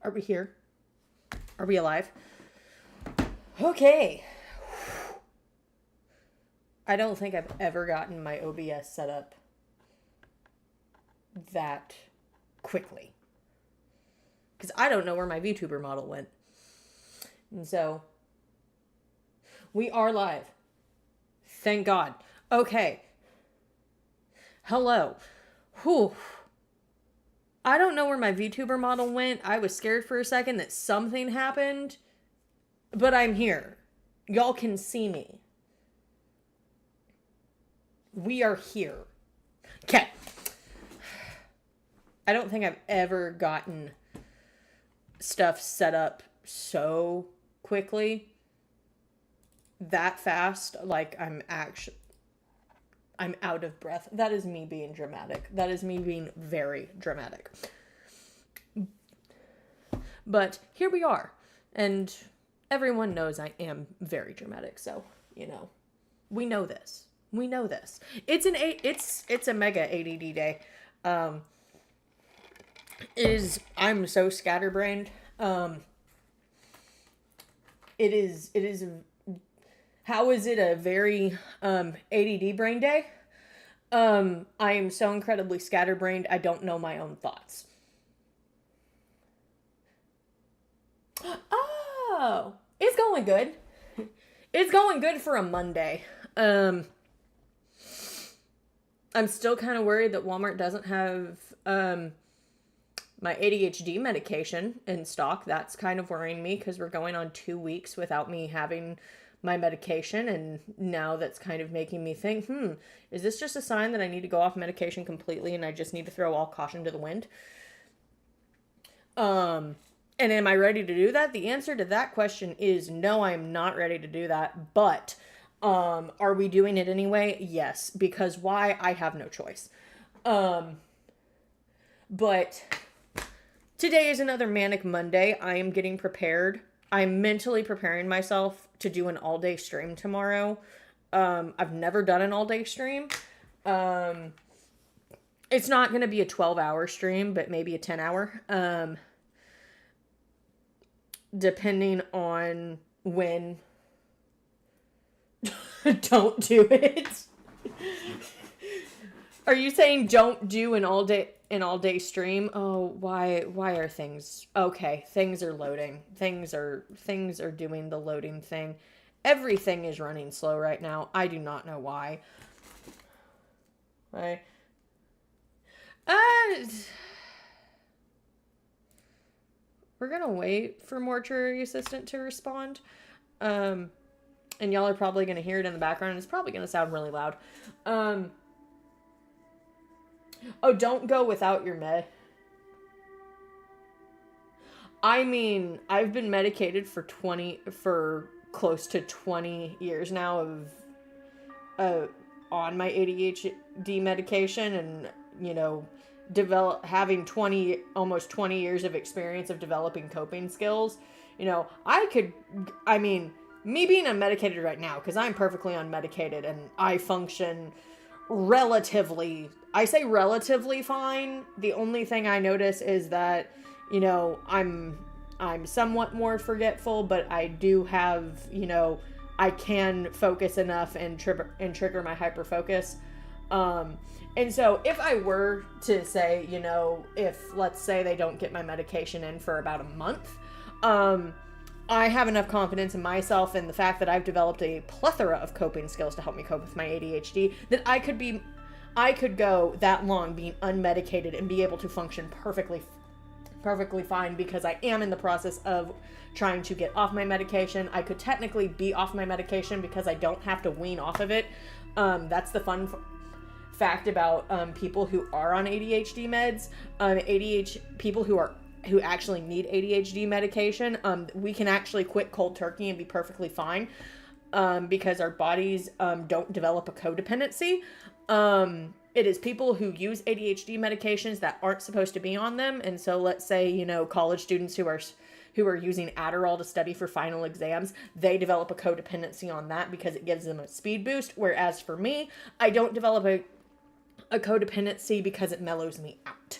Are we here? Are we alive? Okay. I don't think I've ever gotten my OBS set up that quickly. Because I don't know where my VTuber model went. And so, we are live. Thank God. Okay. Hello. Whew. I don't know where my VTuber model went. I was scared for a second that something happened. But I'm here. Y'all can see me. We are here. Okay. I don't think I've ever gotten stuff set up so quickly. That fast. Like, I'm out of breath. That is me being dramatic. That is me being very dramatic. But here we are. And everyone knows I am very dramatic. So, we know this. We know this. It's a mega ADD day. I'm so scatterbrained. It is how is it a very ADD brain day? I am so incredibly scatterbrained, I don't know my own thoughts. Oh, it's going good. It's going good for a Monday. I'm still kind of worried that Walmart doesn't have my ADHD medication in stock. That's kind of worrying me because we're going on 2 weeks without me having my medication, and now that's kind of making me think, is this just a sign that I need to go off medication completely and I just need to throw all caution to the wind? And am I ready to do that? The answer to that question is no, I am not ready to do that, but are we doing it anyway? Yes, because why? I have no choice. But today is another Manic Monday. I am getting prepared. I'm mentally preparing myself to do an all-day stream tomorrow. I've never done an all-day stream. It's not going to be a 12-hour stream, but maybe a 10-hour. Depending on when. Don't do it. Are you saying don't do an all-day stream? Oh, why are things okay? Things are loading. Things are doing the loading thing. Everything is running slow right now. I do not know why. Right? We're gonna wait for Mortuary Assistant to respond. And y'all are probably gonna hear it in the background. It's probably gonna sound really loud. Oh, don't go without your med. I mean, I've been medicated for close to 20 years now on my ADHD medication, and having almost 20 years of experience of developing coping skills. Me being unmedicated right now, because I'm perfectly unmedicated and I function relatively fine. The only thing I notice is that, I'm somewhat more forgetful, but I do have, I can focus enough and trigger my hyperfocus. And so if I were to say, if let's say they don't get my medication in for about a month, I have enough confidence in myself and the fact that I've developed a plethora of coping skills to help me cope with my ADHD that I could go that long being unmedicated and be able to function perfectly fine, because I am in the process of trying to get off my medication. I could technically be off my medication because I don't have to wean off of it. That's the fun fact about people who are on ADHD meds. People who actually need ADHD medication, we can actually quit cold turkey and be perfectly fine, because our bodies don't develop a codependency. It is people who use ADHD medications that aren't supposed to be on them. And so let's say, college students who are using Adderall to study for final exams, they develop a codependency on that because it gives them a speed boost. Whereas for me, I don't develop a codependency because it mellows me out.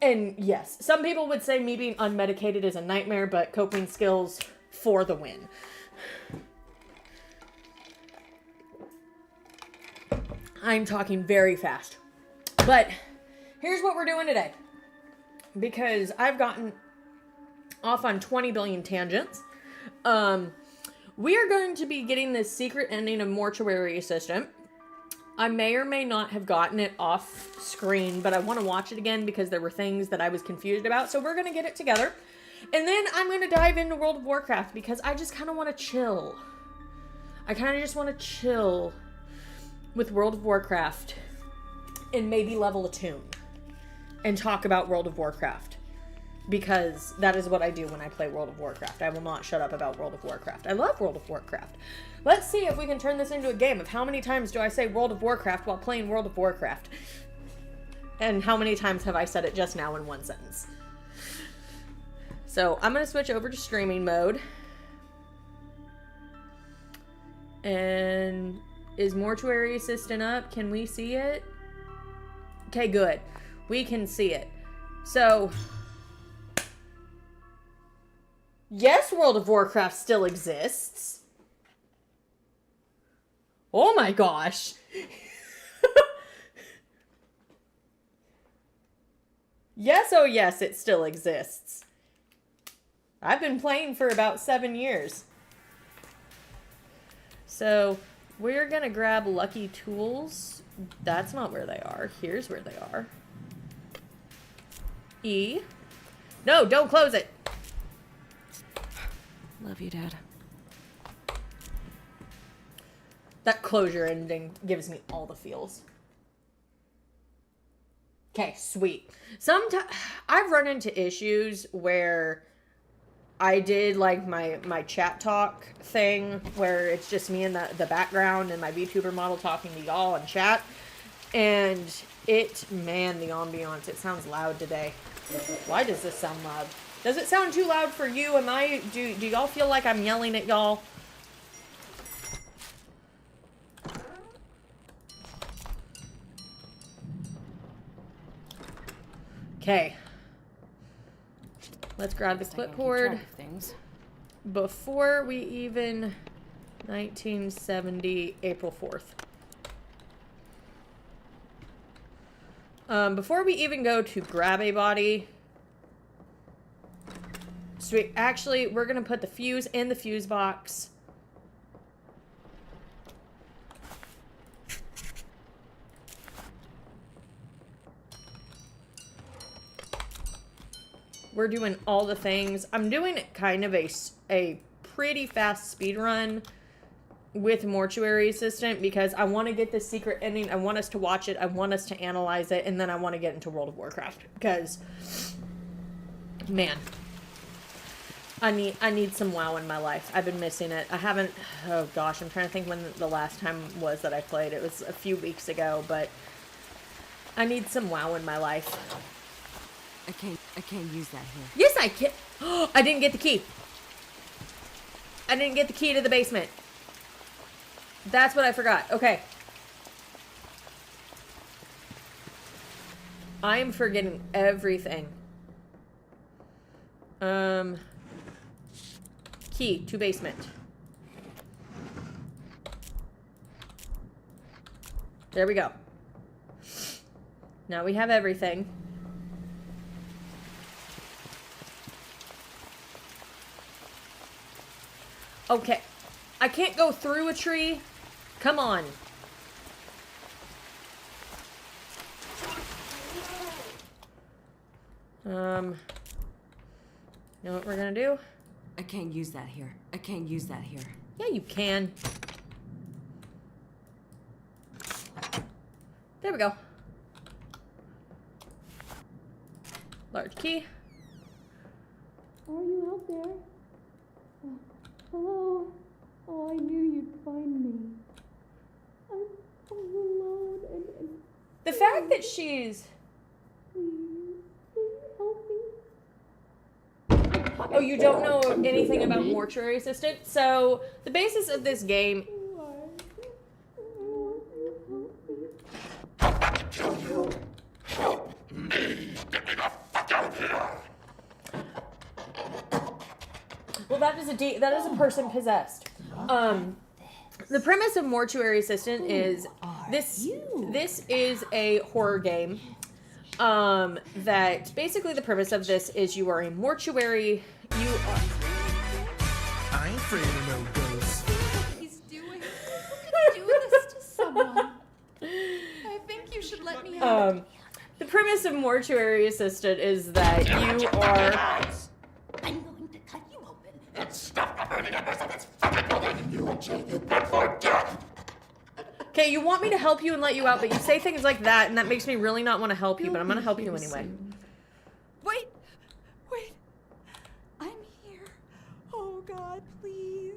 And yes, some people would say me being unmedicated is a nightmare, but coping skills for the win. I'm talking very fast. But here's what we're doing today. Because I've gotten off on 20 billion tangents. We are going to be getting this secret ending of Mortuary Assistant. I may or may not have gotten it off screen, but I want to watch it again because there were things that I was confused about. So we're going to get it together. And then I'm going to dive into World of Warcraft because I just kind of want to chill. I kind of just want to chill with World of Warcraft and maybe level a tune and talk about World of Warcraft. Because that is what I do when I play World of Warcraft. I will not shut up about World of Warcraft. I love World of Warcraft. Let's see if we can turn this into a game of how many times do I say World of Warcraft while playing World of Warcraft. And how many times have I said it just now in one sentence. So I'm going to switch over to streaming mode. And is Mortuary Assistant up? Can we see it? Okay, good. We can see it. So... yes, World of Warcraft still exists. Oh my gosh. Yes, oh yes, it still exists. I've been playing for about 7 years. So, we're gonna grab Lucky Tools. That's not where they are. Here's where they are. E. No, don't close it. Love you, Dad. That closure ending gives me all the feels. Okay, sweet. Sometimes I've run into issues where I did like my chat talk thing where it's just me in the background and my VTuber model talking to y'all in chat. And man, the ambiance, it sounds loud today. Why does this sound loud? Does it sound too loud for you? Do y'all feel like I'm yelling at y'all? Okay. Let's grab the clipboard. Before we even... 1970, April 4th. Before we even go to grab a body... sweet. Actually, we're going to put the fuse in the fuse box. We're doing all the things. I'm doing kind of a pretty fast speed run with Mortuary Assistant because I want to get this secret ending. I want us to watch it. I want us to analyze it. And then I want to get into World of Warcraft because, man, I need some WoW in my life. I've been missing it. I haven't, oh gosh, I'm trying to think when the last time was that I played. It was a few weeks ago, but I need some WoW in my life. I can't use that here. Yes, I can. Oh, I didn't get the key. I didn't get the key to the basement. That's what I forgot. Okay. I am forgetting everything. Key to basement. There we go. Now we have everything. Okay. I can't go through a tree. Come on. You know what we're gonna do? I can't use that here. I can't use that here. Yeah, you can. There we go. Large key. Are you out there? Hello? Oh, I knew you'd find me. I'm all alone and The fact that she's... please help me. Oh, you don't know anything about Mortuary Assistant? So, the basis of this game... Why? Won't you help me? Help me. that is a person possessed. The premise of Mortuary Assistant is this is a horror game. That basically the premise of this is you are a mortuary. You are. I ain't afraid of no ghosts. What he's doing. How could you do this to someone? I think you should let me out. The premise of Mortuary Assistant is that you are. I'm going to cut you open and stuff the burning embers of this fucking building and you and Jay you put for death. Okay, you want me to help you and let you out, but you say things like that, and that makes me really not want to help you, but I'm gonna help you anyway. Wait! I'm here. Oh God, please.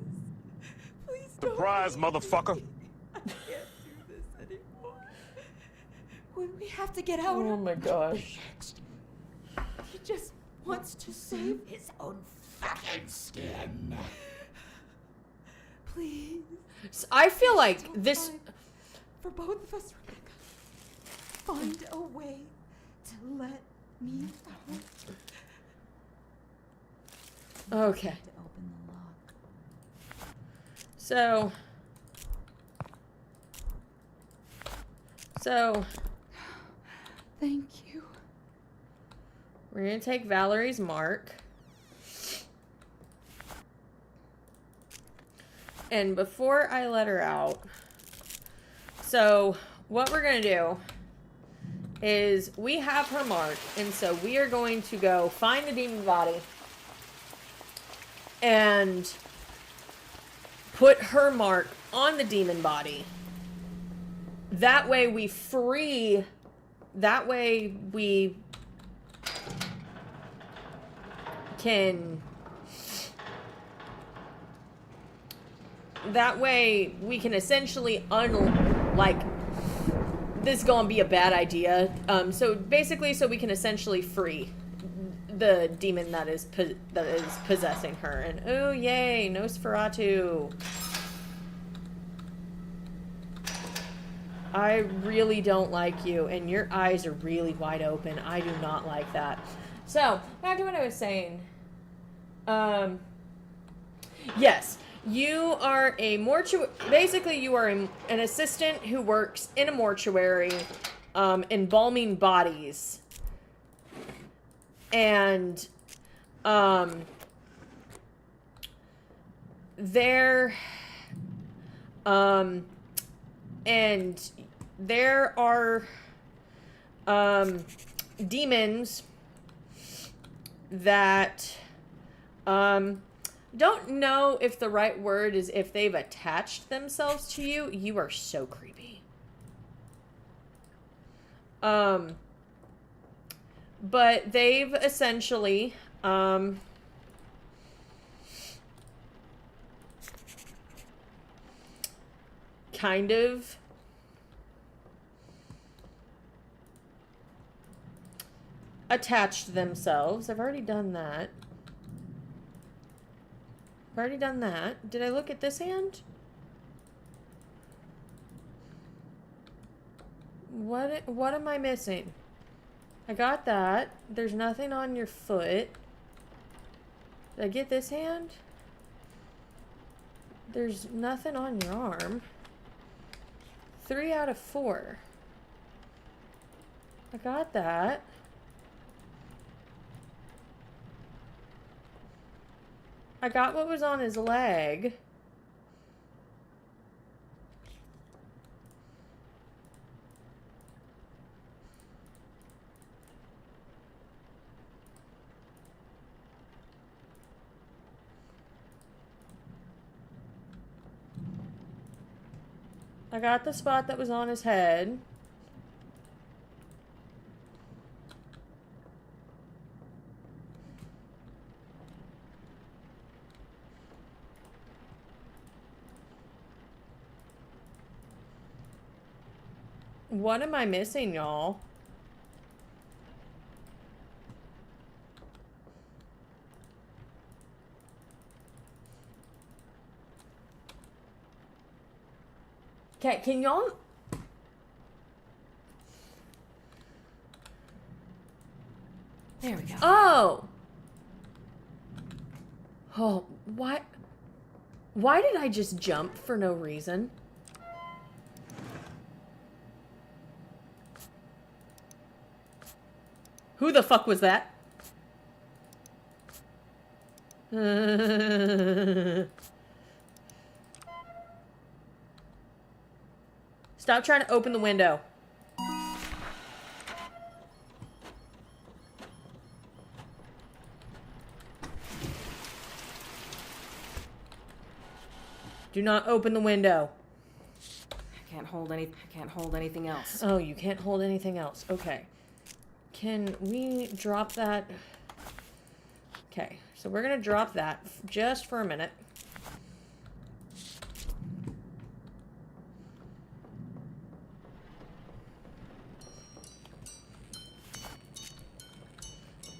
Please don't. Surprise, motherfucker. I can't do this anymore. We have to get out. Oh my gosh. He just wants to save His own fucking skin. Please. So I feel like this. For both of us, Rebecca. Find a way to let me out. Okay. To open the lock. So. Thank you. We're gonna take Valerie's mark. And before I let her out, so what we're gonna do is we have her mark, and so we are going to go find the demon body and put her mark on the demon body. That way we free, that way we can, that way we can essentially like, this is gonna be a bad idea. So basically, so we can essentially free the demon that is possessing her. And oh yay, Nosferatu. I really don't like you, and your eyes are really wide open. I do not like that. So, back to what I was saying. Yes, you are a mortuary. Basically, you are an assistant who works in a mortuary, embalming bodies. And, there are demons that don't know if the right word is if they've attached themselves to you. You are so creepy. But they've essentially kind of attached themselves. I've already done that. Did I look at this hand? What am I missing? I got that. There's nothing on your foot. Did I get this hand? There's nothing on your arm. 3 out of 4. I got that. I got what was on his leg. I got the spot that was on his head. What am I missing, y'all? Okay, can y'all... There we go. Oh! Oh, what? Why did I just jump for no reason? Who the fuck was that? Stop trying to open the window. Do not open the window. I can't hold anything else. Oh, you can't hold anything else. Okay. Can we drop that? Okay, so we're gonna drop that just for a minute.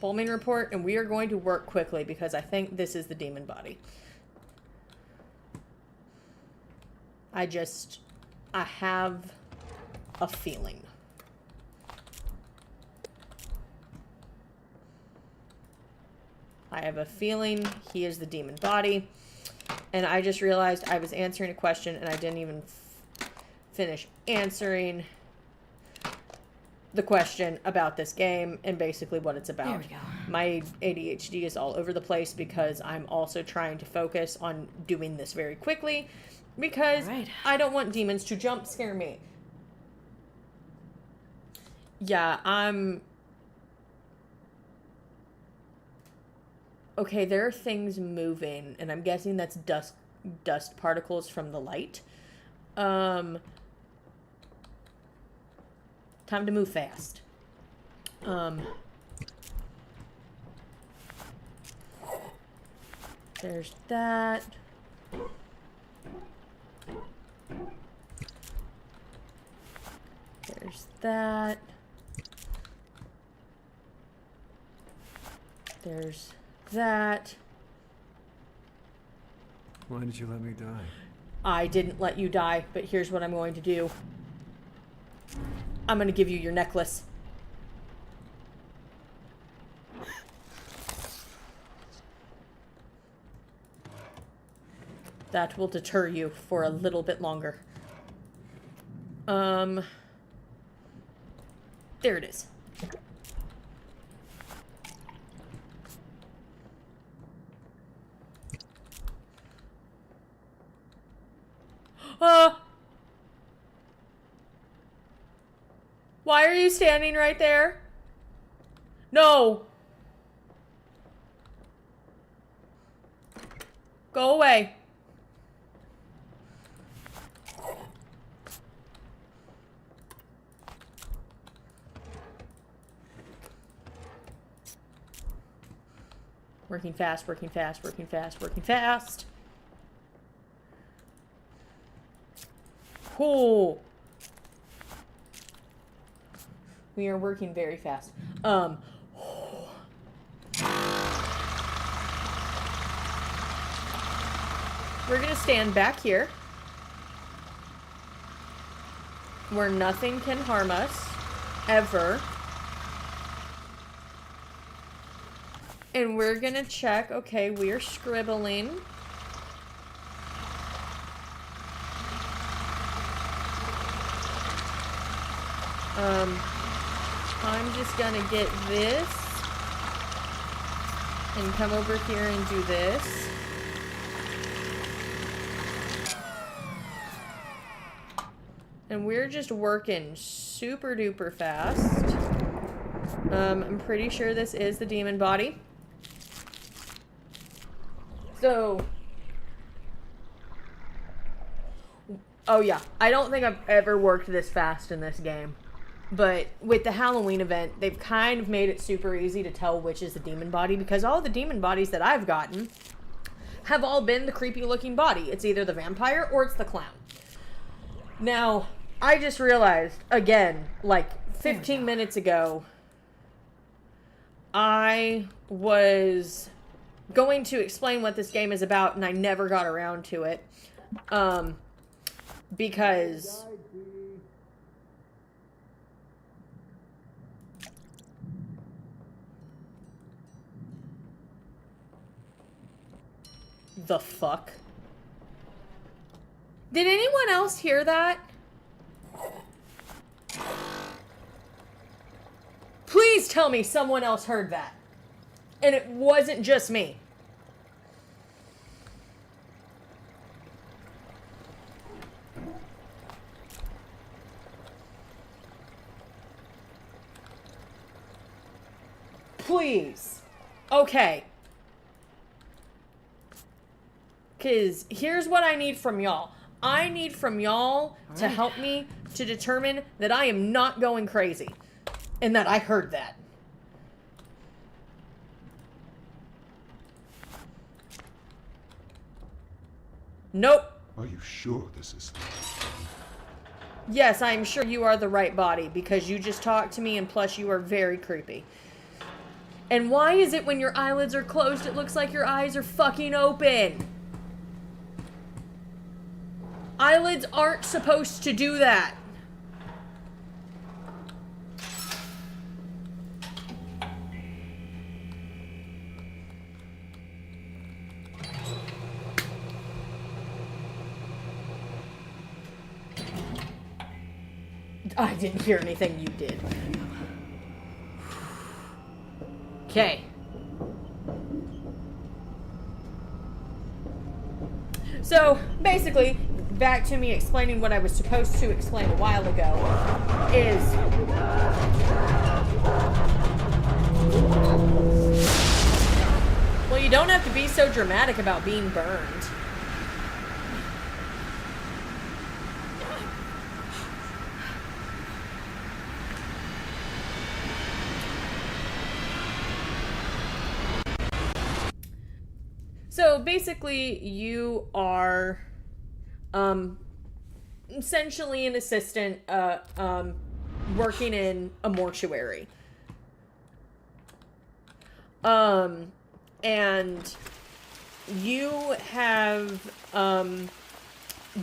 Fulming report, and we are going to work quickly because I think this is the demon body. I have a feeling. I have a feeling he is the demon body. And I just realized I was answering a question and I didn't even finish answering the question about this game and basically what it's about. There we go. My ADHD is all over the place because I'm also trying to focus on doing this very quickly because Right. I don't want demons to jump scare me. Yeah, okay, there are things moving, and I'm guessing that's dust particles from the light. Time to move fast. There's that. There's that. There's that. Why did you let me die? I didn't let you die, but here's what I'm going to do. I'm going to give you your necklace. That will deter you for a little bit longer. There it is. Why are you standing right there? No. Go away. Working fast, working fast, working fast, working fast. Cool. We are working very fast. We're gonna stand back here where nothing can harm us ever. And we're gonna check. Okay, we are scribbling. I'm just gonna get this and come over here and do this. And we're just working super duper fast. I'm pretty sure this is the demon body. So, oh yeah, I don't think I've ever worked this fast in this game. But with the Halloween event, they've kind of made it super easy to tell which is the demon body because all the demon bodies that I've gotten have all been the creepy looking body. It's either the vampire or it's the clown. Now, I just realized, again, like 15 minutes ago, I was going to explain what this game is about and I never got around to it. Because the fuck? Did anyone else hear that? Please tell me someone else heard that. And it wasn't just me. Please. Okay. Because here's what I need from y'all. I need from y'all to help me to determine that I am not going crazy. And that I heard that. Nope. Are you sure this is... Yes, I'm sure you are the right body because you just talked to me and plus you are very creepy. And why is it when your eyelids are closed it looks like your eyes are fucking open? Eyelids aren't supposed to do that. I didn't hear anything you did. Okay. So, basically, back to me explaining what I was supposed to explain a while ago is... Well, you don't have to be so dramatic about being burned. So basically, you are essentially an assistant working in a mortuary. And you have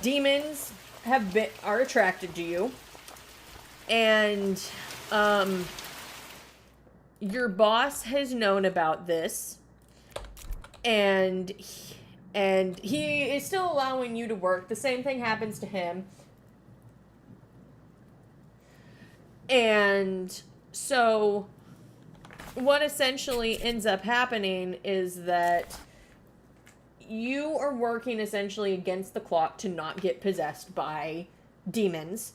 demons are attracted to you, and your boss has known about this. And he is still allowing you to work. The same thing happens to him. And so what essentially ends up happening is that you are working essentially against the clock to not get possessed by demons.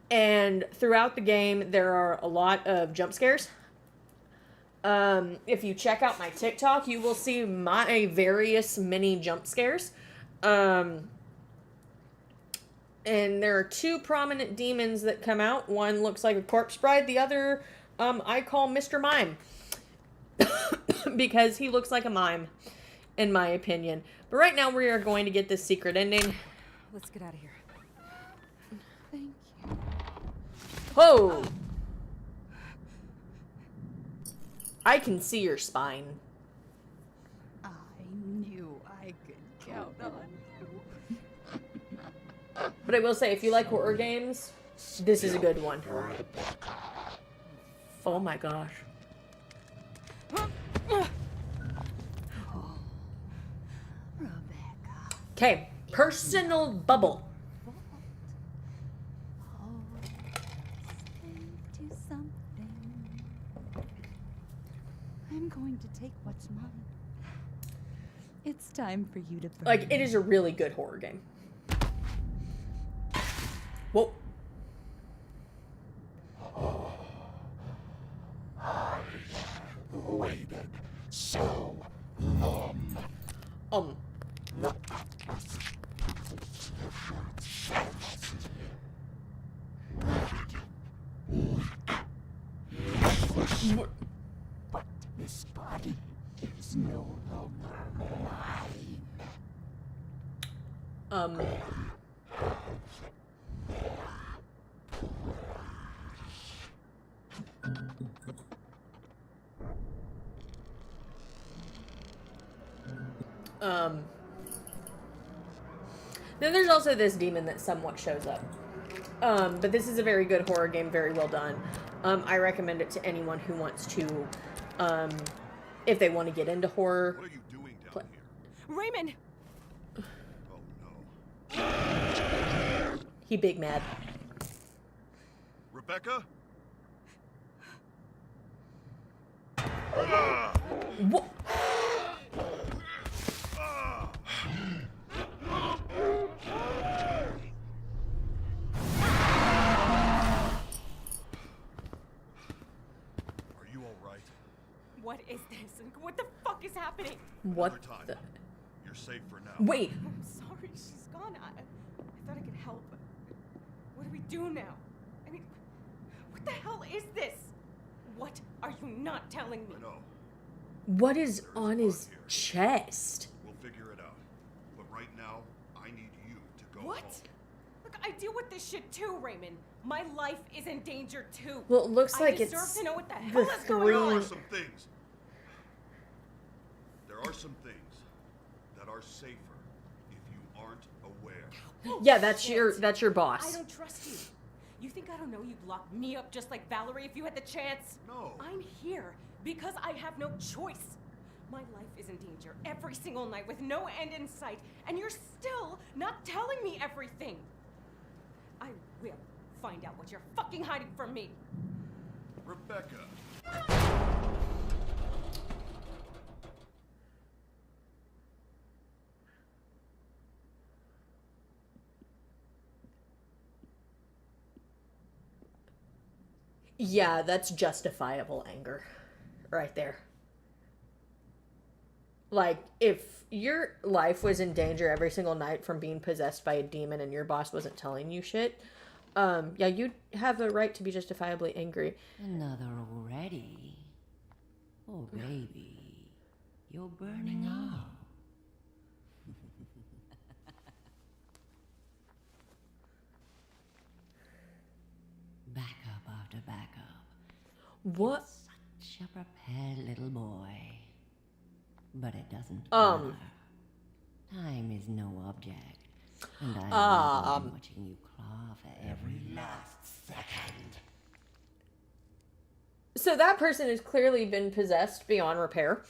And throughout the game, there are a lot of jump scares. If you check out my TikTok, you will see my various mini jump scares. And there are two prominent demons that come out. One looks like a corpse bride. The other, I call Mr. Mime. Because he looks like a mime, in my opinion. But right now we are going to get this secret ending. Let's get out of here. Thank you. Whoa! I can see your spine. I knew I could count on you. But I will say, if you like horror games, this is a good one. Oh my gosh. Rebecca. Okay, personal bubble. Do something. I'm going to take what's mine. It's time for you to burn. Like, it is a really good horror game. Whoa. Waited so long. But this body is no longer mine. Then there's also this demon that somewhat shows up. But this is a very good horror game, very well done. I recommend it to anyone who wants to, if they want to get into horror. What are you doing down here? Raymond! He big mad. Rebecca? What? Are you alright? What is this? What the fuck is happening? What Another time. the? You're safe for now. Wait. I'm sorry, she's gone. I thought I could help. What do we do now? I mean, what the hell is this? What are you not telling me? I know. What is on his chest? We'll figure it out. But right now, I need you to go What? home. Look, I deal with this shit too, Raymond. My life is in danger too. Well, it looks I like deserve it's to know what the the hell is going There on. are some things. There are some things that are safer if you aren't aware. Yeah, that's Shit. your I boss. don't trust you. You think I don't know you'd lock me up just like Valerie if you had the chance? No. I'm here because I have no choice. My life is in danger every single night with no end in sight, and you're still not telling me everything. I will find out what you're fucking hiding from me. Rebecca. Yeah, that's justifiable anger. Right there. Like, if your life was in danger every single night from being possessed by a demon and your boss wasn't telling you shit, yeah, you'd have the right to be justifiably angry. Another already. Oh, baby. You're burning up. Backup after backup. What? Such a prepared little boy. But it doesn't Um. matter. Time is no object. And I'm watching you claw for every last second. So that person has clearly been possessed beyond repair.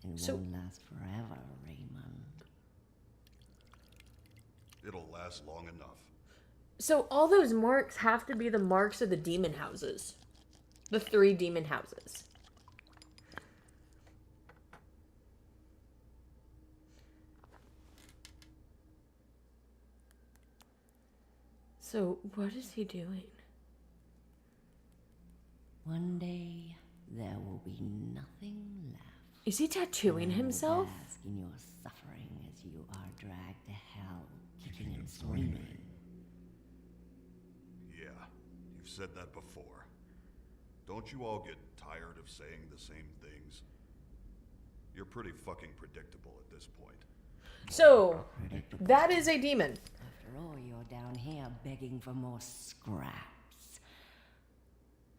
It So- won't last forever, Raymond. It'll last long enough. So all those marks have to be the marks of the demon houses. The 3 demon houses. So what is he doing? One day, there will be nothing left. Is he tattooing I will himself? bask in your suffering as you are dragged to hell, kicking and screaming. Yeah, you've said that before. Don't you all get tired of saying the same things? You're pretty fucking predictable at this point. So Predictable. that is a demon. After all, you're down here begging for more scraps.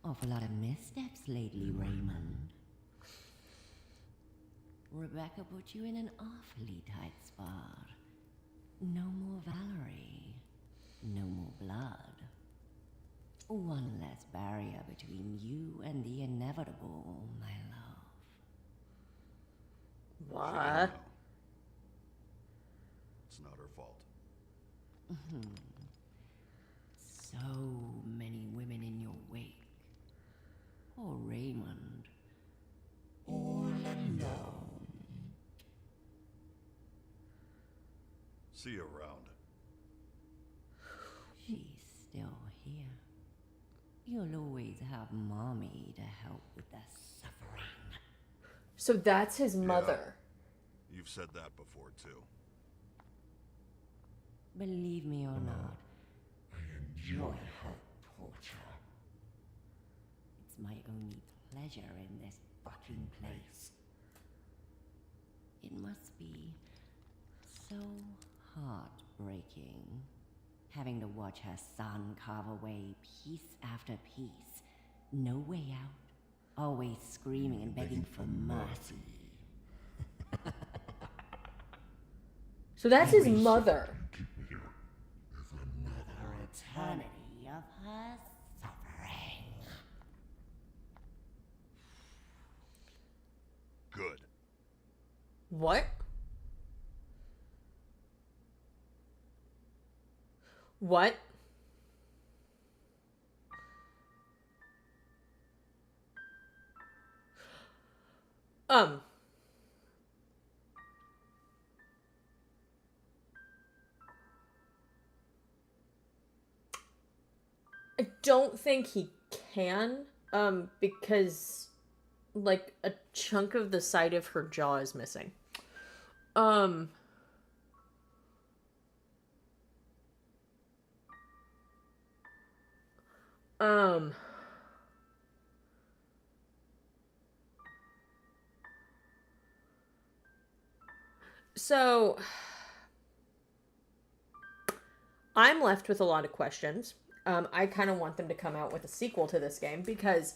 Awful lot of missteps lately, Raymond. Rebecca put you in an awfully tight spot. No more Valerie. No more blood. One less barrier between you and the inevitable, my love. What? It's not her fault. So many women in your wake. Oh, Raymond. All alone. See you around. She's still here. You'll always have Mommy to help with the suffering. So that's his mother. You've said that before, too. Believe me or not, I enjoy her torture. It's my only pleasure in this fucking place. It must be so heartbreaking, having to watch her son carve away piece after piece. No way out. Always screaming and begging for mercy. So that's his mother. Her eternity of her suffering. Good. What? What? I don't think he can, because, like, a chunk of the side of her jaw is missing. So, I'm left with a lot of questions. I kind of want them to come out with a sequel to this game because...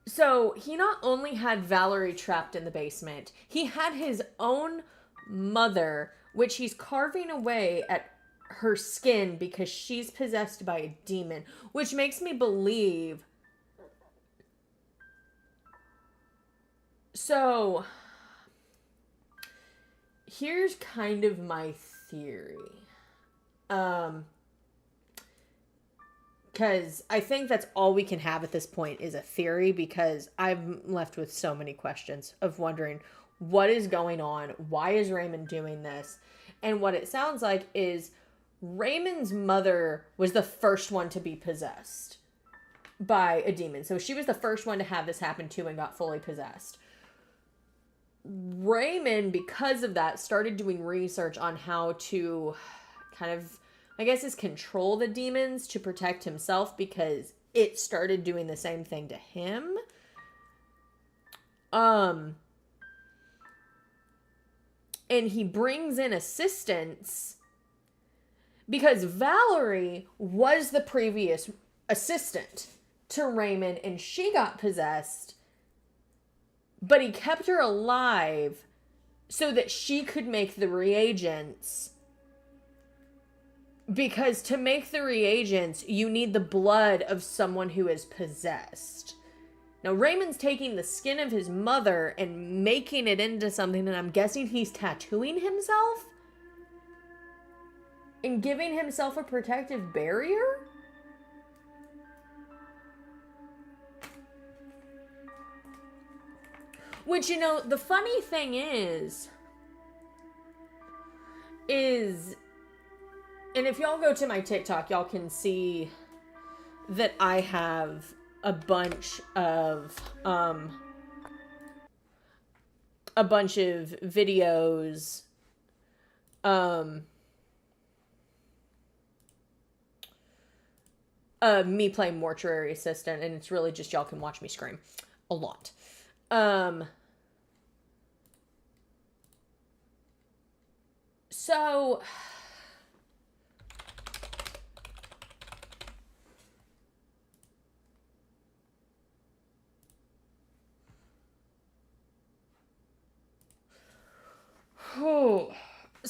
So, he not only had Valerie trapped in the basement, he had his own mother, which he's carving away at her skin because she's possessed by a demon, which makes me believe... So, here's kind of my theory. Because I think that's all we can have at this point is a theory, because I'm left with so many questions of wondering what is going on, why is Raymond doing this, and what it sounds like is Raymond's mother was the first one to be possessed by a demon. So she was the first one to have this happen to and got fully possessed. Raymond, because of that, started doing research on how to kind of, I guess, is control the demons to protect himself, because it started doing the same thing to him. And he brings in assistants because Valerie was the previous assistant to Raymond and she got possessed, but he kept her alive so that she could make the reagents. Because to make the reagents, you need the blood of someone who is possessed. Now, Raymond's taking the skin of his mother and making it into something, and I'm guessing he's tattooing himself? And giving himself a protective barrier? Which, you know, the funny thing is, and if y'all go to my TikTok, y'all can see that I have a bunch of videos of me playing Mortuary Assistant, and it's really just y'all can watch me scream a lot. So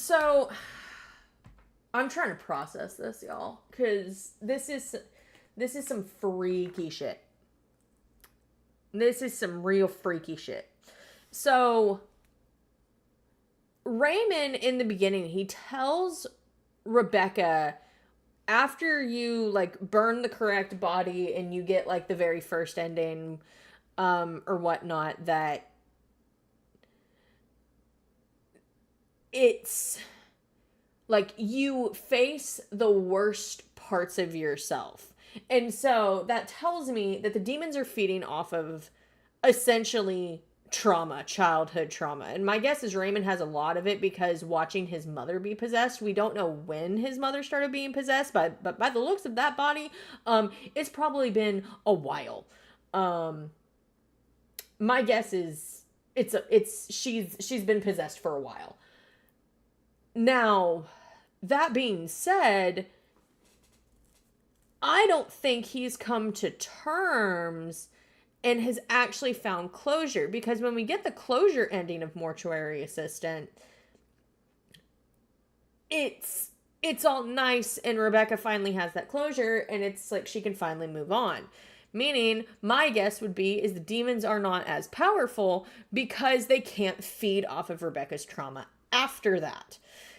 So, I'm trying to process this, y'all, because this is some freaky shit. This is some real freaky shit. So, Raymond, in the beginning, he tells Rebecca, after you, like, burn the correct body and you get, like, the very first ending, or whatnot, that it's like you face the worst parts of yourself. And so that tells me that the demons are feeding off of essentially trauma, childhood trauma. And my guess is Raymond has a lot of it because watching his mother be possessed, we don't know when his mother started being possessed, but by the looks of that body, it's probably been a while. My guess is she's been possessed for a while. Now, that being said, I don't think he's come to terms and has actually found closure, because when we get the closure ending of Mortuary Assistant, it's all nice and Rebecca finally has that closure and it's like she can finally move on. Meaning, my guess would be is the demons are not as powerful because they can't feed off of Rebecca's trauma after that.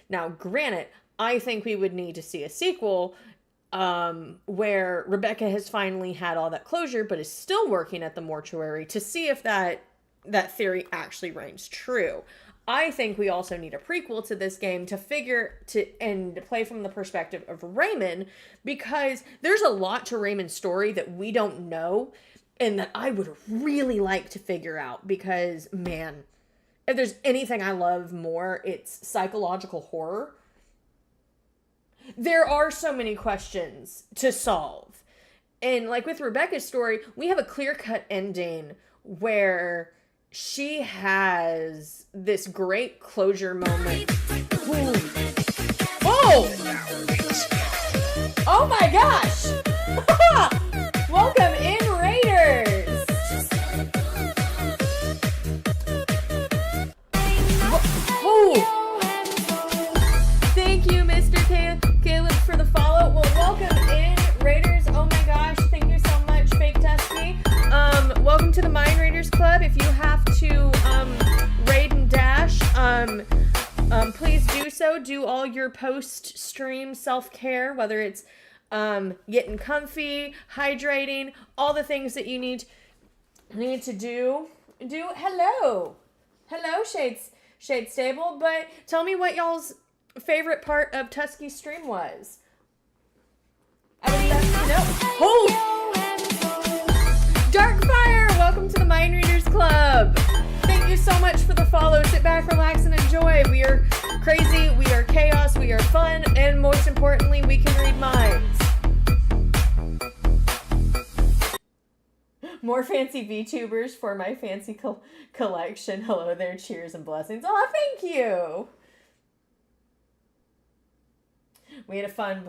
Now, granted, I think we would need to see a sequel where Rebecca has finally had all that closure, but is still working at the mortuary to see if that theory actually reigns true. I think we also need a prequel to this game to play from the perspective of Raymond, because there's a lot to Raymond's story that we don't know and that I would really like to figure out, because, man, if there's anything I love more, it's psychological horror. There are so many questions to solve. And like with Rebecca's story, we have a clear-cut ending where she has this great closure moment. Ooh. Oh! Oh my gosh! Welcome in, Raiders! Oh! Thank you, Mr. Caleb, for the follow. Well, welcome in, Raiders. Oh my gosh, thank you so much, Fake Tusky. Welcome to the Mind Raiders Club. If you have to raid and dash, please do so. Do all your post-stream self-care, whether it's getting comfy, hydrating, all the things that you need to do. Hello, Shade Stable. But tell me what y'all's favorite part of Tusky's stream was. I would love to know. Oh! Darkfire, welcome to the Mind Readers Club. Thank you so much for the follow. Sit back, relax, and enjoy. We are crazy, we are chaos, we are fun, and most importantly, we can read minds. More fancy VTubers for my fancy collection. Hello there, cheers and blessings. Oh, thank you. We had a fun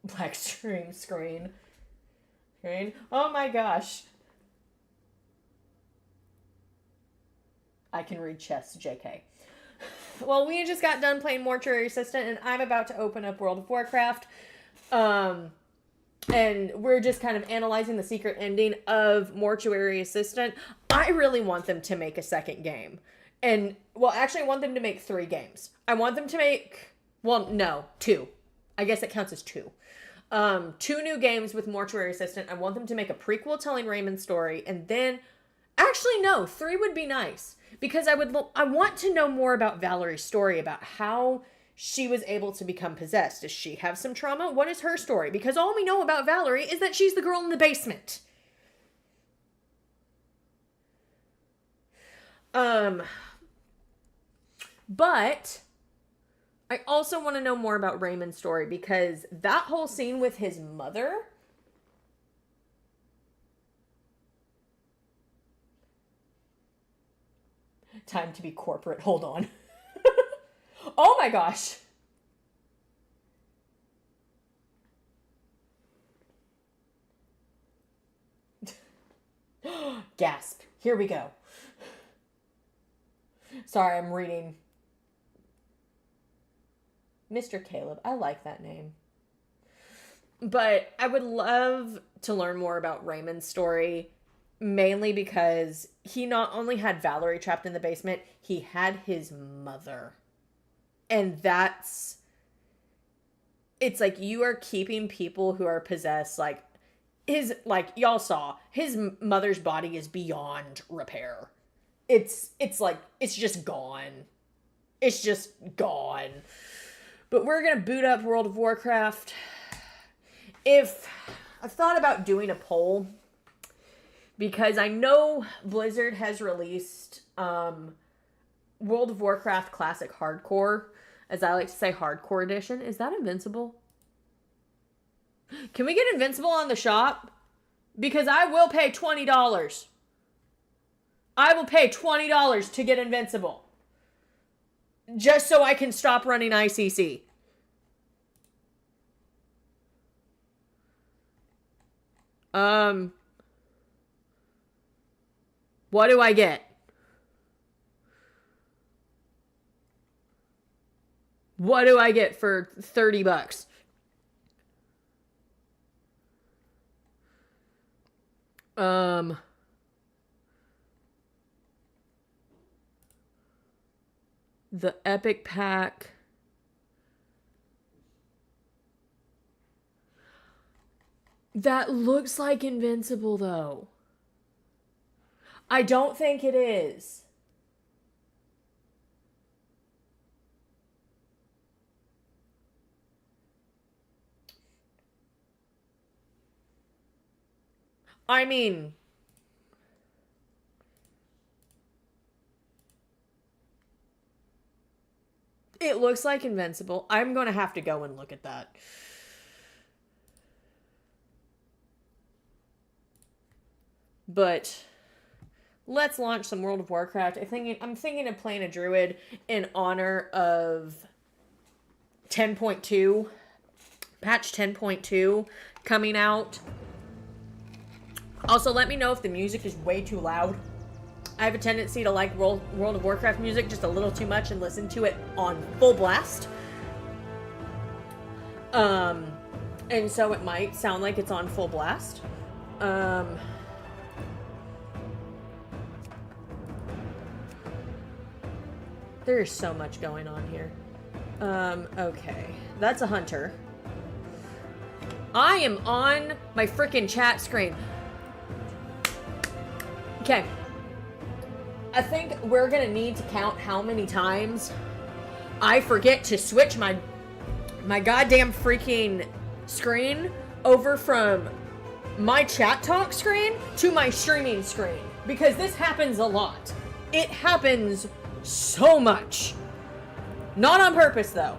black stream screen. Oh my gosh. I can read chess, JK. Well, we just got done playing Mortuary Assistant, and I'm about to open up World of Warcraft. And we're just kind of analyzing the secret ending of Mortuary Assistant. I really want them to make a second game. And, well, actually, I want them to make 3 games. I want them to make, well, no, 2. I guess it counts as 2. 2 new games with Mortuary Assistant. I want them to make a prequel telling Raymond's story, and then, actually, no, 3 would be nice. Because I want to know more about Valerie's story, about how she was able to become possessed. Does she have some trauma? What is her story? Because all we know about Valerie is that she's the girl in the basement. But I also want to know more about Raymond's story, because that whole scene with his mother. Time to be corporate. Hold on. Oh my gosh. Gasp. Here we go. Sorry, I'm reading. Mr. Caleb. I like that name. But I would love to learn more about Raymond's story. Mainly because he not only had Valerie trapped in the basement, he had his mother. And it's like you are keeping people who are possessed, like y'all saw, his mother's body is beyond repair. It's just gone. It's just gone. But we're going to boot up World of Warcraft. I've thought about doing a poll, because I know Blizzard has released World of Warcraft Classic Hardcore, as I like to say, Hardcore Edition. Is that Invincible? Can we get Invincible on the shop? Because I will pay $20. I will pay $20 to get Invincible. Just so I can stop running ICC. What do I get? What do I get for $30? Um, the epic pack. That looks like Invincible, though. I don't think it is. I mean, it looks like Invincible. I'm going to have to go and look at that. But let's launch some World of Warcraft. I'm thinking of playing a druid in honor of 10.2, patch 10.2 coming out. Also, let me know if the music is way too loud. I have a tendency to like World of Warcraft music just a little too much and listen to it on full blast. And so it might sound like it's on full blast. There's so much going on here. Okay. That's a hunter. I am on my freaking chat screen. Okay. I think we're gonna need to count how many times I forget to switch my goddamn freaking screen over from my chat talk screen to my streaming screen. Because this happens a lot. It happens so much. Not on purpose, though.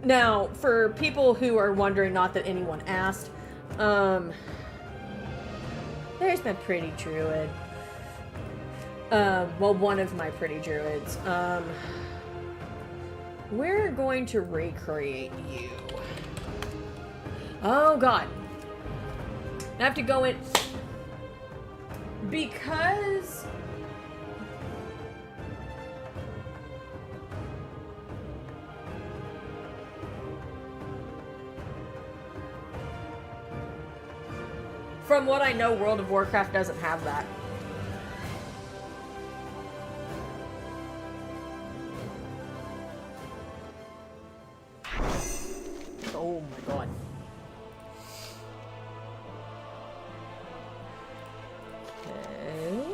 Now, for people who are wondering, not that anyone asked, there's my pretty druid. Well, one of my pretty druids. We're going to recreate you. Oh, God. I have to go in... Because... From what I know, World of Warcraft doesn't have that. Oh my god. Okay.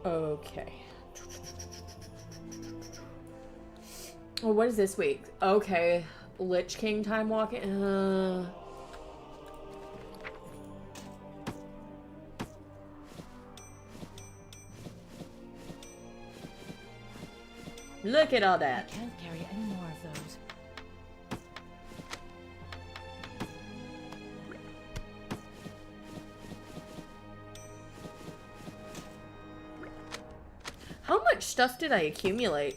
Okay. Oh, what is this week? Okay. Lich King time walking. Look at all that. I can't carry any more of those. How much stuff did I accumulate?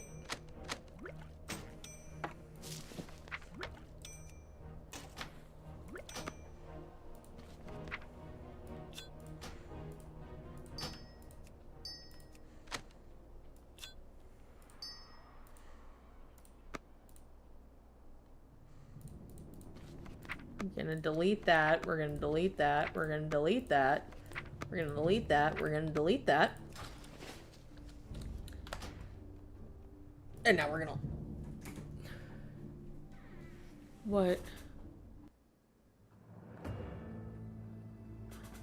We're gonna delete that. We're gonna delete that. We're gonna delete that. We're gonna delete that. We're gonna delete that. And now we're gonna... What?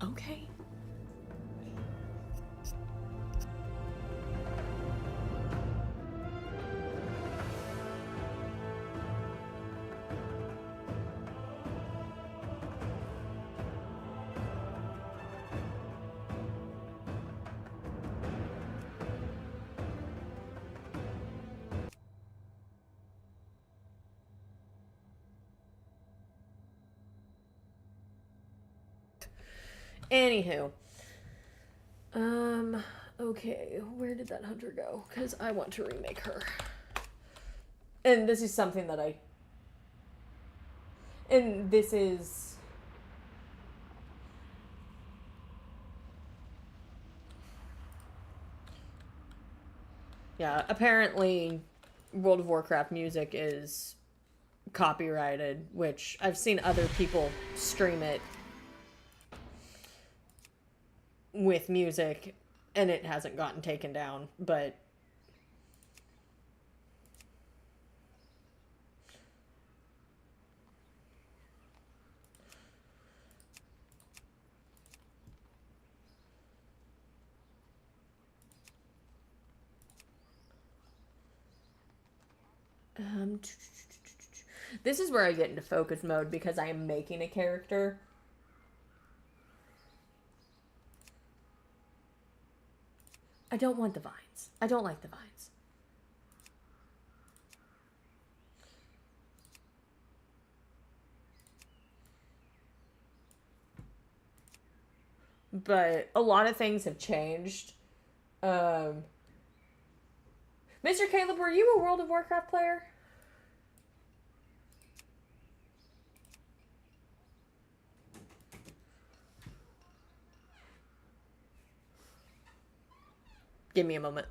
Okay. Anywho. Okay, where did that hunter go? Because I want to remake her. And this is something that and this is... Yeah, apparently World of Warcraft music is copyrighted, which I've seen other people stream it with music and it hasn't gotten taken down, but this is where I get into focus mode because I am making a character. I don't want the vines. I don't like the vines. But a lot of things have changed. Mr. Caleb, were you a World of Warcraft player? Give me a moment.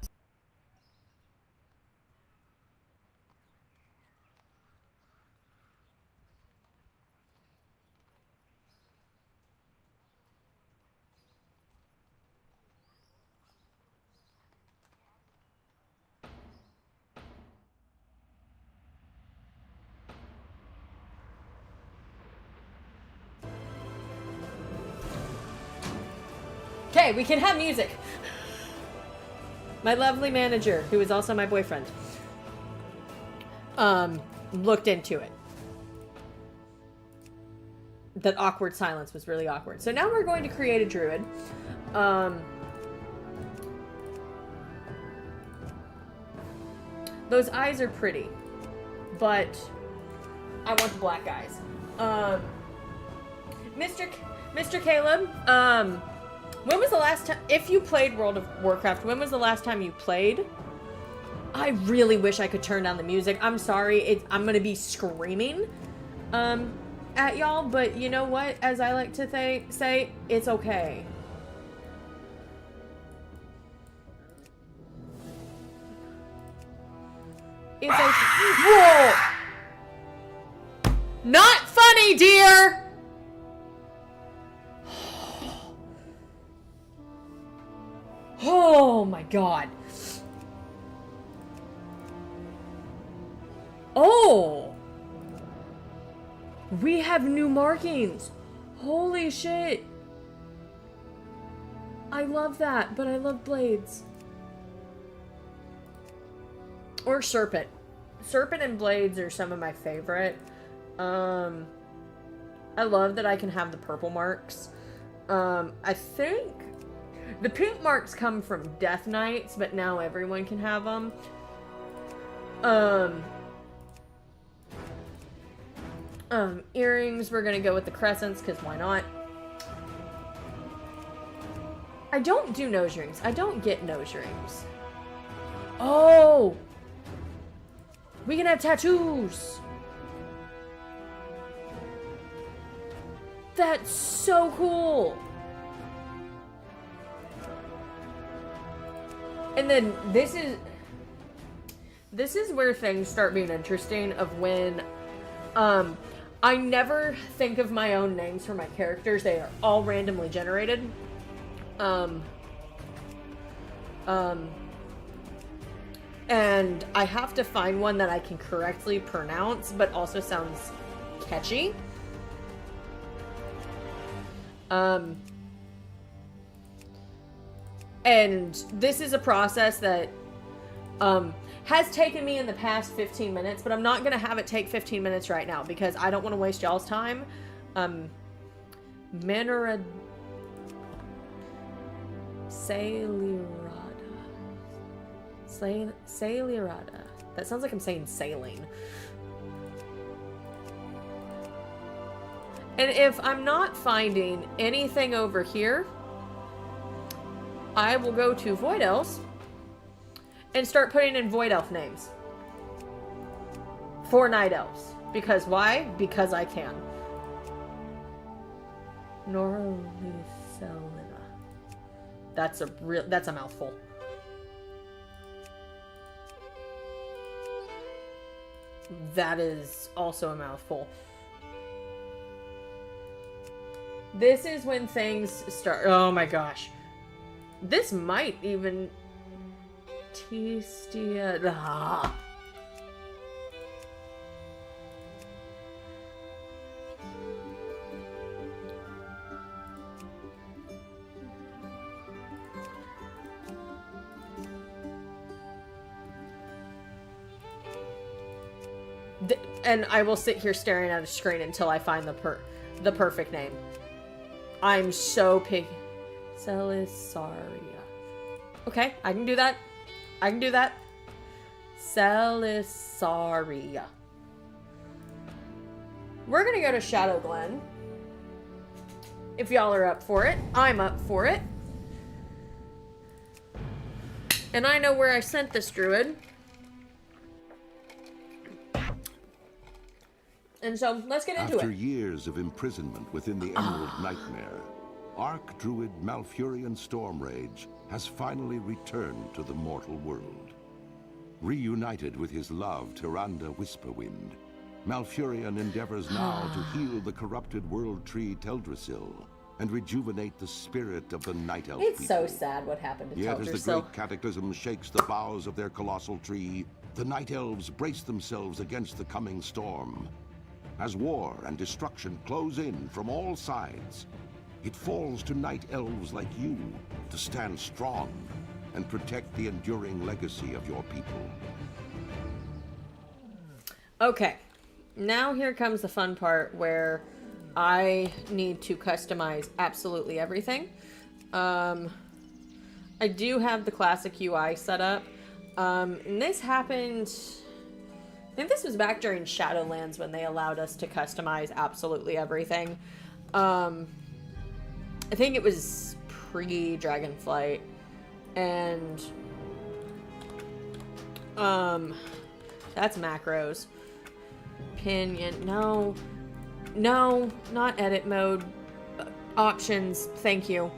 Okay, we can have music. My lovely manager, who is also my boyfriend, looked into it. That awkward silence was really awkward. So now we're going to create a druid. Those eyes are pretty, but I want the black eyes. Mr. Caleb, when was the last time, if you played World of Warcraft, when was the last time you played? I really wish I could turn down the music. I'm sorry, I'm gonna be screaming at y'all, but you know what? As I like to say, it's okay. It's okay. Whoa! Not funny, dear! Oh my god. Oh! We have new markings. Holy shit. I love that, but I love blades. Or serpent. Serpent and blades are some of my favorite. I love that I can have the purple marks. I think the pink marks come from Death Knights, but now everyone can have them. Earrings, we're gonna go with the crescents, because why not? I don't do nose rings. I don't get nose rings. Oh! We can have tattoos! That's so cool! And then this is where things start being interesting, of when I never think of my own names for my characters. They are all randomly generated. And I have to find one that I can correctly pronounce, but also sounds catchy. And this is a process that has taken me in the past 15 minutes, but I'm not going to have it take 15 minutes right now because I don't want to waste y'all's time. Manara Sailirada. That sounds like I'm saying sailing. And if I'm not finding anything over here, I will go to Void Elves and start putting in Void Elf names for Night Elves. Because why? Because I can. Norlicelina. That's a mouthful. That is also a mouthful. This is when things start. Oh my gosh. This might even... Tistia... Ah. And I will sit here staring at a screen until I find the perfect name. I'm so picky. Celisaria. Okay, I can do that. I can do that. Celisaria. We're gonna go to Shadow Glen. If y'all are up for it. I'm up for it. And I know where I sent this druid. And so, let's get into After it. years of imprisonment within the Emerald Nightmare, Archdruid Malfurion Stormrage has finally returned to the mortal world. Reunited with his love, Tyrande Whisperwind, Malfurion endeavors now to heal the corrupted world tree Teldrassil and rejuvenate the spirit of the Night Elf It's so people. sad what happened to Yet as the Teldrassil. great cataclysm shakes the boughs of their colossal tree, the Night Elves brace themselves against the coming storm. As war and destruction close in from all sides, it falls to Night Elves like you to stand strong and protect the enduring legacy of your people. Okay, now here comes the fun part where I need to customize absolutely everything. I do have the classic UI set up, and this happened... I think this was back during Shadowlands when they allowed us to customize absolutely everything. I think it was pre-Dragonflight, and that's macros. Pinion, no, not edit mode. Options, thank you.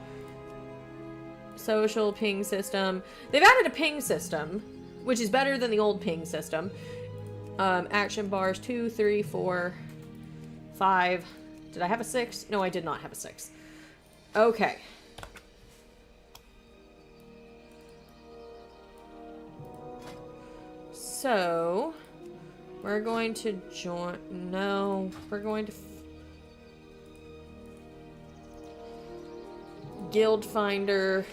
Social ping system. They've added a ping system, which is better than the old ping system. Action bars 2, 3, 4, 5. Did I have a 6? No, I did not have a 6. Okay. So, we're going to join... No, we're going to... Guild Finder.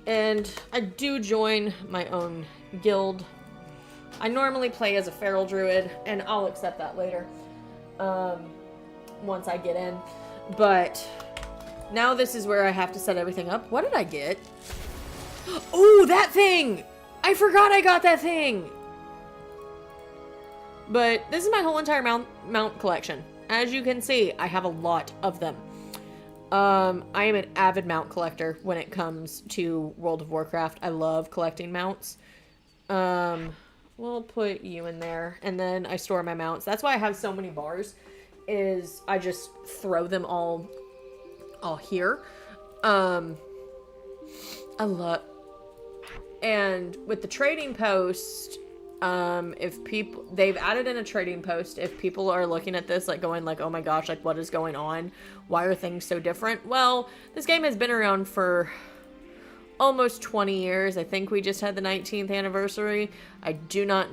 And I do join my own guild. I normally play as a feral druid, and I'll accept that later. Once I get in. But now this is where I have to set everything up. What did I get? Oh, that thing! I forgot I got that thing! But this is my whole entire mount collection. As you can see, I have a lot of them. I am an avid mount collector when it comes to World of Warcraft. I love collecting mounts. We'll put you in there, and then I store my mounts. That's why I have so many bars, is I just throw them all here. I love... And with the trading post, if people... They've added in a trading post. If people are looking at this, like, going, like, oh my gosh, like, what is going on? Why are things so different? Well, this game has been around for... almost 20 years. I think we just had the 19th anniversary. I do not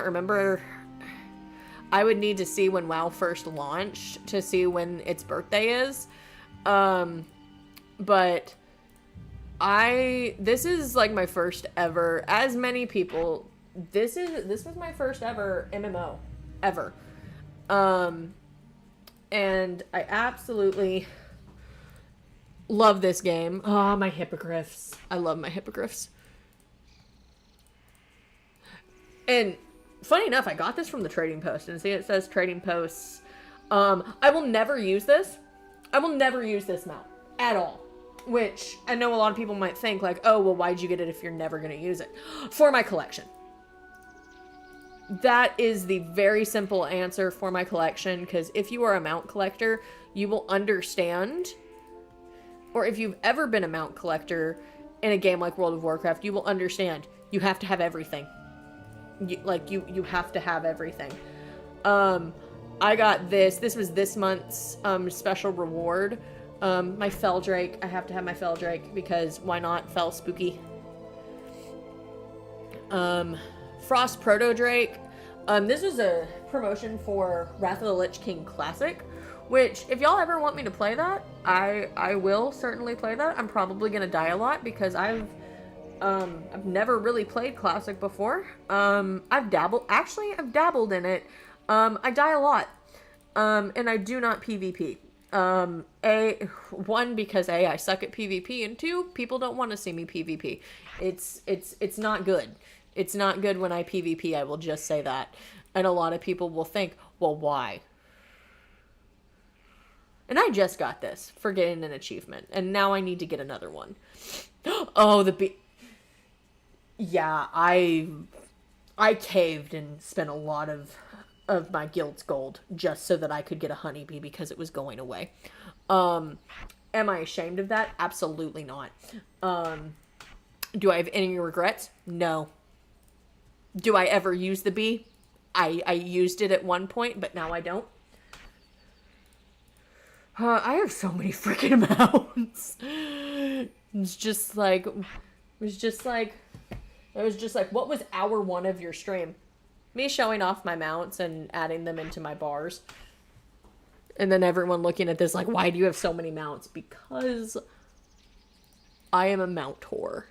remember. I would need to see when WoW first launched to see when its birthday is. But this is like my first ever, as many people, this was my first ever MMO ever. And I absolutely love this game. Oh, my hippogriffs. I love my hippogriffs. And funny enough, I got this from the trading post. And see, it says trading posts. I will never use this. I will never use this mount at all. Which I know a lot of people might think like, oh, well, why'd you get it if you're never going to use it? For my collection. That is the very simple answer for my collection. Because if you are a mount collector, you will understand... Or if you've ever been a mount collector in a game like World of Warcraft, you will understand. You have to have everything. You have to have everything. I got this was this month's special reward. My Feldrake. I have to have my Feldrake because why not? Fel spooky. Frost Proto Drake. This was a promotion for Wrath of the Lich King Classic, which if y'all ever want me to play that, I will certainly play that. I'm probably gonna die a lot because I've never really played Classic before. I've dabbled in it. I die a lot. And I do not PvP. One, because I suck at PvP, and two, people don't want to see me PvP. It's not good. It's not good when I PvP, I will just say that. And a lot of people will think, well, why? And I just got this for getting an achievement, and now I need to get another one. Oh, yeah, I caved and spent a lot of my guild's gold just so that I could get a honeybee because it was going away. Am I ashamed of that? Absolutely not. Do I have any regrets? No. Do I ever use the bee? I used it at one point, but now I don't. I have so many freaking mounts. It was just like, what was hour one of your stream? Me showing off my mounts and adding them into my bars. And then everyone looking at this like, why do you have so many mounts? Because I am a mount whore.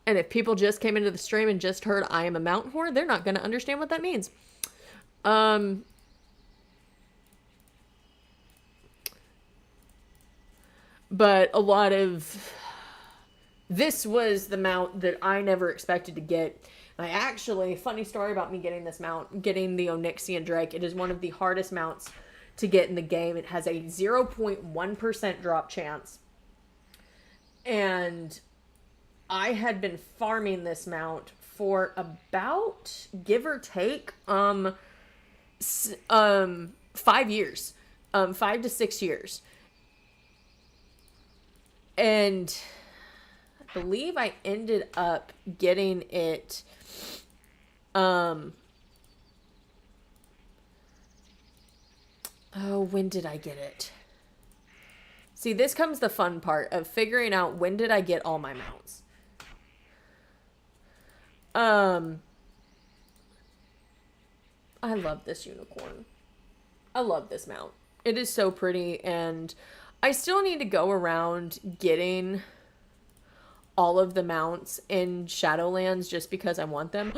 And if people just came into the stream and just heard I am a mount whore, they're not going to understand what that means. But a lot of... This was the mount that I never expected to get. I actually, funny story about me getting this mount, getting the Onyxian Drake. It is one of the hardest mounts to get in the game. It has a 0.1% drop chance. And I had been farming this mount for about, give or take, 5 years. 5 to 6 years. And I believe I ended up getting it, when did I get it? See, this comes the fun part of figuring out when did I get all my mounts. I love this unicorn. I love this mount. It is so pretty, and I still need to go around getting all of the mounts in Shadowlands just because I want them.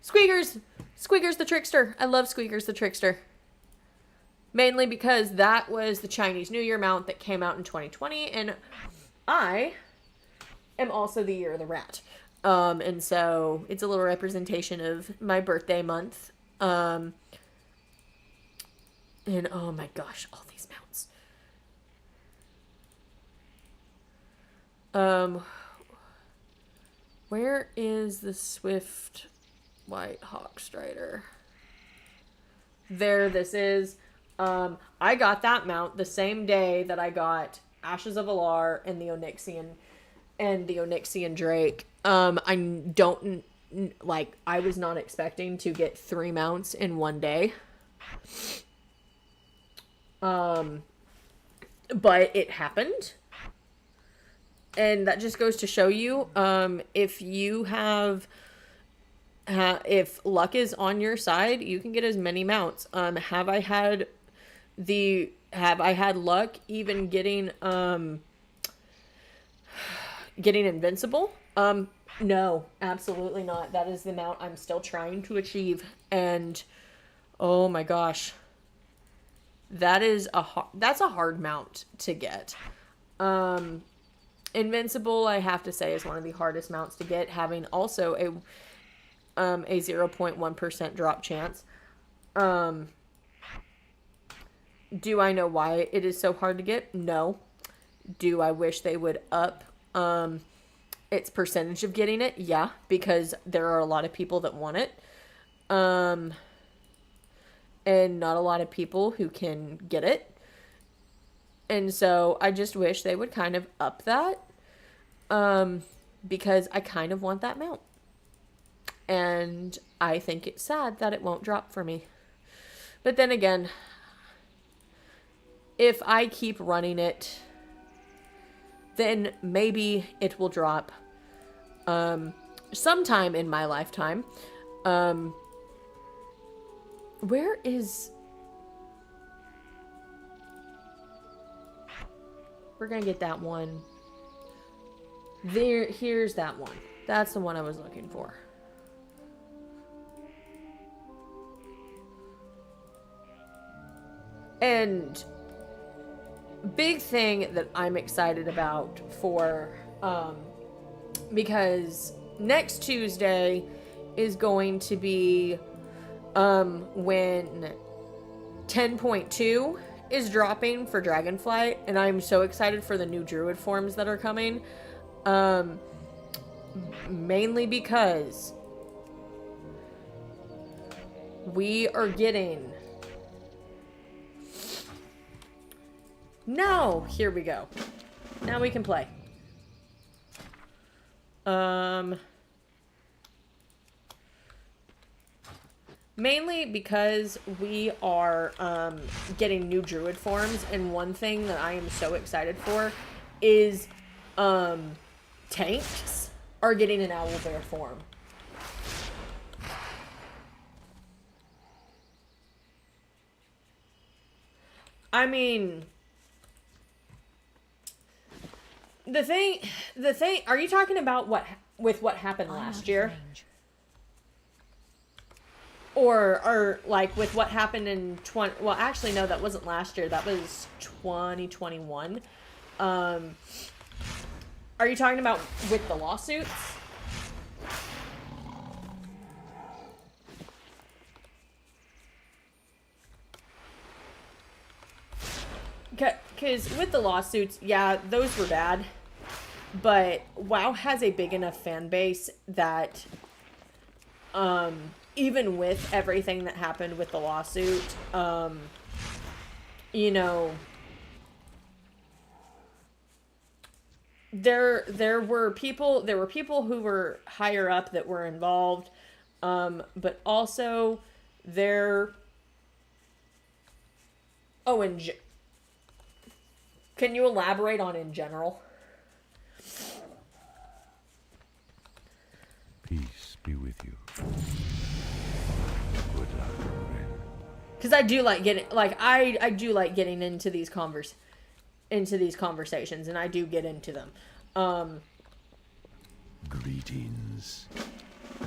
Squeakers! Squeakers the Trickster. I love Squeakers the Trickster. Mainly because that was the Chinese New Year mount that came out in 2020, and I am also the Year of the Rat. And so it's a little representation of my birthday month. And oh my gosh, all these mounts. Where is the Swift White Hawk Strider? There this is. I got that mount the same day that I got Ashes of Alar and the Onyxian Drake. I was not expecting to get 3 mounts in one day. But it happened. And that just goes to show you, if you have, if luck is on your side, you can get as many mounts. Have I had luck even getting invincible? No, absolutely not. That is the mount I'm still trying to achieve. And oh my gosh, that's a hard mount to get. Invincible, I have to say, is one of the hardest mounts to get, having also a 0.1% drop chance. Do I know why it is so hard to get? No. Do I wish they would up its percentage of getting it? Yeah, because there are a lot of people that want it. And not a lot of people who can get it. And so I just wish they would kind of up that. because I kind of want that mount. And I think it's sad that it won't drop for me. But then again, if I keep running it, then maybe it will drop sometime in my lifetime. Where is... We're gonna get that one. Here's that one. That's the one I was looking for. And big thing that I'm excited about for, because next Tuesday is going to be, when 10.2 is dropping for Dragonflight, and I'm so excited for the new druid forms that are coming, mainly because we are getting... No! Here we go. Now we can play. Mainly because we are getting new druid forms, and one thing that I am so excited for is tanks are getting an owlbear form. I mean... The thing, are you talking about what happened last year? Or like with what happened in well, actually no, that wasn't last year, that was 2021. Are you talking about with the lawsuits? Because with the lawsuits, yeah, those were bad. But WoW has a big enough fan base that, even with everything that happened with the lawsuit, you know, there were people who were higher up that were involved, but also can you elaborate on in general? Peace be with you. Good luck, friend. Because I do like getting, I do like getting into these conversations, and I do get into them. Greetings. I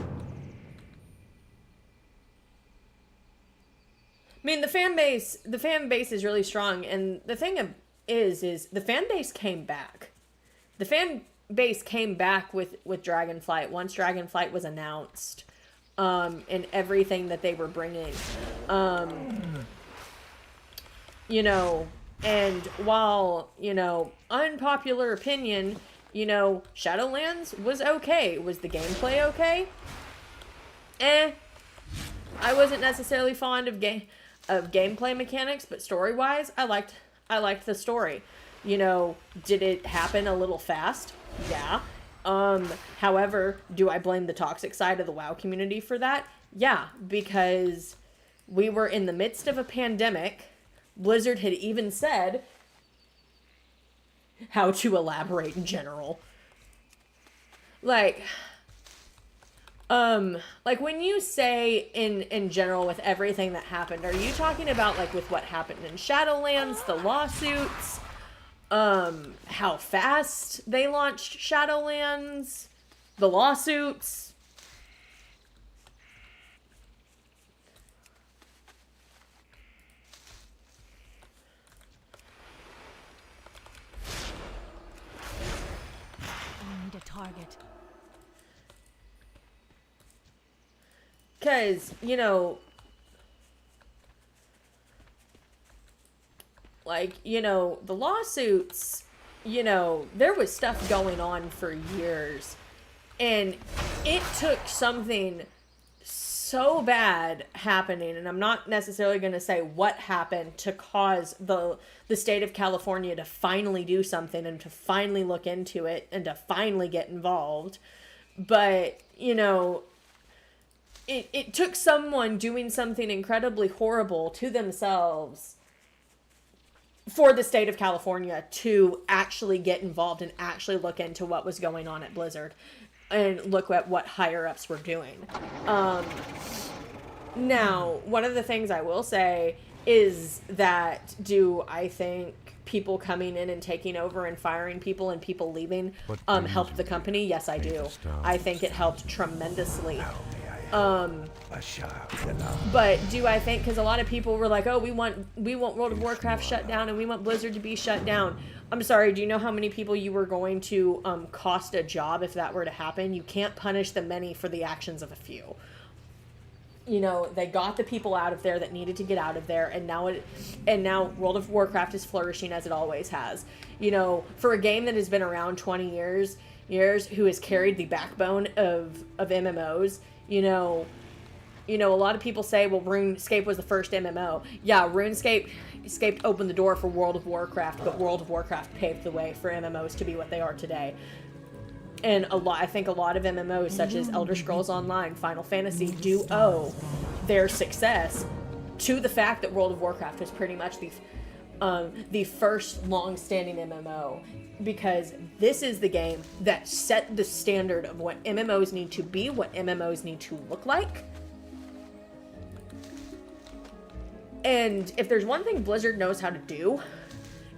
mean, the fan base is really strong, and the thing is the fan base came back. The fan base came back with Dragonflight once Dragonflight was announced, and everything that they were bringing. You know, and while, you know, unpopular opinion, you know, Shadowlands was okay. Was the gameplay okay? I wasn't necessarily fond of gameplay mechanics, but story-wise, I liked the story. You know, did it happen a little fast? Yeah. However, do I blame the toxic side of the WoW community for that? Yeah, because we were in the midst of a pandemic. Blizzard had even said how to elaborate in general. Like when you say in general with everything that happened, are you talking about like with what happened in Shadowlands, the lawsuits, how fast they launched Shadowlands, the lawsuits? I need a target. Because, you know, like, you know, the lawsuits, you know, there was stuff going on for years. And it took something so bad happening, and I'm not necessarily going to say what happened to cause the state of California to finally do something and to finally look into it and to finally get involved. But, you know, it took someone doing something incredibly horrible to themselves for the state of California to actually get involved and actually look into what was going on at Blizzard and look at what higher ups were doing. Now, one of the things I will say is that do I think people coming in and taking over and firing people and people leaving helped the company? Yes, I do. I think it helped tremendously. But do I think, because a lot of people were like, oh, we want World of Warcraft shut down and we want Blizzard to be shut down. I'm sorry, do you know how many people you were going to cost a job if that were to happen? You can't punish the many for the actions of a few. You know, they got the people out of there that needed to get out of there, and now World of Warcraft is flourishing as it always has. You know, for a game that has been around 20 years, who has carried the backbone of MMOs, you know, a lot of people say, well, RuneScape was the first MMO. Yeah, RuneScape opened the door for World of Warcraft, but World of Warcraft paved the way for MMOs to be what they are today. And I think a lot of MMOs, such as Elder Scrolls Online, Final Fantasy, do owe their success to the fact that World of Warcraft was pretty much the first long-standing MMO, because this is the game that set the standard of what MMOs need to be, what MMOs need to look like. And if there's one thing Blizzard knows how to do,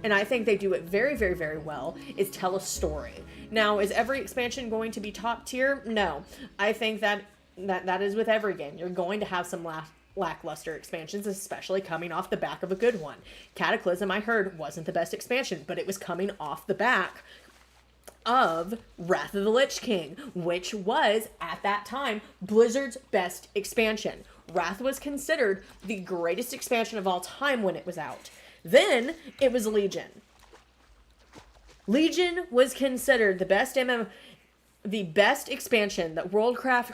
and I think they do it very, very, very well, is tell a story. Now, is every expansion going to be top tier? No. I think that is with every game. You're going to have some lackluster expansions, especially coming off the back of a good one. Cataclysm, I heard, wasn't the best expansion, but it was coming off the back of Wrath of the Lich King, which was, at that time, Blizzard's best expansion. Wrath was considered the greatest expansion of all time when it was out. Then, it was Legion. Legion was considered the best the best expansion that Warcraft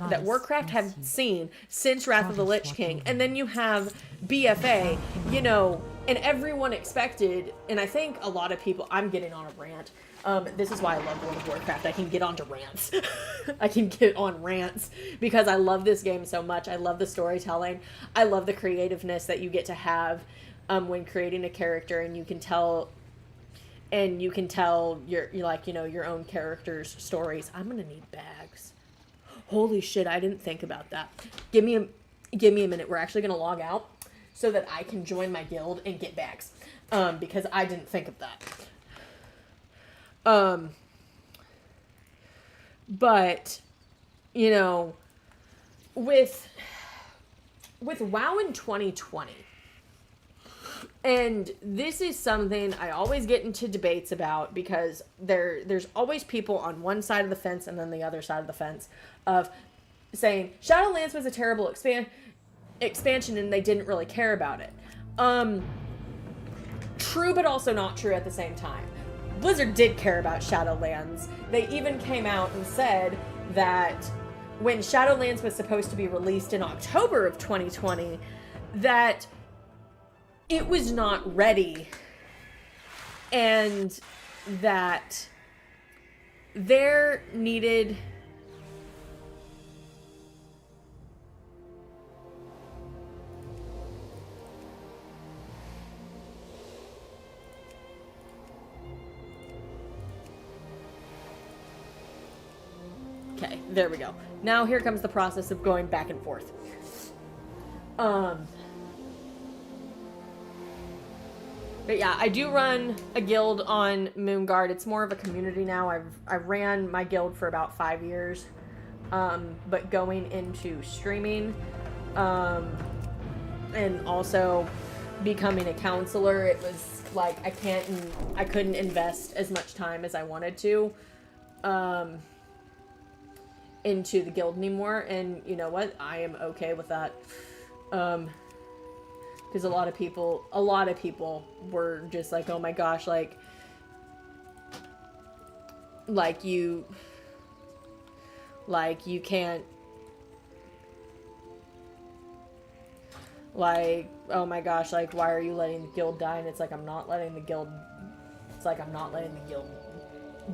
had seen since Wrath of the Lich King. And then you have BFA, you know, and everyone expected, and I think a lot of people, I'm getting on a rant. This is why I love World of Warcraft. I can get onto rants. I can get on rants because I love this game so much. I love the storytelling. I love the creativeness that you get to have when creating a character, and you can tell your like, you know, your own character's stories. I'm gonna need bags. Holy shit, I didn't think about that. Give me a minute. We're actually gonna log out so that I can join my guild and get bags. Because I didn't think of that. But, you know, with WoW in 2020, and this is something I always get into debates about, because there's always people on one side of the fence and then the other side of the fence of saying Shadowlands was a terrible expansion and they didn't really care about it. True, but also not true at the same time. Blizzard did care about Shadowlands. They even came out and said that when Shadowlands was supposed to be released in October of 2020, that it was not ready, and that there needed okay, there we go. Now here comes the process of going back and forth. But yeah, I do run a guild on Moonguard. It's more of a community now. I've ran my guild for about 5 years. But going into streaming, and also becoming a counselor, it was like I couldn't invest as much time as I wanted to into the guild anymore. And you know what? I am okay with that. Because a lot of people were just like, oh my gosh, like you can't, like, oh my gosh, like, why are you letting the guild die? And it's like, I'm not letting the guild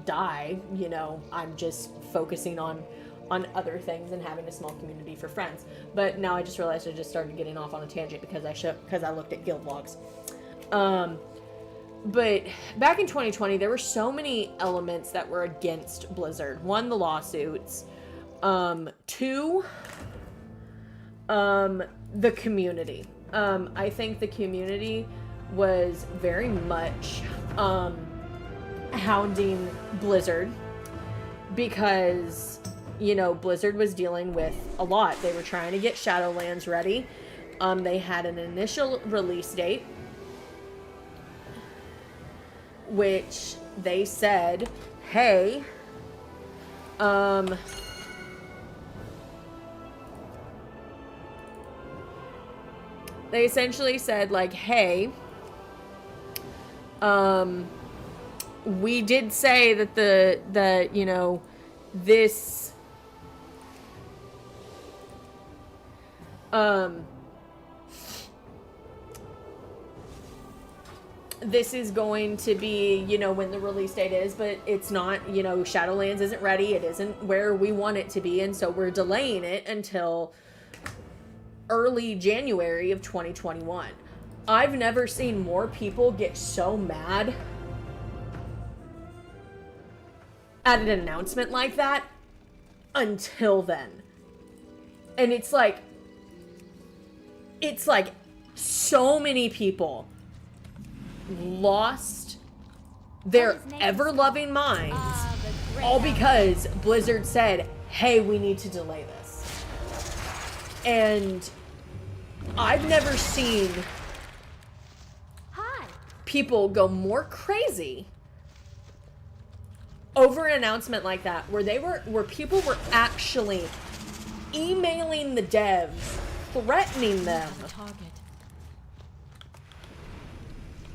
die, you know, I'm just focusing on other things and having a small community for friends. But now I just realized I just started getting off on a tangent because I looked at guild logs. But back in 2020, there were so many elements that were against Blizzard. One, the lawsuits. Two, the community. I think the community was very much hounding Blizzard because, you know, Blizzard was dealing with a lot. They were trying to get Shadowlands ready. They had an initial release date, which they said, hey, they essentially said, like, hey, we did say that you know, this, this is going to be, you know, when the release date is, but it's not, you know, Shadowlands isn't ready. It isn't where we want it to be. And so we're delaying it until early January of 2021. I've never seen more people get so mad at an announcement like that until then. And it's like so many people lost their ever-loving minds all because Blizzard said, hey, we need to delay this. And I've never seen people go more crazy over an announcement like that, where people were actually emailing the devs, threatening them,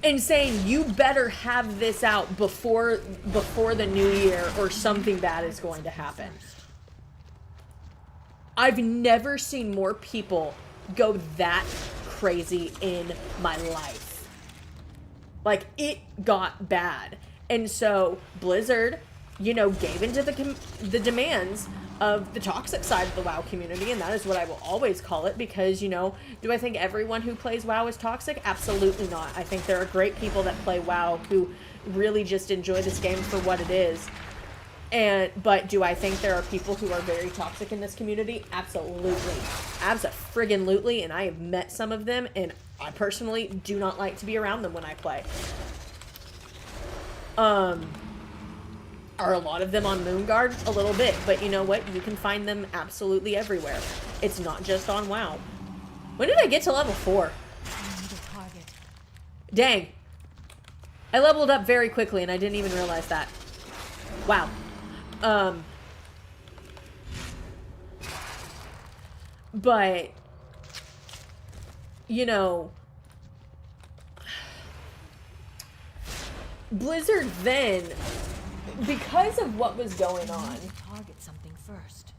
and saying, you better have this out before the new year or something bad is going to happen. I've never seen more people go that crazy in my life. Like, it got bad. And so Blizzard, you know, gave into the demands of the toxic side of the WoW community, and that is what I will always call it, because, you know, do I think everyone who plays WoW is toxic? Absolutely not. I think there are great people that play WoW who really just enjoy this game for what it is. But do I think there are people who are very toxic in this community? Absolutely. Abso-friggin-lutely, and I have met some of them, and I personally do not like to be around them when I play. Are a lot of them on Moonguard? A little bit, but you know what? You can find them absolutely everywhere. It's not just on WoW. When did I get to level 4? Dang. I leveled up very quickly and I didn't even realize that. Wow. But, you know, Blizzard then, because of what was going on. Target something first.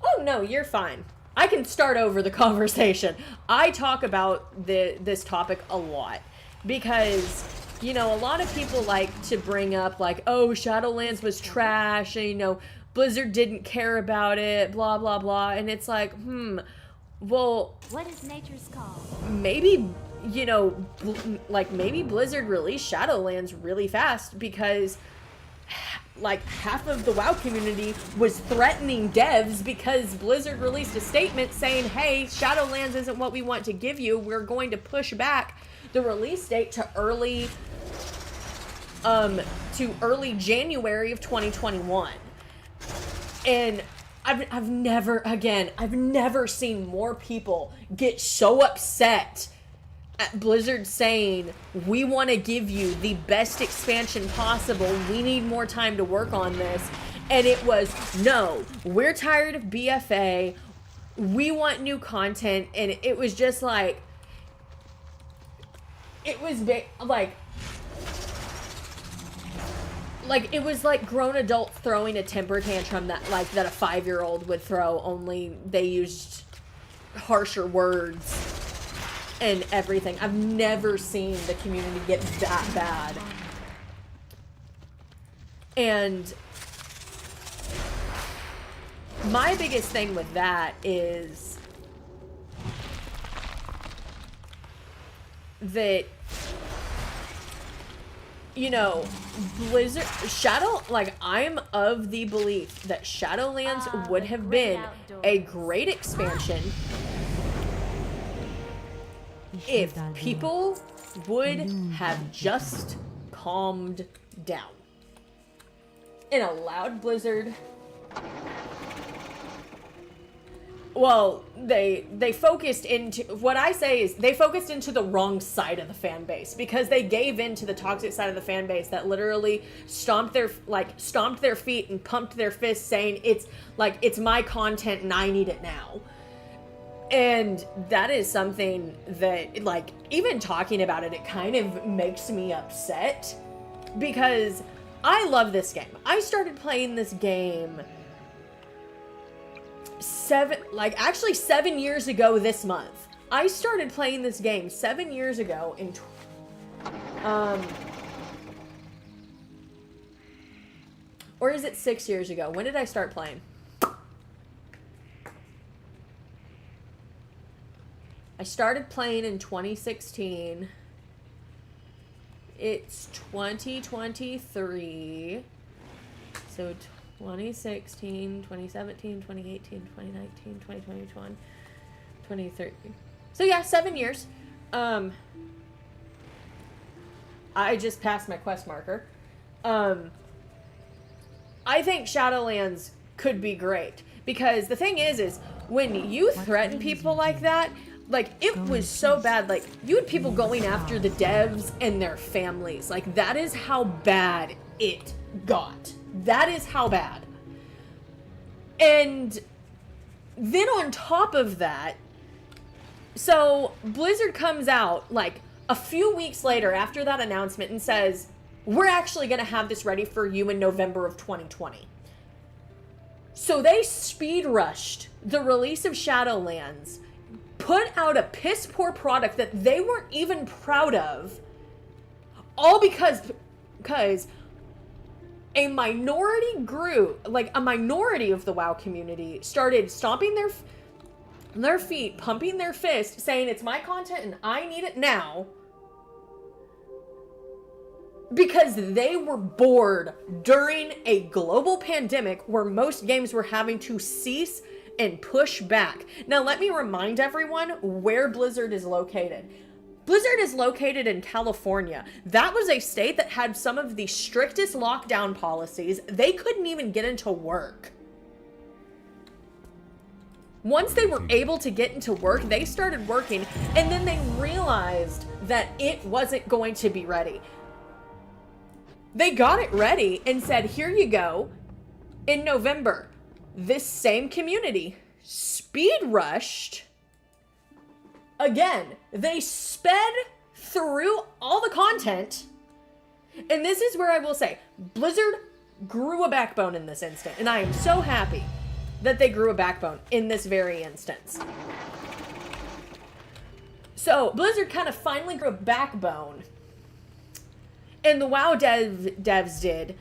Oh no, you're fine. I can start over the conversation. I talk about this topic a lot because, you know, a lot of people like to bring up like, oh, Shadowlands was trash, and, you know, Blizzard didn't care about it, blah blah blah, and it's like, well, what is nature's call? Maybe, you know, like, maybe Blizzard released Shadowlands really fast because, like, half of the WoW community was threatening devs because Blizzard released a statement saying, hey, Shadowlands isn't what we want to give you. We're going to push back the release date to early January of 2021. And I've never seen more people get so upset at Blizzard saying, we want to give you the best expansion possible, we need more time to work on this. And it was, no, we're tired of BFA, we want new content. And it was just like, it was like it was like grown adults throwing a temper tantrum that a 5-year-old would throw, only they used harsher words and everything. I've never seen the community get that bad. And my biggest thing with that is that, you know, Blizzard, I'm of the belief that Shadowlands would have been a great expansion if people would have just calmed down and allowed Blizzard. Well, they focused into, what I say is they focused into the wrong side of the fan base, because they gave in to the toxic side of the fan base that literally stomped their feet and pumped their fists saying it's my content and I need it now. And that is something that, like, even talking about it, it kind of makes me upset, because I love this game. I started playing this game 7 years ago this month. I started playing this game 7 years ago in or is it 6 years ago? When did I start playing? I started playing in 2016. It's 2023. So 2016, 2017, 2018, 2019, 2021, 2030. So yeah, 7 years. I just passed my quest marker. I think Shadowlands could be great, because the thing is when you threaten people like that, like, it was so bad. Like, you had people going after the devs and their families. Like, that is how bad it got. That is how bad. And then on top of that, so Blizzard comes out like a few weeks later after that announcement and says, we're actually going to have this ready for you in November of 2020. So they speed rushed the release of Shadowlands, put out a piss poor product that they weren't even proud of, all because a minority group, like a minority of the WoW community, started stomping their feet, pumping their fist, saying it's my content and I need it now, because they were bored during a global pandemic where most games were having to cease and push back. Now, let me remind everyone where Blizzard is located. Blizzard is located in California. That was a state that had some of the strictest lockdown policies. They couldn't even get into work. Once they were able to get into work, they started working, and then they realized that it wasn't going to be ready. They got it ready and said, here you go. In November, this same community speed rushed. Again, they sped through all the content. And this is where I will say, Blizzard grew a backbone in this instant. And I am so happy that they grew a backbone in this very instance. So Blizzard kind of finally grew a backbone. And the WoW devs did.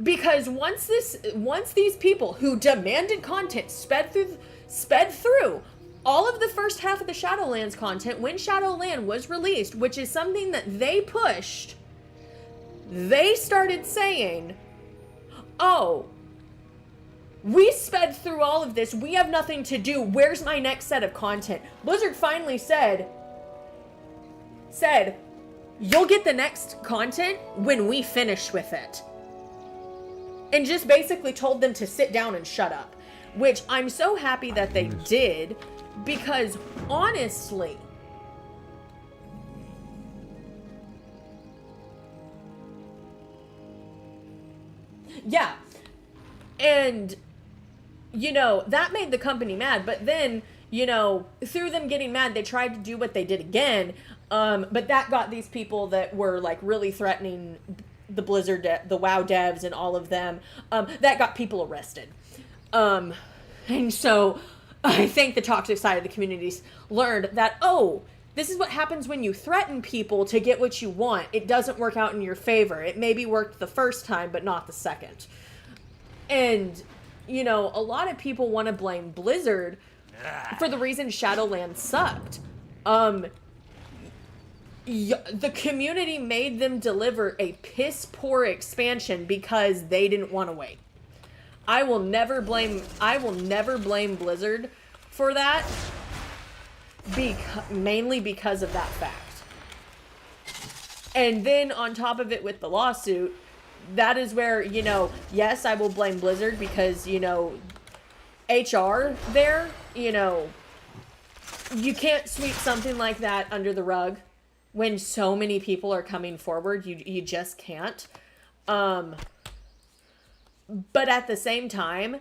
Because once these people who demanded content sped through all of the first half of the Shadowlands content, when Shadowland was released, which is something that they pushed, they started saying, oh, we sped through all of this, we have nothing to do, where's my next set of content? Blizzard finally said, you'll get the next content when we finish with it. And just basically told them to sit down and shut up. Which I'm so happy that they did, because honestly, yeah. And, you know, that made the company mad. But then, you know, through them getting mad, they tried to do what they did again. But that got these people that were, like, really threatening the Blizzard, the WoW devs and all of them, that got people arrested. And so, I think the toxic side of the communities learned that, oh, this is what happens when you threaten people to get what you want. It doesn't work out in your favor. It maybe worked the first time, but not the second. And, you know, a lot of people want to blame Blizzard for the reason Shadowlands sucked. The community made them deliver a piss poor expansion because they didn't want to wait. I will never blame Blizzard for that, mainly because of that fact. And then on top of it with the lawsuit, that is where, you know, yes, I will blame Blizzard because, you know, HR there, you know, you can't sweep something like that under the rug when so many people are coming forward. You just can't. But at the same time,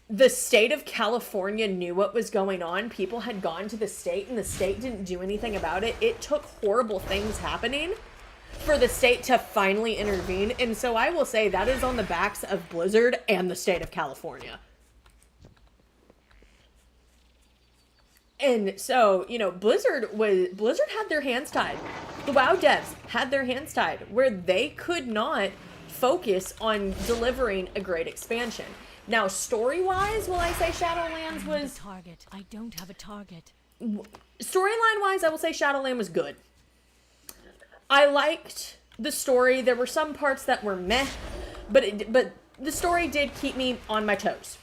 the state of California knew what was going on. People had gone to the state and the state didn't do anything about it. It took horrible things happening for the state to finally intervene. And so I will say that is on the backs of Blizzard and the state of California. And so, you know, Blizzard had their hands tied. The WoW devs had their hands tied where they could not focus on delivering a great expansion. Now, story-wise, will I say Shadowlands was... Target. I don't have a target. Storyline-wise, I will say Shadowland was good. I liked the story. There were some parts that were meh, but the story did keep me on my toes.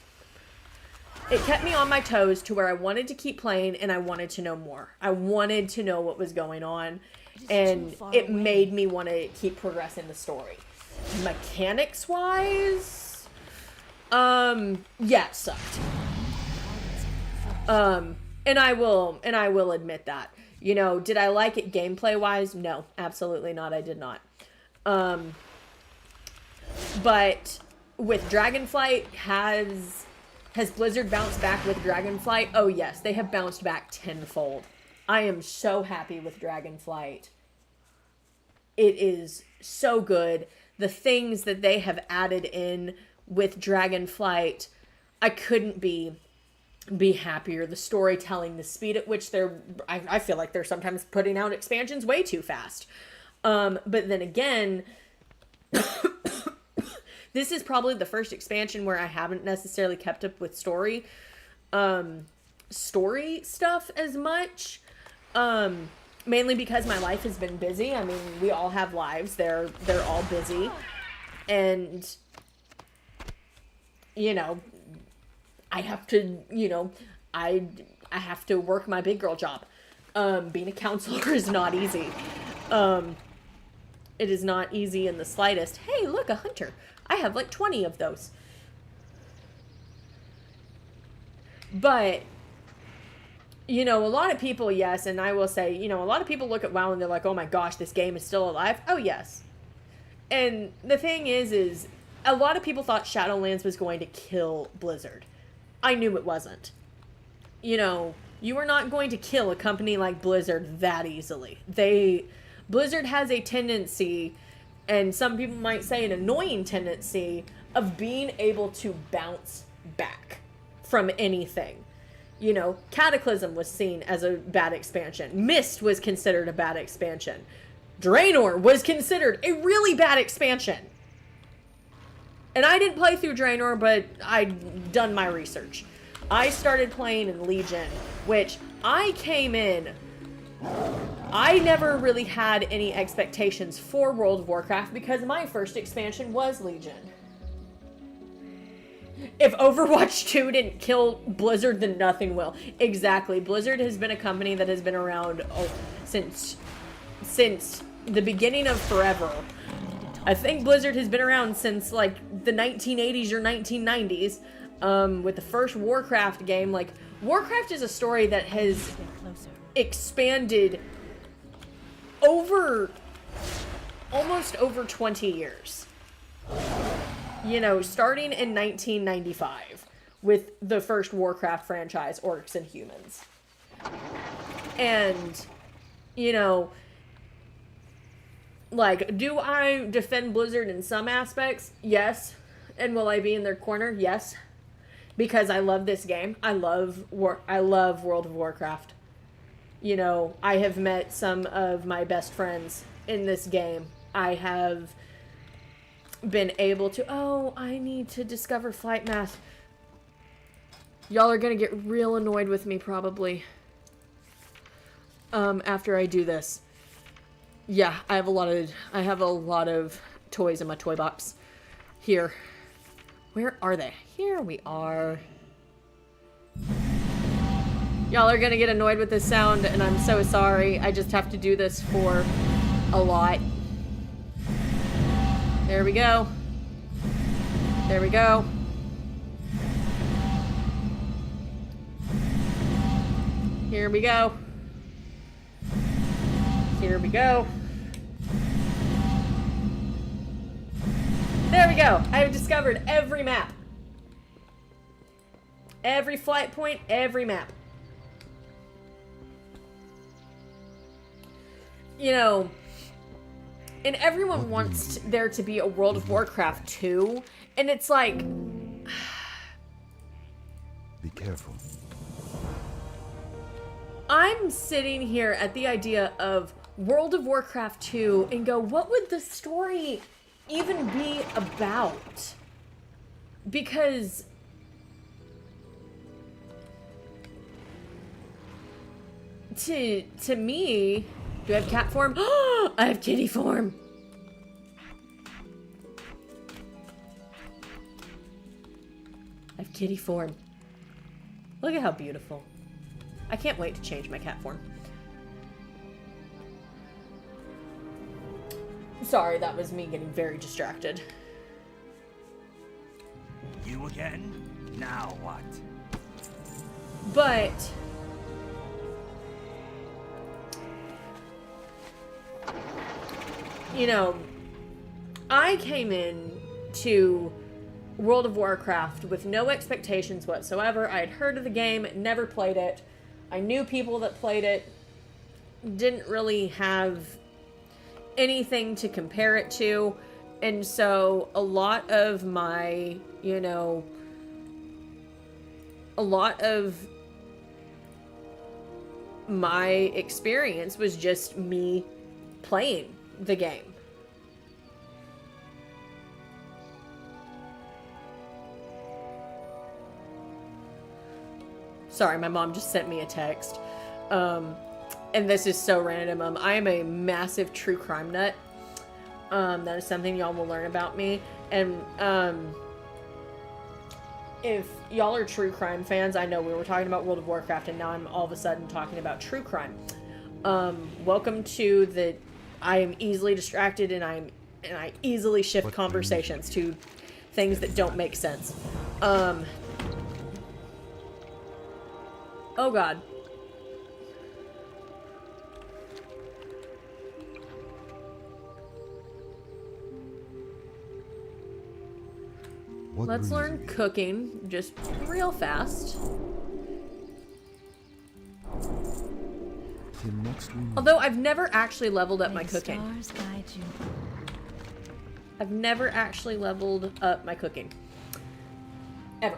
It kept me on my toes to where I wanted to keep playing and I wanted to know more. I wanted to know what was going on, and it made me want to keep progressing the story. Mechanics-wise, yeah, it sucked. And I will admit that. You know, did I like it gameplay-wise? No, absolutely not. I did not. But with Dragonflight, has Blizzard bounced back with Dragonflight? Oh yes, they have bounced back tenfold. I am so happy with Dragonflight. It is so good. The things that they have added in with Dragonflight, I couldn't be happier. The storytelling, the speed at which I feel like they're sometimes putting out expansions way too fast. But then again, this is probably the first expansion where I haven't necessarily kept up with story stuff as much. Mainly because my life has been busy. I mean, we all have lives. They're all busy. And, you know, I have to, you know, I have to work my big girl job. Being a counselor is not easy. It is not easy in the slightest. Hey, look, a hunter. I have like 20 of those. But, you know, a lot of people, yes, and I will say, you know, a lot of people look at WoW and they're like, oh my gosh, this game is still alive. Oh, yes. And the thing is a lot of people thought Shadowlands was going to kill Blizzard. I knew it wasn't. You know, you are not going to kill a company like Blizzard that easily. Blizzard has a tendency, and some people might say an annoying tendency, of being able to bounce back from anything. You know, Cataclysm was seen as a bad expansion. Mist was considered a bad expansion. Draenor was considered a really bad expansion. And I didn't play through Draenor, but I'd done my research. I started playing in Legion, which I came in... I never really had any expectations for World of Warcraft because my first expansion was Legion. If Overwatch 2 didn't kill Blizzard, then nothing will. Exactly. Blizzard has been a company that has been around since the beginning of forever. I think Blizzard has been around since like the 1980s or 1990s. With the first Warcraft game. Like, Warcraft is a story that has expanded almost over 20 years. You know, starting in 1995 with the first Warcraft franchise, Orcs and Humans. And, you know, like, do I defend Blizzard in some aspects? Yes. And will I be in their corner? Yes. because I love this game. I love World of Warcraft. You know, I have met some of my best friends in this game. I have been able to... Oh, I need to discover flight math. Y'all are gonna get real annoyed with me, probably. After I do this. Yeah, I have a lot of toys in my toy box. Here. Where are they? Here we are. Y'all are gonna get annoyed with this sound, and I'm so sorry. I just have to do this for a lot. There we go. There we go. Here we go. Here we go. There we go. I have discovered every map. Every flight point, every map. You know, and everyone wants there to be a World of Warcraft 2, and it's like... Be careful. I'm sitting here at the idea of World of Warcraft 2 and go, what would the story even be about? Because... To me... Do I have cat form? I have kitty form! I have kitty form. Look at how beautiful. I can't wait to change my cat form. Sorry, that was me getting very distracted. You again? Now what? But... you know, I came in to World of Warcraft with no expectations whatsoever. I had heard of the game, never played it. I knew people that played it. Didn't really have anything to compare it to. And so a lot of my, you know, a lot of my experience was just me playing the game. Sorry, my mom just sent me a text. And this is so random. I am a massive true crime nut. That is something y'all will learn about me. And if y'all are true crime fans, I know we were talking about World of Warcraft and now I'm all of a sudden talking about true crime. Welcome to the... I am easily distracted and I easily shift conversations to things that don't make sense. Oh god. Let's learn cooking just real fast. Although I've never actually leveled up my cooking. Stars guide you. I've never actually leveled up my cooking. Ever.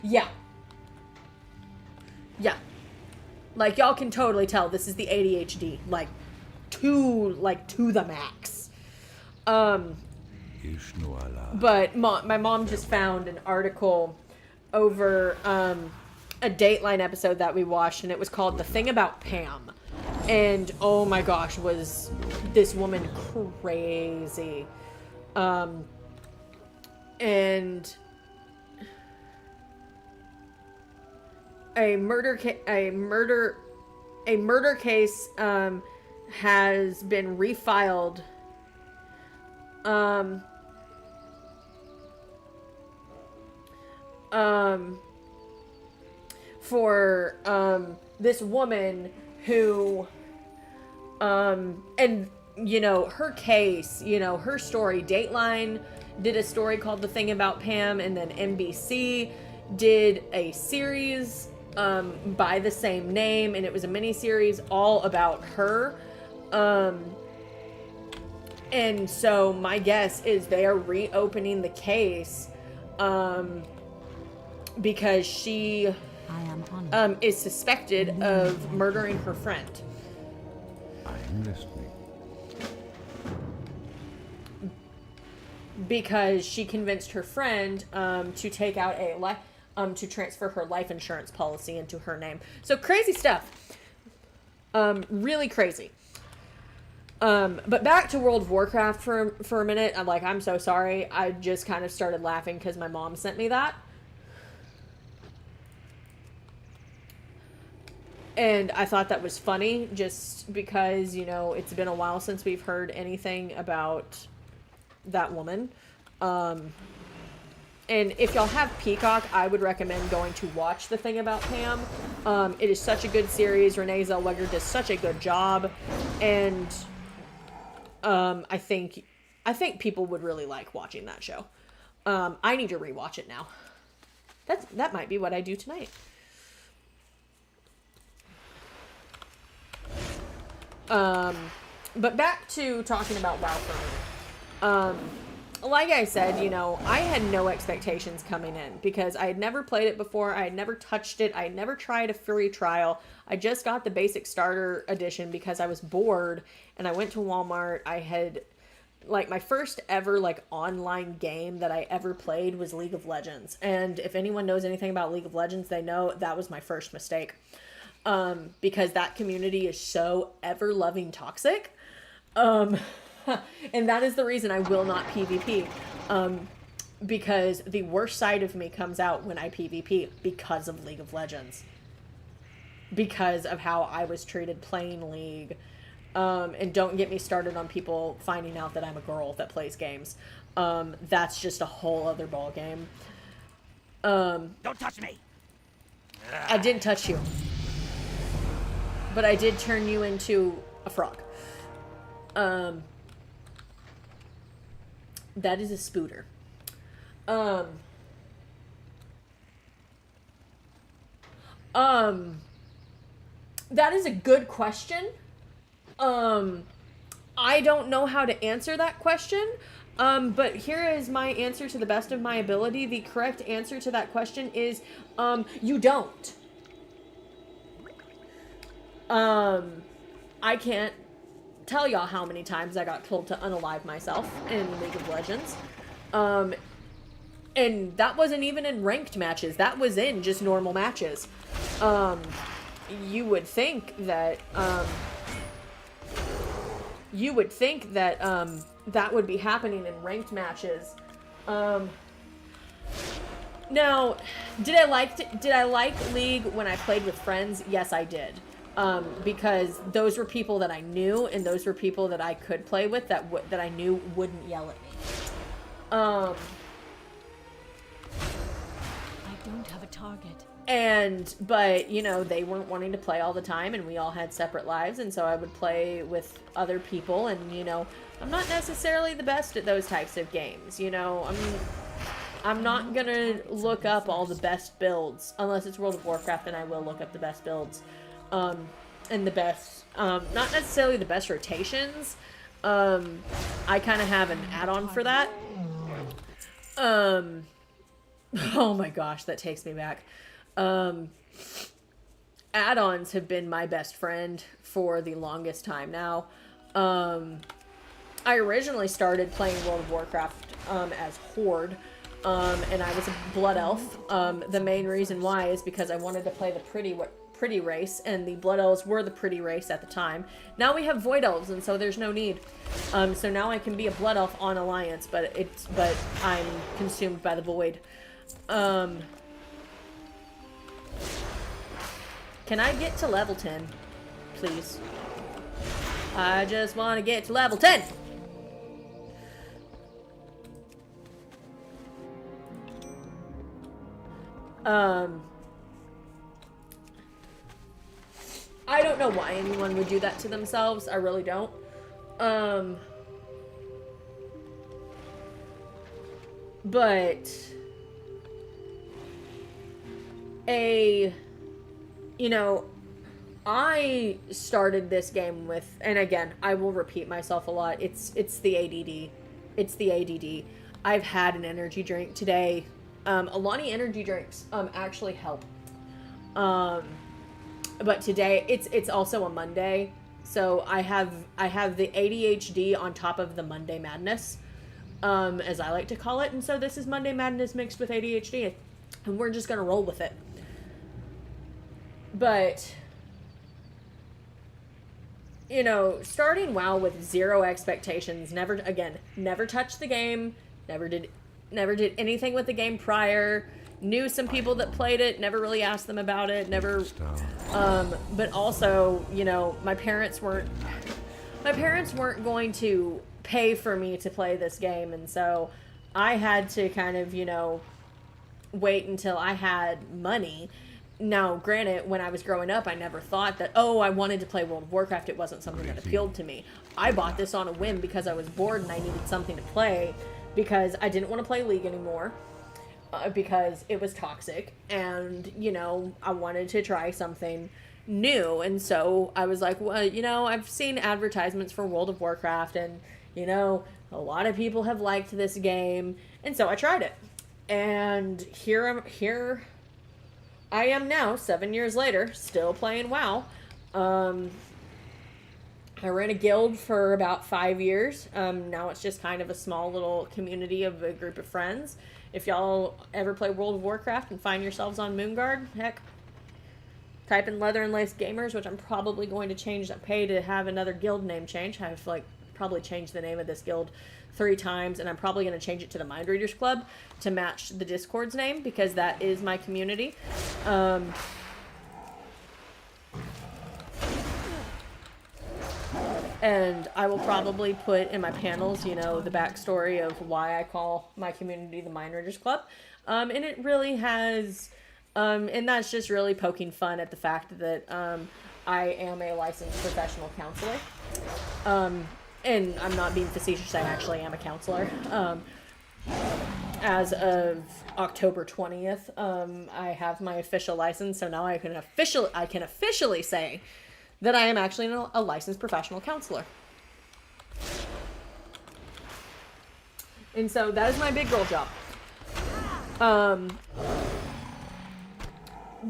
Yeah. Yeah. Like, y'all can totally tell this is the ADHD. Like, to the max. But my mom just found an article over, a Dateline episode that we watched, and it was called The Thing About Pam. And oh my gosh, was this woman crazy. And a murder case has been refiled for this woman who and you know, her case, you know, her story. Dateline did a story called The Thing About Pam, and then NBC did a series by the same name, and it was a mini series all about her. And so my guess is they are reopening the case because she I am honored. is suspected of murdering her friend. I'm listening. Because she convinced her friend to take out to transfer her life insurance policy into her name. So crazy stuff. Really crazy. But back to World of Warcraft for a minute. I'm so sorry. I just kind of started laughing because my mom sent me that. And I thought that was funny just because, you know, it's been a while since we've heard anything about that woman. And if y'all have Peacock, I would recommend going to watch the thing about Pam. It is such a good series. Renee Zellweger does such a good job. And I think people would really like watching that show. I need to rewatch it now. That might be what I do tonight. But back to talking about WoW for me. Like I said, you know, I had no expectations coming in because I had never played it before. I had never touched it. I had never tried a free trial. I just got the basic starter edition because I was bored and I went to Walmart. I had, like, my first ever, like, online game that I ever played was League of Legends. And if anyone knows anything about League of Legends, they know that was my first mistake. Because that community is so ever-loving toxic. And that is the reason I will not PvP. Because the worst side of me comes out when I PvP because of League of Legends. Because of how I was treated playing League. And don't get me started on people finding out that I'm a girl that plays games. That's just a whole other ball game. Don't touch me! I didn't touch you. But I did turn you into a frog. That is a spooter. That is a good question. I don't know how to answer that question. But here is my answer to the best of my ability. The correct answer to that question is, you don't. I can't tell y'all how many times I got told to unalive myself in League of Legends. And that wasn't even in ranked matches. That was in just normal matches. You would think that, that would be happening in ranked matches. Now, did I like League when I played with friends? Yes, I did. Because those were people that I knew, and those were people that I could play with that I knew wouldn't yell at me. I don't have a target. But, you know, they weren't wanting to play all the time, and we all had separate lives, and so I would play with other people, and, you know, I'm not necessarily the best at those types of games, you know, I'm not gonna look up all the best builds, unless it's World of Warcraft, and I will look up the best builds. And the best, not necessarily the best rotations. I kind of have an add-on for that. Oh my gosh, that takes me back. Add-ons have been my best friend for the longest time now. I originally started playing World of Warcraft, as Horde. And I was a Blood Elf. The main reason why is because I wanted to play the pretty race, and the Blood Elves were the pretty race at the time. Now we have Void Elves, and so there's no need. So now I can be a Blood Elf on Alliance, but I'm consumed by the Void. Can I get to level 10, please? I just want to get to level 10! I don't know why anyone would do that to themselves. I really don't. But you know, I started this game with, and again, I will repeat myself a lot. It's the ADD. It's the ADD. I've had an energy drink today. Alani energy drinks actually help. But today it's also a Monday, so I have the ADHD on top of the Monday madness, as I like to call it, and so this is Monday madness mixed with ADHD, and we're just gonna roll with it. But you know, starting WoW with zero expectations, never touched the game, never did anything with the game prior, knew some people that played it, never really asked them about it, but also, you know, my parents weren't going to pay for me to play this game, and so I had to kind of, you know, wait until I had money. Now, granted, when I was growing up, I never thought that, oh, I wanted to play World of Warcraft. It wasn't something that appealed to me. I bought this on a whim because I was bored and I needed something to play, because I didn't want to play League anymore, because it was toxic, and, you know, I wanted to try something new. And so I was like, well, you know, I've seen advertisements for World of Warcraft, and, you know, a lot of people have liked this game, and so I tried it. And here I am now, 7 years later, still playing WoW. I ran a guild for about 5 years. Now it's just kind of a small little community of a group of friends. If y'all ever play World of Warcraft and find yourselves on Moonguard, heck, type in Leather and Lace Gamers, which I'm probably going to pay to have another guild name change. I've, like, probably changed the name of this guild 3 times, and I'm probably going to change it to the Mind Readers Club to match the Discord's name, because that is my community. And I will probably put in my panels, you know, the backstory of why I call my community the Mind Readers Club. And it really has, and that's just really poking fun at the fact that I am a licensed professional counselor. And I'm not being facetious, I actually am a counselor. As of October 20th, I have my official license, so now I can officially say that I am actually a licensed professional counselor. And so that is my big girl job.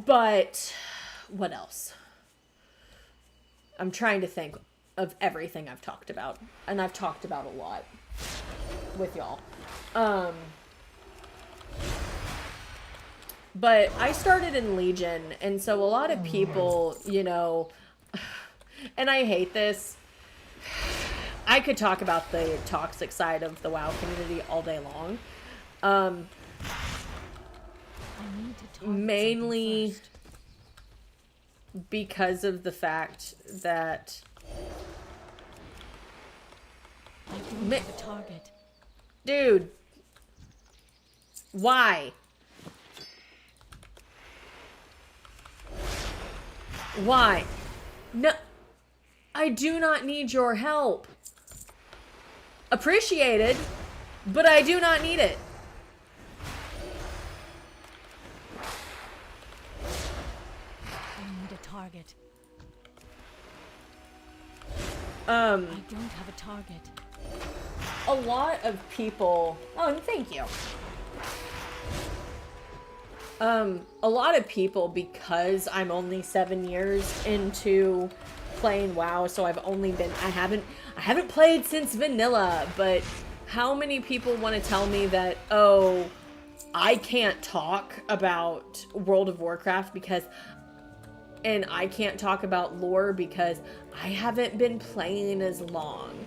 But what else? I'm trying to think of everything I've talked about, and I've talked about a lot with y'all. But I started in Legion, and so a lot of people, you know, and I hate this, I could talk about the toxic side of the WoW community all day long. Mainly because of the fact that the target. Dude, why? Why? No, I do not need your help. Appreciated, but I do not need it. I need a target. I don't have a target. A lot of people... Oh, and thank you. A lot of people, because I'm only 7 years into playing WoW, so I've only been... I haven't played since vanilla, but how many people want to tell me that, oh, I can't talk about World of Warcraft because... And I can't talk about lore because I haven't been playing as long.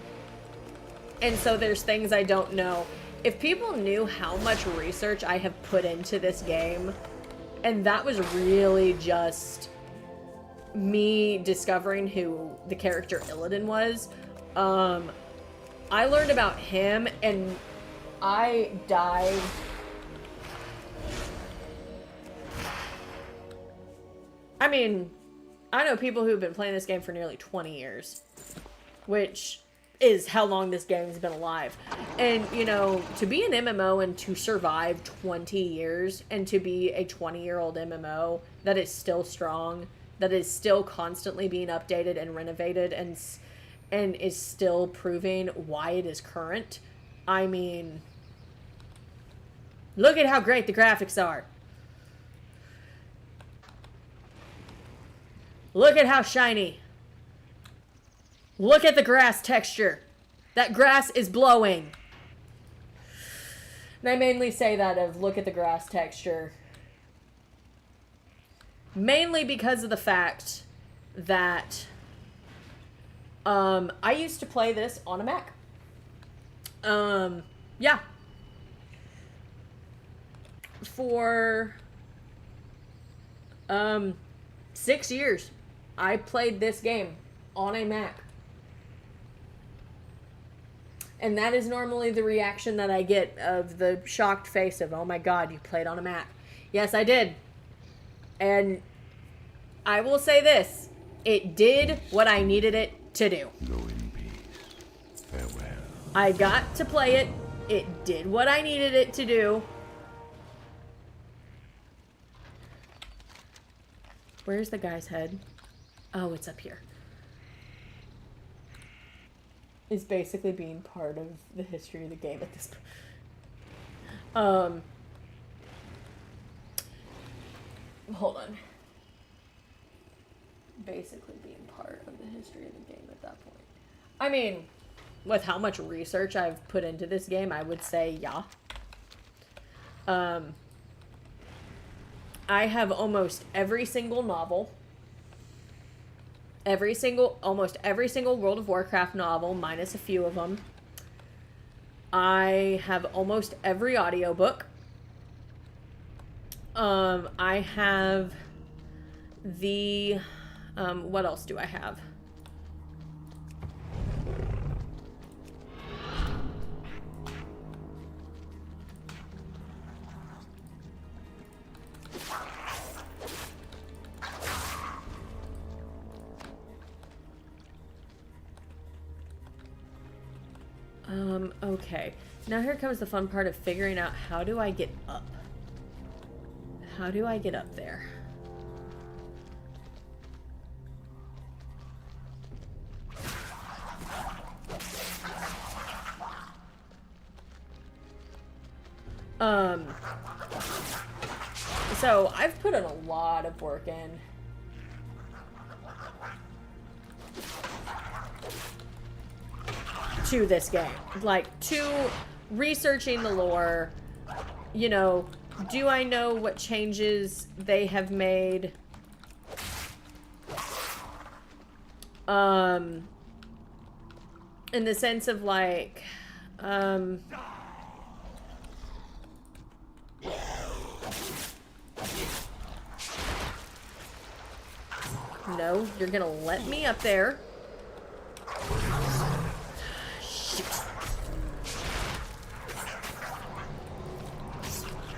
And so there's things I don't know. If people knew how much research I have put into this game, and that was really just me discovering who the character Illidan was. I learned about him, and I dived... I mean, I know people who've been playing this game for nearly 20 years, which is how long this game's been alive. And, you know, to be an MMO and to survive 20 years and to be a 20-year-old MMO that is still strong that is still constantly being updated and renovated and is still proving why it is current. I mean, look at how great the graphics are. Look at how shiny. Look at the grass texture. That grass is blowing. And I mainly say that of look at the grass texture. Mainly because of the fact that I used to play this on a Mac. Yeah. For 6 years, I played this game on a Mac. And that is normally the reaction that I get of the shocked face of, oh my god, you played on a Mac. Yes, I did. And I will say this, it did what I needed it to do. Go in peace. Farewell. I got to play it. It did what I needed it to do. Where's the guy's head? Oh, it's up here. Is basically being part of the history of the game at this point. Hold on. Basically being part of the history of the game at that point. I mean, with how much research I've put into this game, I would say yeah. I have almost every single novel. Almost every single World of Warcraft novel, minus a few of them. I have almost every audiobook. I have the, what else do I have? Okay. Now here comes the fun part of figuring out how do I get up? How do I get up there? So I've put in a lot of work in. To this game, like to researching the lore, you know, do I know what changes they have made? In the sense of like, no, you're gonna let me up there.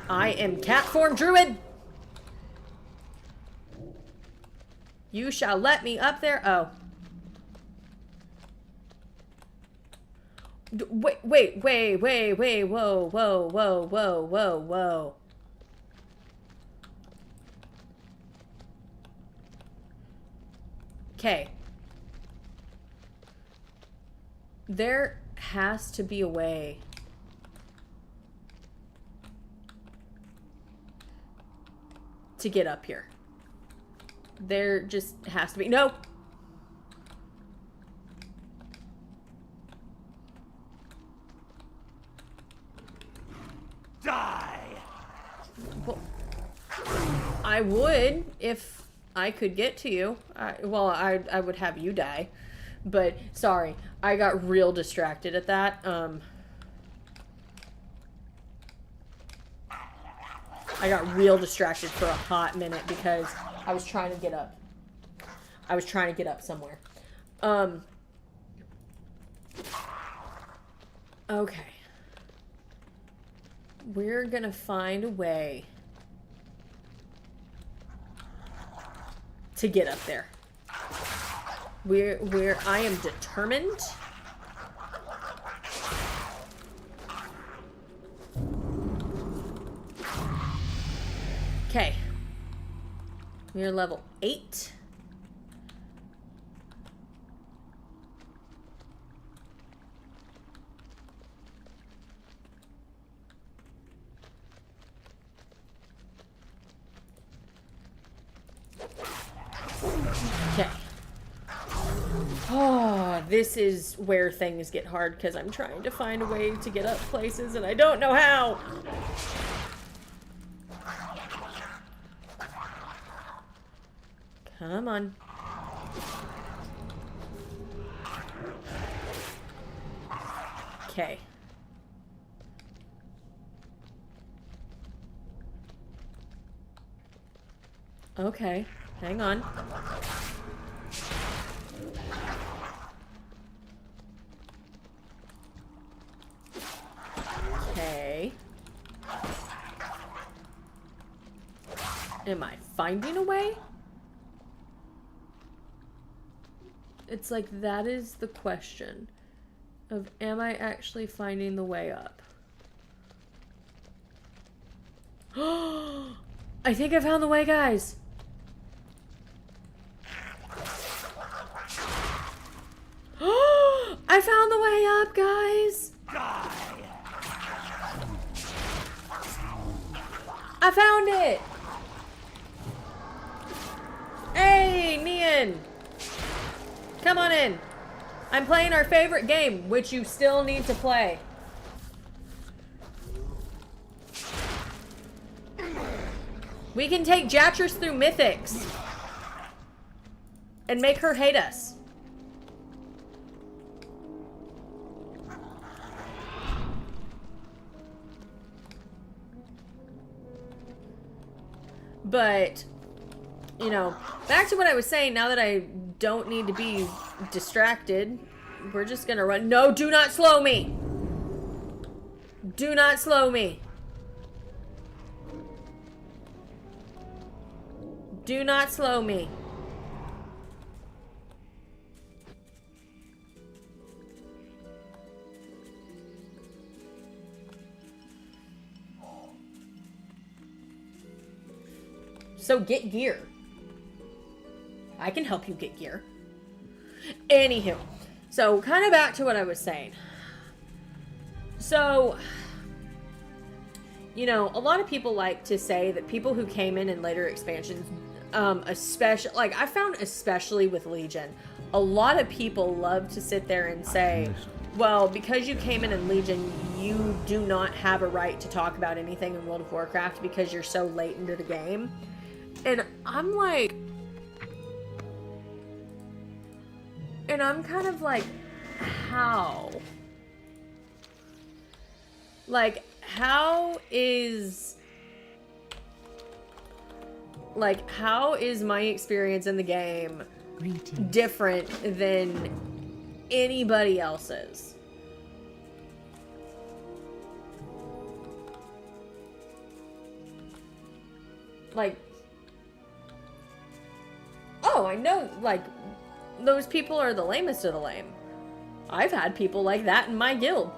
I am cat form druid. You shall let me up there. Oh. Wait, whoa, whoa. Okay. There has to be a way to get up here. There just has to be. No. Die. Well, I would if I could get to you. I would have you die. But sorry, I got real distracted at that. I got real distracted for a hot minute because I was trying to get up. I was trying to get up somewhere. Okay. We're gonna find a way to get up there. I am determined. Okay. We're level 8. Okay. Oh, this is where things get hard because I'm trying to find a way to get up places and I don't know how. Come on. Okay. Okay, hang on. Okay. Am I finding a way? It's like that is the question of am I actually finding the way up? I think I found the way, guys. I found the way up, guys. I found it. Hey, Nian. Come on in. I'm playing our favorite game, which you still need to play. We can take Jatrus through Mythics and make her hate us. But, you know, back to what I was saying, now that I don't need to be distracted, we're just gonna run. No, do not slow me. Do not slow me. Do not slow me. So get gear. I can help you get gear. Anywho, so kind of back to what I was saying. So, you know, a lot of people like to say that people who came in later expansions, especially, like I found especially with Legion, a lot of people love to sit there and say, well, because you came in Legion, you do not have a right to talk about anything in World of Warcraft because you're so late into the game. And I'm like, and I'm kind of like, how? Like, how is my experience in the game different than anybody else's? Like, oh, I know, like, those people are the lamest of the lame. I've had people like that in my guild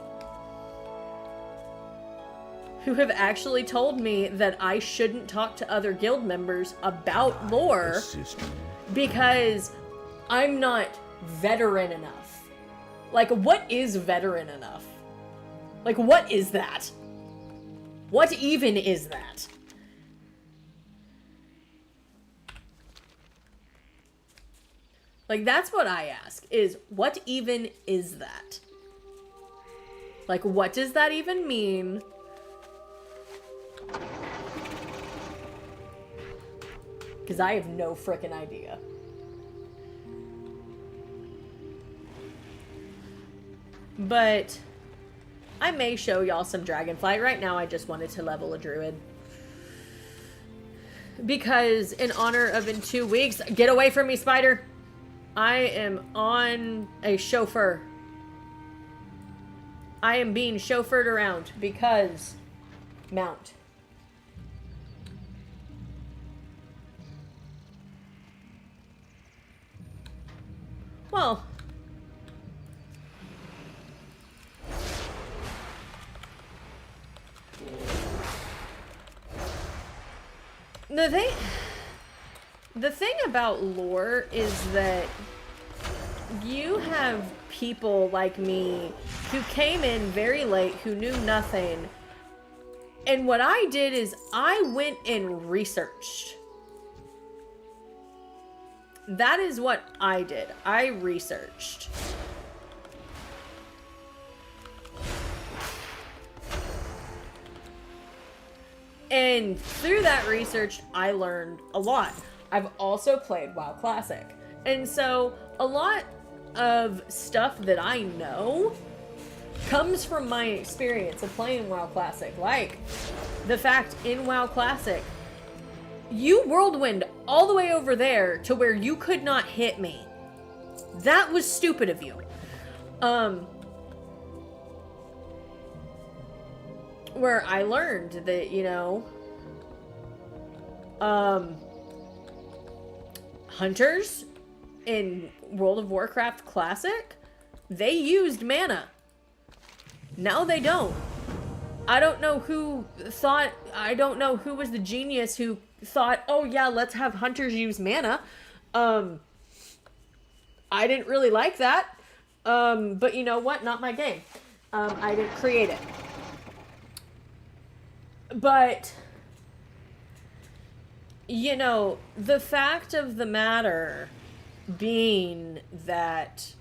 who have actually told me that I shouldn't talk to other guild members about lore because I'm not veteran enough. Like, what is veteran enough? Like, what is that? What even is that? Like, that's what I ask, is what even is that? Like, what does that even mean? Because I have no frickin' idea. But I may show y'all some Dragonflight. Right now, I just wanted to level a druid. Because in honor of in 2 weeks... Get away from me, spider! I am on a chauffeur. I am being chauffeured around because mount. Well, the thing about lore is that you have people like me who came in very late, who knew nothing. And what I did is I went and researched. that is what I did. I researched. And through that research, I learned a lot. I've also played WoW Classic. And so a lot of stuff that I know comes from my experience of playing WoW Classic. Like the fact in WoW Classic, you whirlwind all the way over there to where you could not hit me. That was stupid of you. Where I learned that, you know, hunters in World of Warcraft Classic, they used mana. Now they don't. I don't know who was the genius who thought, oh yeah, let's have hunters use mana. I didn't really like that. But you know what? Not my game. I didn't create it. But, you know, the fact of the matter being that,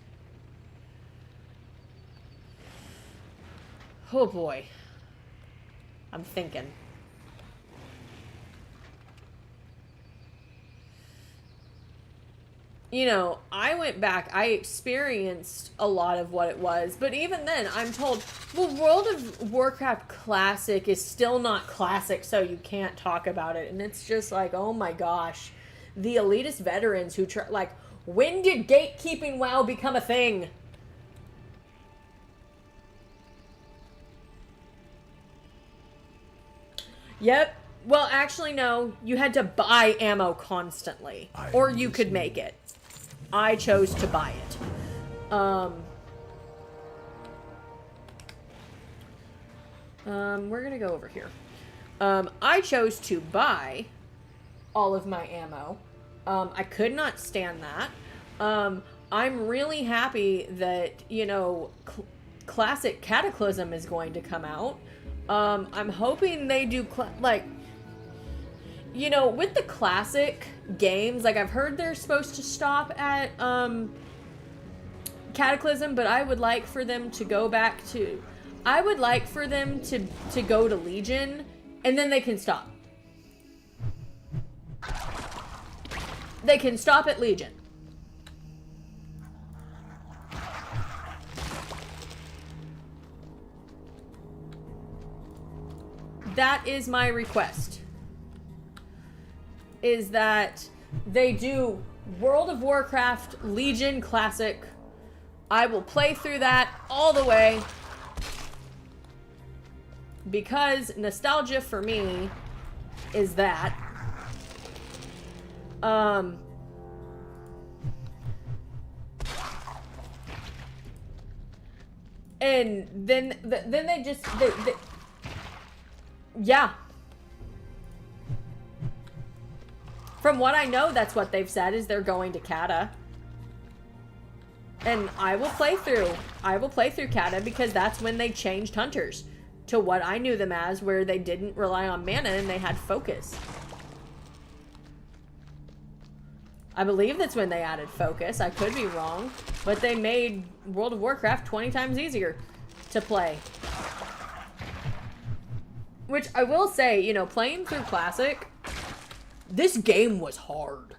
oh boy, I'm thinking. You know, I went back, I experienced a lot of what it was, but even then, I'm told, well, World of Warcraft Classic is still not classic, so you can't talk about it. And it's just like, oh my gosh, the elitist veterans who try, like, when did gatekeeping WoW become a thing? Yep. Well, actually, no. You had to buy ammo constantly, or you could make it. I chose to buy it. We're gonna go over here. I chose to buy all of my ammo. I could not stand that. I'm really happy that, you know, Classic Cataclysm is going to come out. I'm hoping they do, like, you know, with the classic games, like, I've heard they're supposed to stop at, Cataclysm, but I would like for them to go back to, I would like for them to go to Legion, and then they can stop. They can stop at Legion. That is my request. Is that they do World of Warcraft Legion Classic. I will play through that all the way. Because nostalgia for me is that. And then they just... yeah. From what I know, that's what they've said, is they're going to Kata. And I will play through Kata, because that's when they changed hunters to what I knew them as, where they didn't rely on mana and they had focus. I believe that's when they added focus. I could be wrong, but they made World of Warcraft 20 times easier to play. Which I will say, you know, playing through Classic, this game was hard.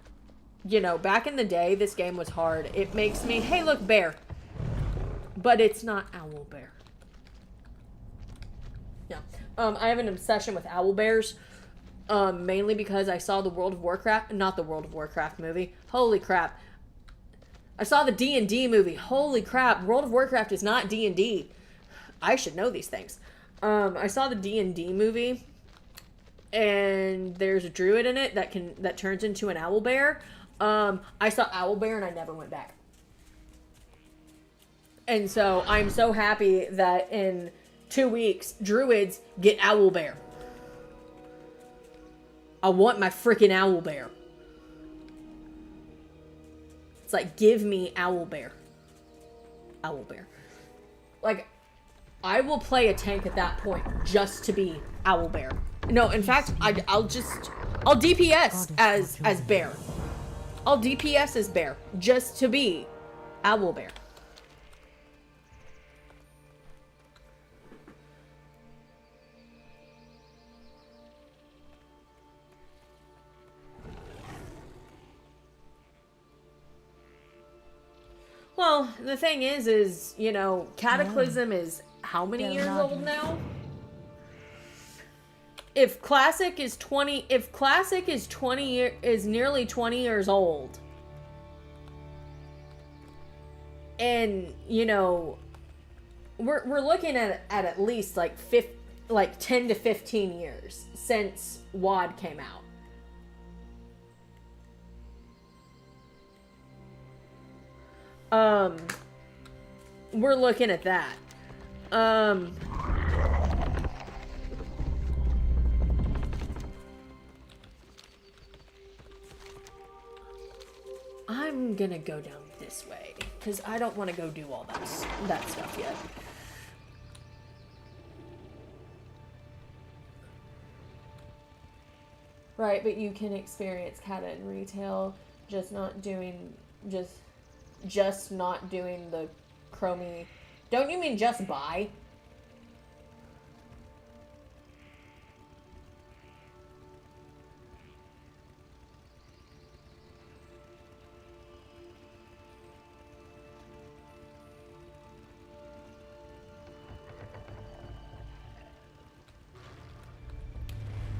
You know, back in the day, this game was hard. It makes me, hey, look, bear. But it's not owl bear. Yeah. I have an obsession with owl bears. Mainly because I saw the World of Warcraft, not the World of Warcraft movie. Holy crap. I saw the D&D movie. Holy crap. World of Warcraft is not D&D. I should know these things. I saw the D&D movie, and there's a druid in it that turns into an owlbear. I saw owlbear and I never went back. And so I'm so happy that in 2 weeks, druids get owlbear. I want my freaking owlbear. It's like, give me owlbear. Owlbear. Like, I will play a tank at that point just to be owlbear. No, in fact, I'll DPS as bear. I'll DPS as bear just to be owl bear. Well, the thing is, you know, Cataclysm is how many years old now? If Classic is 20, if Classic is nearly 20 years old, and you know, we're looking at least like 10 to 15 years since WoD came out. We're looking at that. I'm gonna go down this way because I don't want to go do all that stuff yet. Right, but you can experience Kata in retail, just not doing the Chromie. Don't you mean just buy?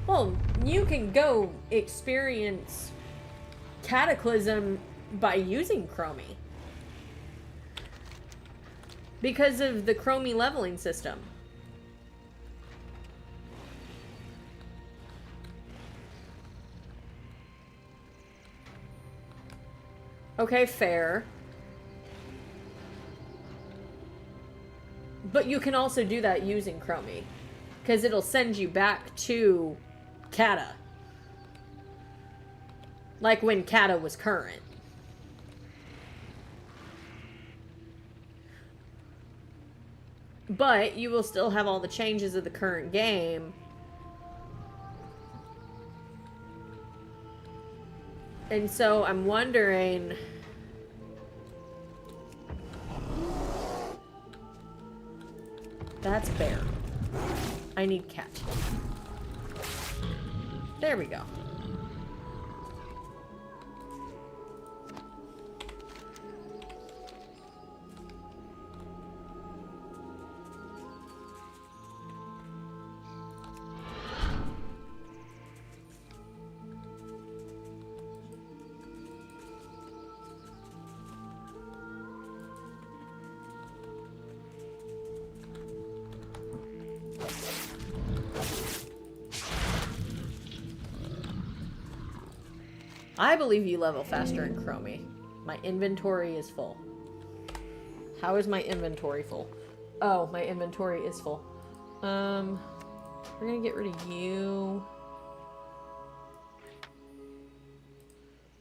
Well, you can go experience Cataclysm by using Chromie. Because of the Chromie leveling system. Okay, fair. But you can also do that using Chromie. Because it'll send you back to Kata. Like when Kata was current. But you will still have all the changes of the current game. And so I'm wondering... That's bear. I need cat. There we go. I believe you level faster in Chromie. My inventory is full. How is my inventory full? Oh, my inventory is full. We're gonna get rid of you.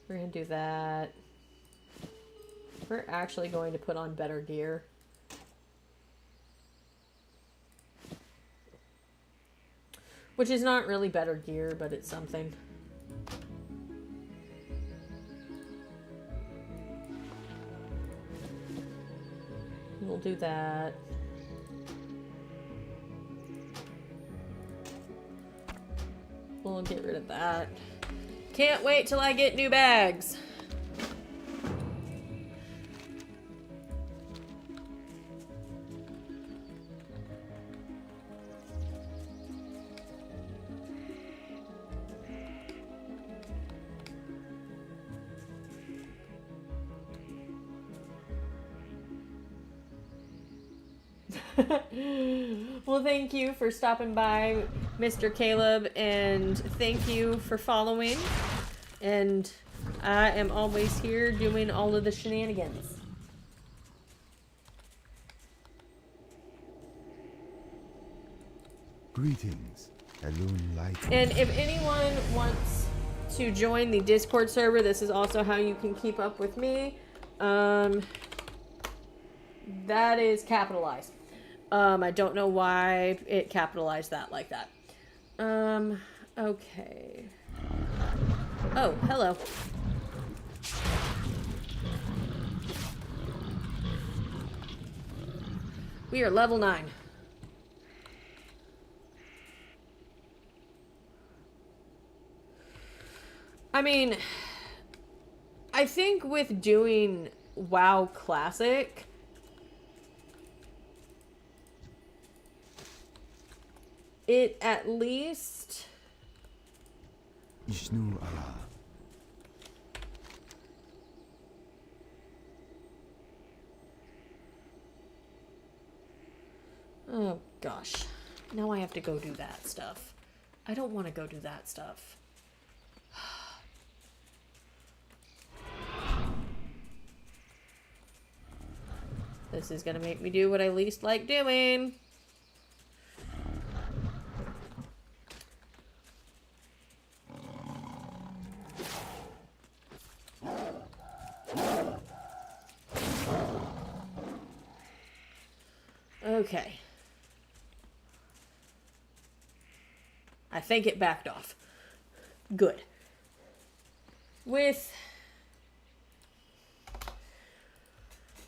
We're gonna do that. We're actually going to put on better gear. Which is not really better gear, but it's something. We'll do that. We'll get rid of that. Can't wait till I get new bags. Well, thank you for stopping by, Mr. Caleb, and thank you for following. And I am always here doing all of the shenanigans. Greetings, hello, light. And if anyone wants to join the Discord server, this is also how you can keep up with me. That is capitalized. I don't know why it capitalized that like that. Okay. Oh, hello. We are level 9. I mean, I think with doing WoW Classic, it at least... Oh, gosh. Now I have to go do that stuff. I don't want to go do that stuff. This is gonna make me do what I least like doing. Okay. I think it backed off. Good.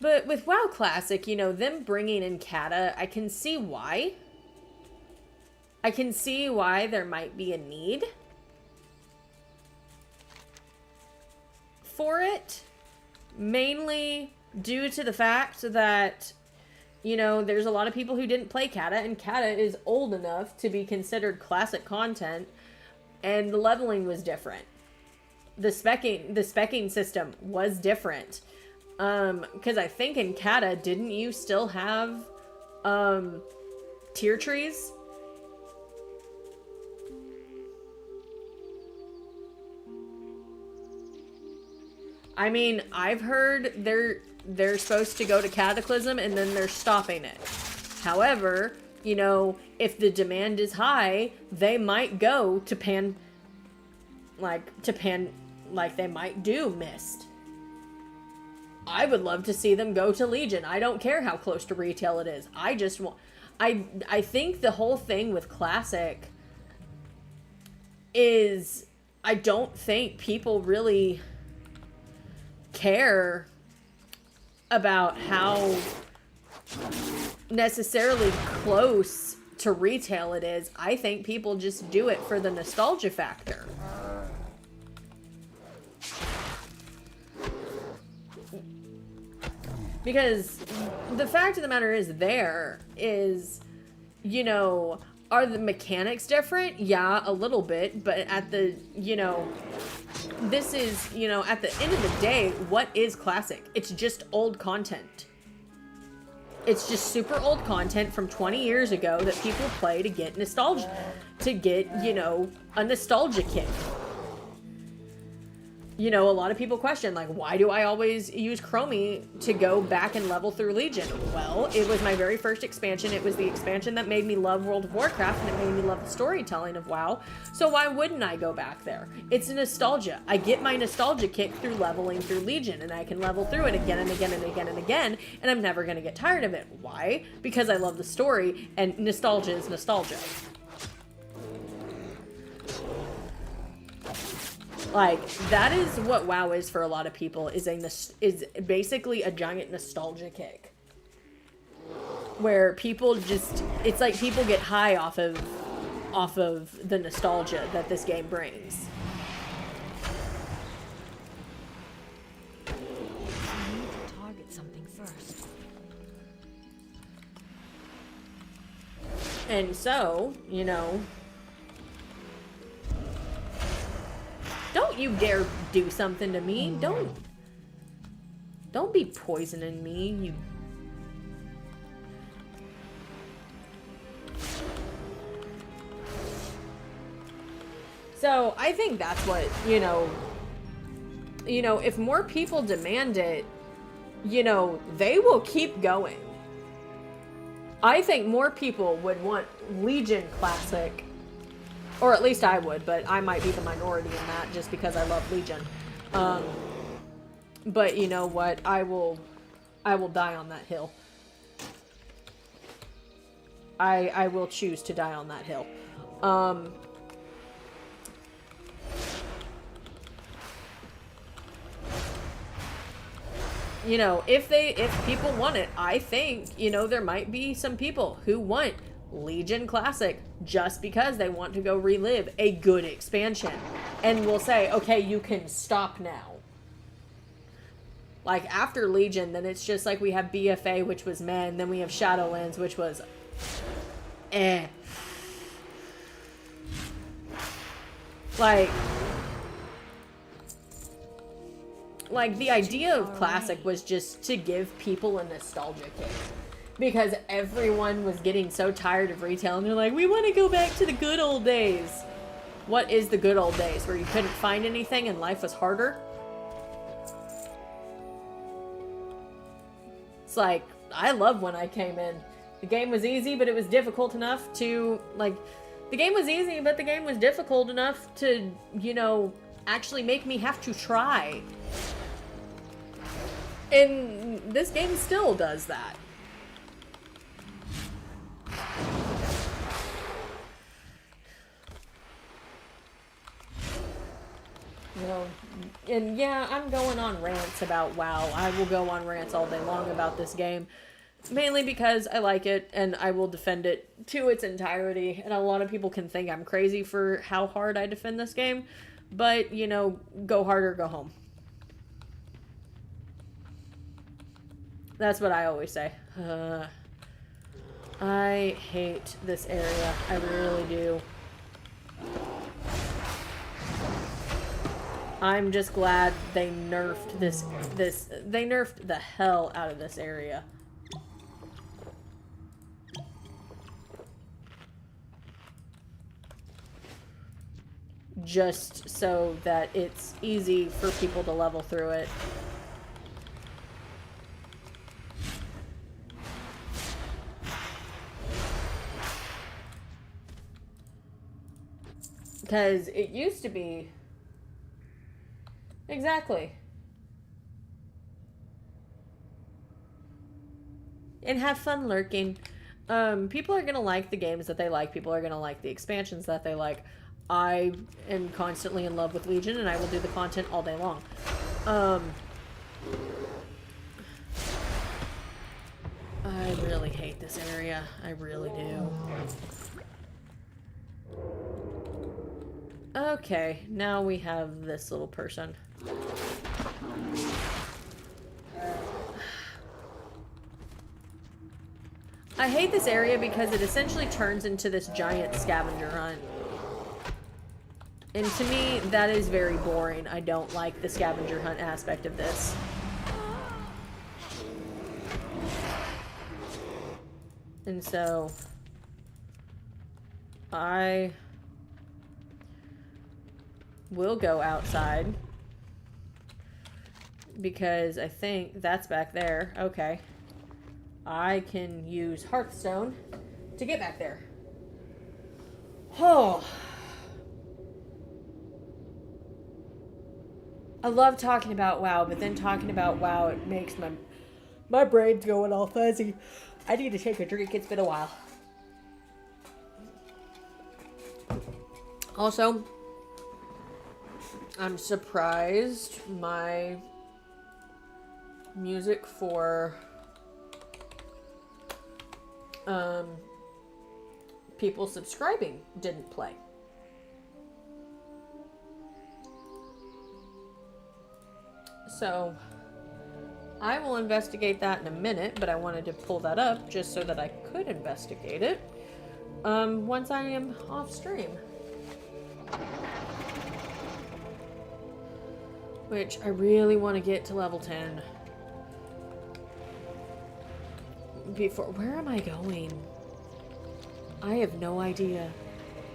But with WoW Classic, you know, them bringing in Kata, I can see why. I can see why there might be a need for it. Mainly due to the fact that, you know, there's a lot of people who didn't play Kata, and Kata is old enough to be considered classic content, and the leveling was different. The specking system was different. Because I think in Kata, didn't you still have, tier trees? I mean, I've heard they're supposed to go to Cataclysm and then they're stopping it. However, you know, if the demand is high, they might go to like they might do Mist. I would love to see them go to Legion. I don't care how close to retail it is. I just want... I think the whole thing with Classic is... I don't think people really care about how necessarily close to retail it is. I think people just do it for the nostalgia factor. Because the fact of the matter is, you know, are the mechanics different? Yeah, a little bit, but at the, you know, this is, you know, at the end of the day, what is Classic? It's just old content. It's just super old content from 20 years ago that people play to get nostalgia, to get, you know, a nostalgia kick. You know, a lot of people question, like, why do I always use Chromie to go back and level through Legion? Well, it was my very first expansion. It was the expansion that made me love World of Warcraft, and it made me love the storytelling of WoW. So why wouldn't I go back there? It's nostalgia. I get my nostalgia kick through leveling through Legion, and I can level through it again and again and again and again, and I'm never going to get tired of it. Why? Because I love the story, and nostalgia is nostalgia. Like, that is what WoW is for a lot of people, is basically a giant nostalgia kick. Where people just, it's like people get high off of the nostalgia that this game brings. I need to target something first. And so, you know, don't you dare do something to me. Don't be poisoning me, you... So, I think that's what, you know, if more people demand it, you know, they will keep going. I think more people would want Legion Classic. Or at least I would, but I might be the minority in that just because I love Legion. But you know what? I will die on that hill. I will choose to die on that hill. you know, if people want it, I think, you know, there might be some people who want Legion Classic just because they want to go relive a good expansion. And will say, okay, you can stop now. Like, after Legion, then it's just like we have BFA, which was meh, and then we have Shadowlands, which was eh. Like the idea of Classic was just to give people a nostalgia kick. Because everyone was getting so tired of retail, and they're like, we want to go back to the good old days. What is the good old days? Where you couldn't find anything and life was harder? It's like, I love when I came in. The game was easy, but it was difficult enough to, like, the game was easy, but the game was difficult enough to, you know, actually make me have to try. And this game still does that. You know, and yeah, I'm going on rants about WoW. I will go on rants all day long about this game. Mainly because I like it, and I will defend it to its entirety. And a lot of people can think I'm crazy for how hard I defend this game. But, you know, go hard or go home. That's what I always say. I hate this area. I really do. I'm just glad they nerfed they nerfed the hell out of this area. Just so that it's easy for people to level through it. Because it used to be... Exactly. And have fun lurking. People are going to like the games that they like. People are going to like the expansions that they like. I am constantly in love with Legion, and I will do the content all day long. I really hate this area. I really do. Okay, now we have this little person. I hate this area because it essentially turns into this giant scavenger hunt. And to me, that is very boring. I don't like the scavenger hunt aspect of this. And so, I will go outside. Because I think that's back there. Okay. I can use Hearthstone to get back there. Oh. I love talking about WoW, but then talking about WoW, it makes my brain's going all fuzzy. I need to take a drink. It's been a while. Also, I'm surprised my music for people subscribing didn't play. So I will investigate that in a minute, but I wanted to pull that up just so that I could investigate it once I am off stream. Which I really want to get to level 10. Where am I going? I have no idea.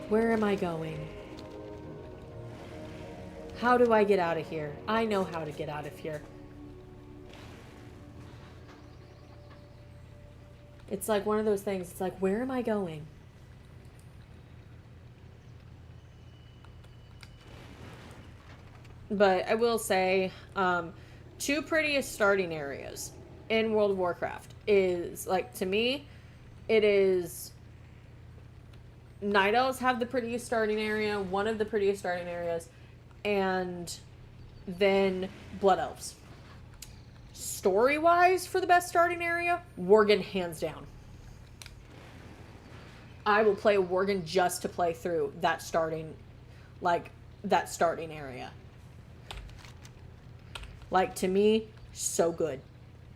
Where am I going? How do I get out of here? I know how to get out of here. It's like one of those things. It's like, where am I going? But I will say, two prettiest starting areas in World of Warcraft is, like, to me, it is... Night Elves have the prettiest starting area, one of the prettiest starting areas, and then Blood Elves. story-wise for the best starting area, Worgen hands down. I will play Worgen just to play through that starting area. Like, to me, so good.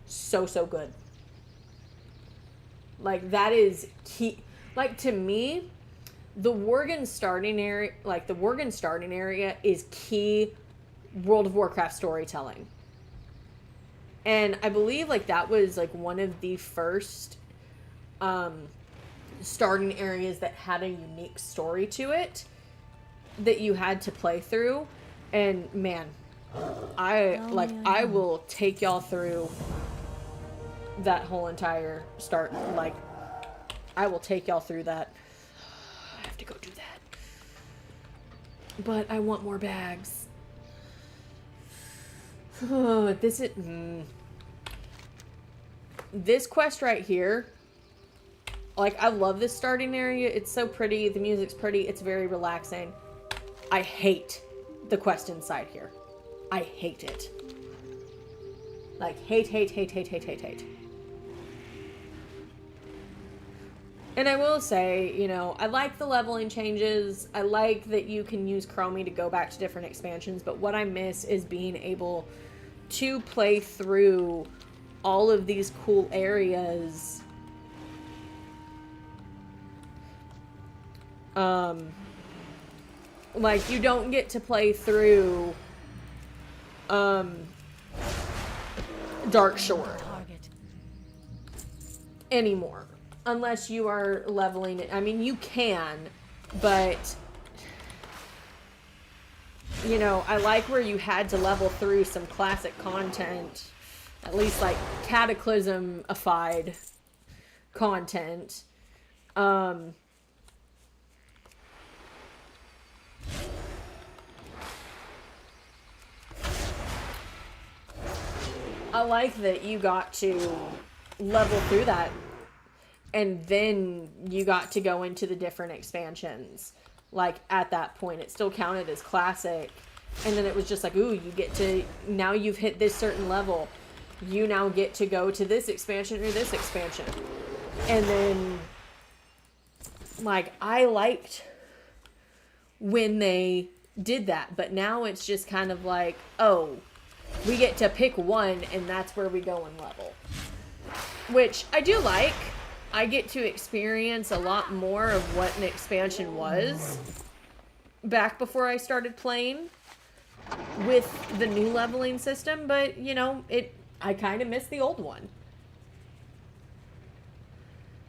So good. Like, that is key. Like, to me, the Worgen starting area is key World of Warcraft storytelling. And I believe, like, that was, like, one of the first starting areas that had a unique story to it that you had to play through. And, man, I will take y'all through that whole entire start. Like, I will take y'all through that. I have to go do that. But I want more bags. Oh, this quest right here, like, I love this starting area. It's so pretty. The music's pretty. It's very relaxing. I hate the quest inside here. I hate it. Like, hate. And I will say, you know, I like the leveling changes. I like that you can use Chromie to go back to different expansions. But what I miss is being able to play through all of these cool areas. Like, you don't get to play through Dark Shore anymore. Unless you are leveling it. I mean, you can, but, you know, I like where you had to level through some classic content. At least, like, Cataclysm-ified content. I like that you got to level through that. And then you got to go into the different expansions. Like, at that point, it still counted as classic. And then it was just like, ooh, you get to, now you've hit this certain level. You now get to go to this expansion or this expansion. And then, like, I liked when they did that. But now it's just kind of like, oh, we get to pick one and that's where we go and level. Which I do like. I get to experience a lot more of what an expansion was back before I started playing with the new leveling system, but, you know, I kind of miss the old one.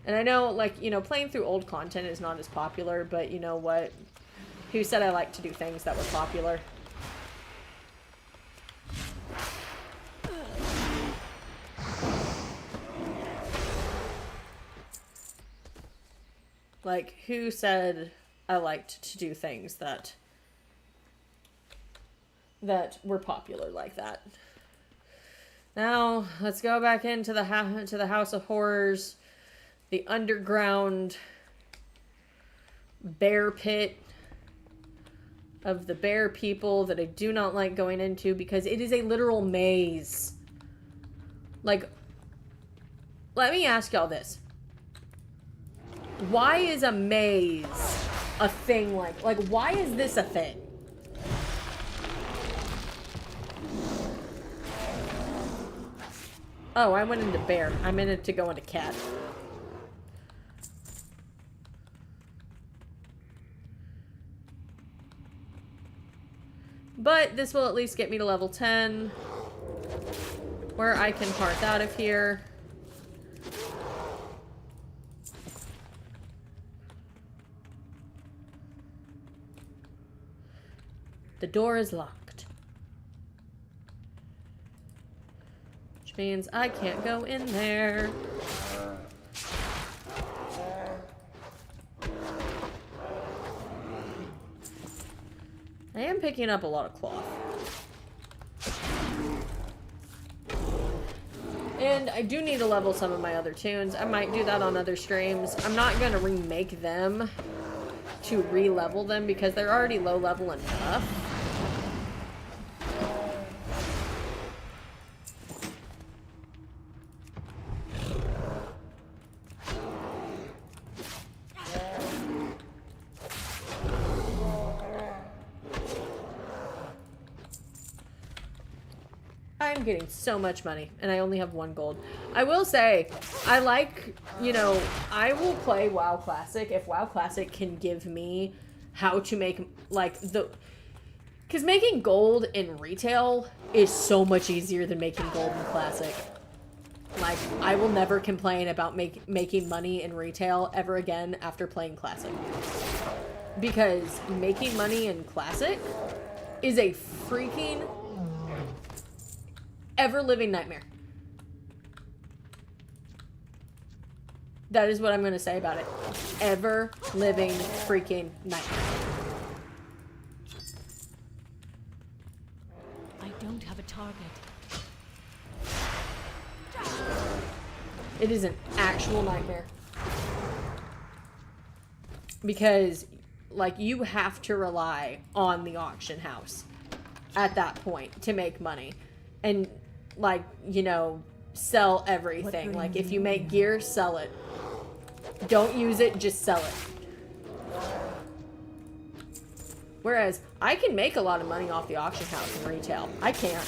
And I know, like, you know, playing through old content is not as popular, but you know what? Who said I like to do things that were popular? Like, who said I liked to do things that were popular like that? Now, let's go back into the House of Horrors, the underground bear pit of the bear people that I do not like going into because it is a literal maze. Like, let me ask y'all this. Why is a maze a thing like why is this a thing? Oh, I went into bear. I meant to go into cat. But this will at least get me to level 10, where I can hearth out of here. The door is locked. Which means I can't go in there. I am picking up a lot of cloth. And I do need to level some of my other tunes. I might do that on other streams. I'm not going to remake them to re-level them because they're already low level enough. I'm getting so much money, and I only have 1 gold. I will say, I like, you know, I will play WoW Classic if WoW Classic can give me how to make, like, because making gold in retail is so much easier than making gold in Classic. Like, I will never complain about making money in retail ever again after playing Classic. Because making money in Classic is a freaking ever-living nightmare. That is what I'm going to say about it. Ever-living freaking nightmare. I don't have a target. It is an actual nightmare. Because, like, you have to rely on the auction house at that point to make money. And, like, you know, sell everything. Like, if you make gear, sell it. Don't use it, just sell it. Whereas, I can make a lot of money off the auction house in retail. I can't.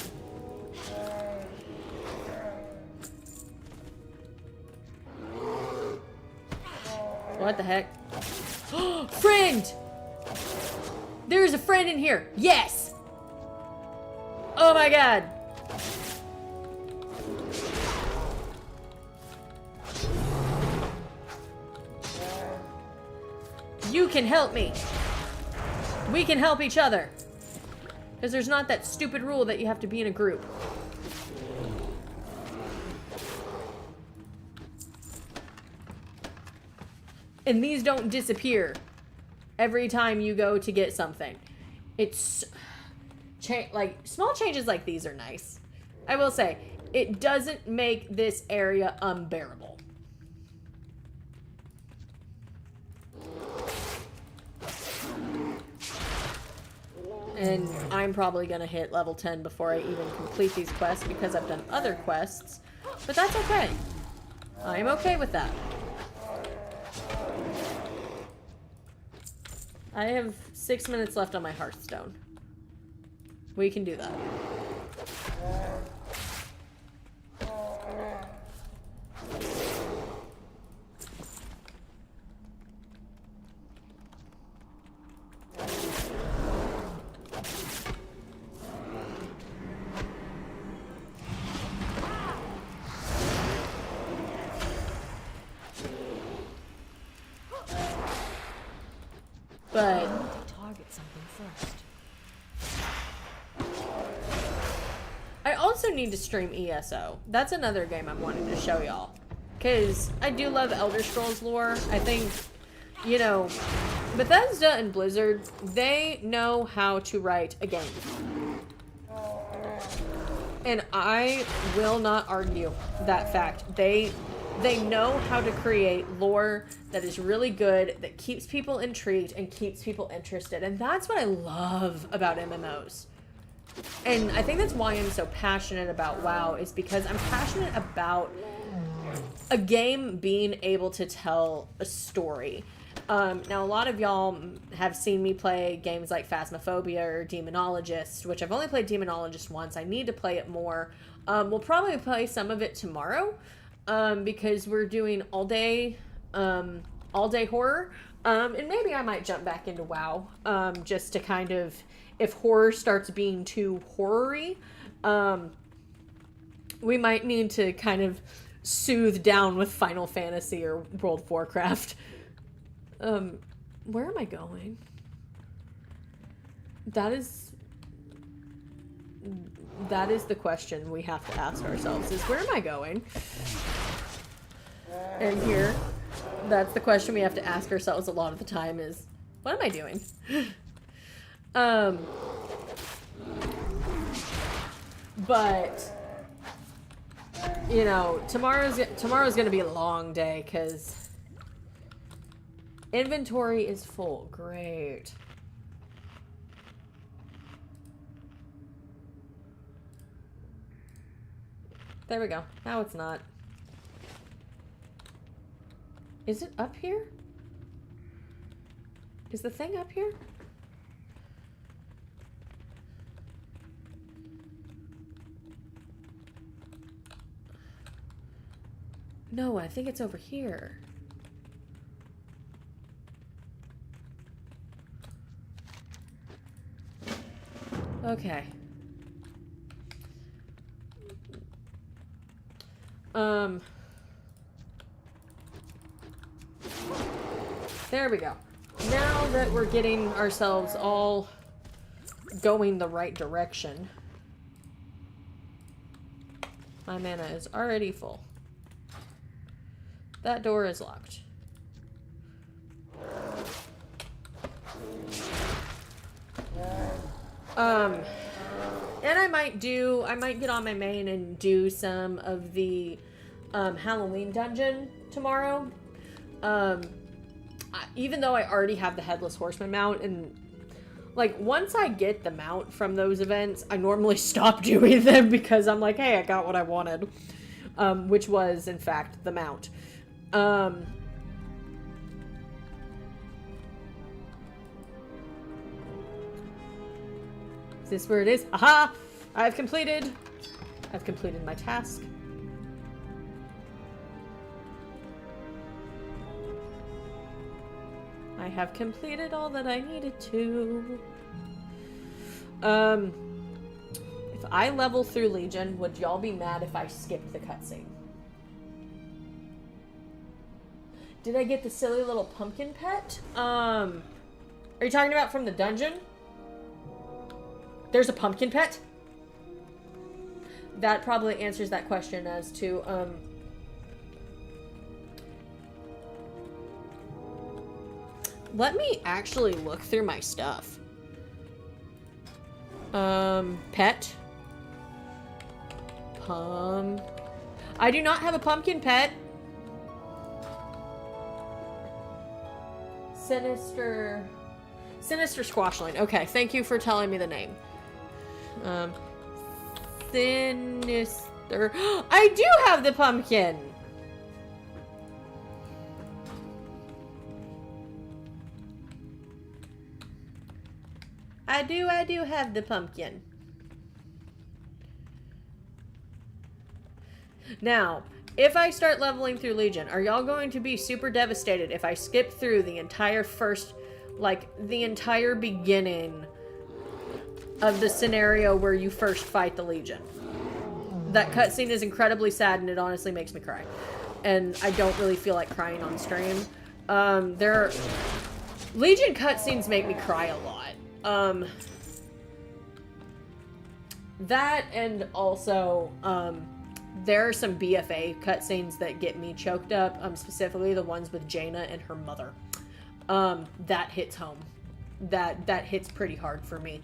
What the heck? Friend! There's a friend in here. Yes! Oh my god. You can help me. We can help each other. Because there's not that stupid rule that you have to be in a group. And these don't disappear every time you go to get something. It's... like, small changes like these are nice. I will say, it doesn't make this area unbearable. And I'm probably gonna hit level 10 before I even complete these quests because I've done other quests. But that's okay. I'm okay with that. I have 6 minutes left on my Hearthstone. We can do that. But Target something first. I also need to stream ESO. That's another game I'm wanting to show y'all. Because I do love Elder Scrolls lore. I think, you know, Bethesda and Blizzard, they know how to write a game. And I will not argue that fact. They know how to create lore that is really good, that keeps people intrigued and keeps people interested. And that's what I love about MMOs. And I think that's why I'm so passionate about WoW, is because I'm passionate about a game being able to tell a story. Now, a lot of y'all have seen me play games like Phasmophobia or Demonologist, which I've only played Demonologist once. I need to play it more. We'll probably play some of it tomorrow, because we're doing all day horror. And maybe I might jump back into WoW, just to kind of, if horror starts being too horror-y, we might need to kind of soothe down with Final Fantasy or World of Warcraft. Where am I going? That is the question we have to ask ourselves, is where am I going? And here, that's the question we have to ask ourselves a lot of the time, is, what am I doing? But, you know, tomorrow's gonna be a long day, because inventory is full. Great. There we go. Now it's not. Is it up here? Is the thing up here? No, I think it's over here. Okay. There we go. Now that we're getting ourselves all going the right direction. My mana is already full. That door is locked. And I might get on my main and do some of the Halloween dungeon tomorrow. Even though I already have the Headless Horseman mount, and like once I get the mount from those events, I normally stop doing them because I'm like, hey, I got what I wanted, which was in fact the mount. Is this where it is? Aha! I've completed my task. I have completed all that I needed to. If I level through Legion, would y'all be mad if I skipped the cutscene? Did I get the silly little pumpkin pet? Are you talking about from the dungeon? There's a pumpkin pet? That probably answers that question as to, let me actually look through my stuff. Pet. I do not have a pumpkin pet. Sinister Squashling. Okay, thank you for telling me the name. Sinister. I do have the pumpkin! I do have the pumpkin. Now, if I start leveling through Legion, are y'all going to be super devastated if I skip through the entire the entire beginning of the scenario where you first fight the Legion? That cutscene is incredibly sad and it honestly makes me cry. And I don't really feel like crying on stream. Legion cutscenes make me cry a lot. That and also, there are some BFA cutscenes that get me choked up, specifically the ones with Jaina and her mother. That hits home. That hits pretty hard for me.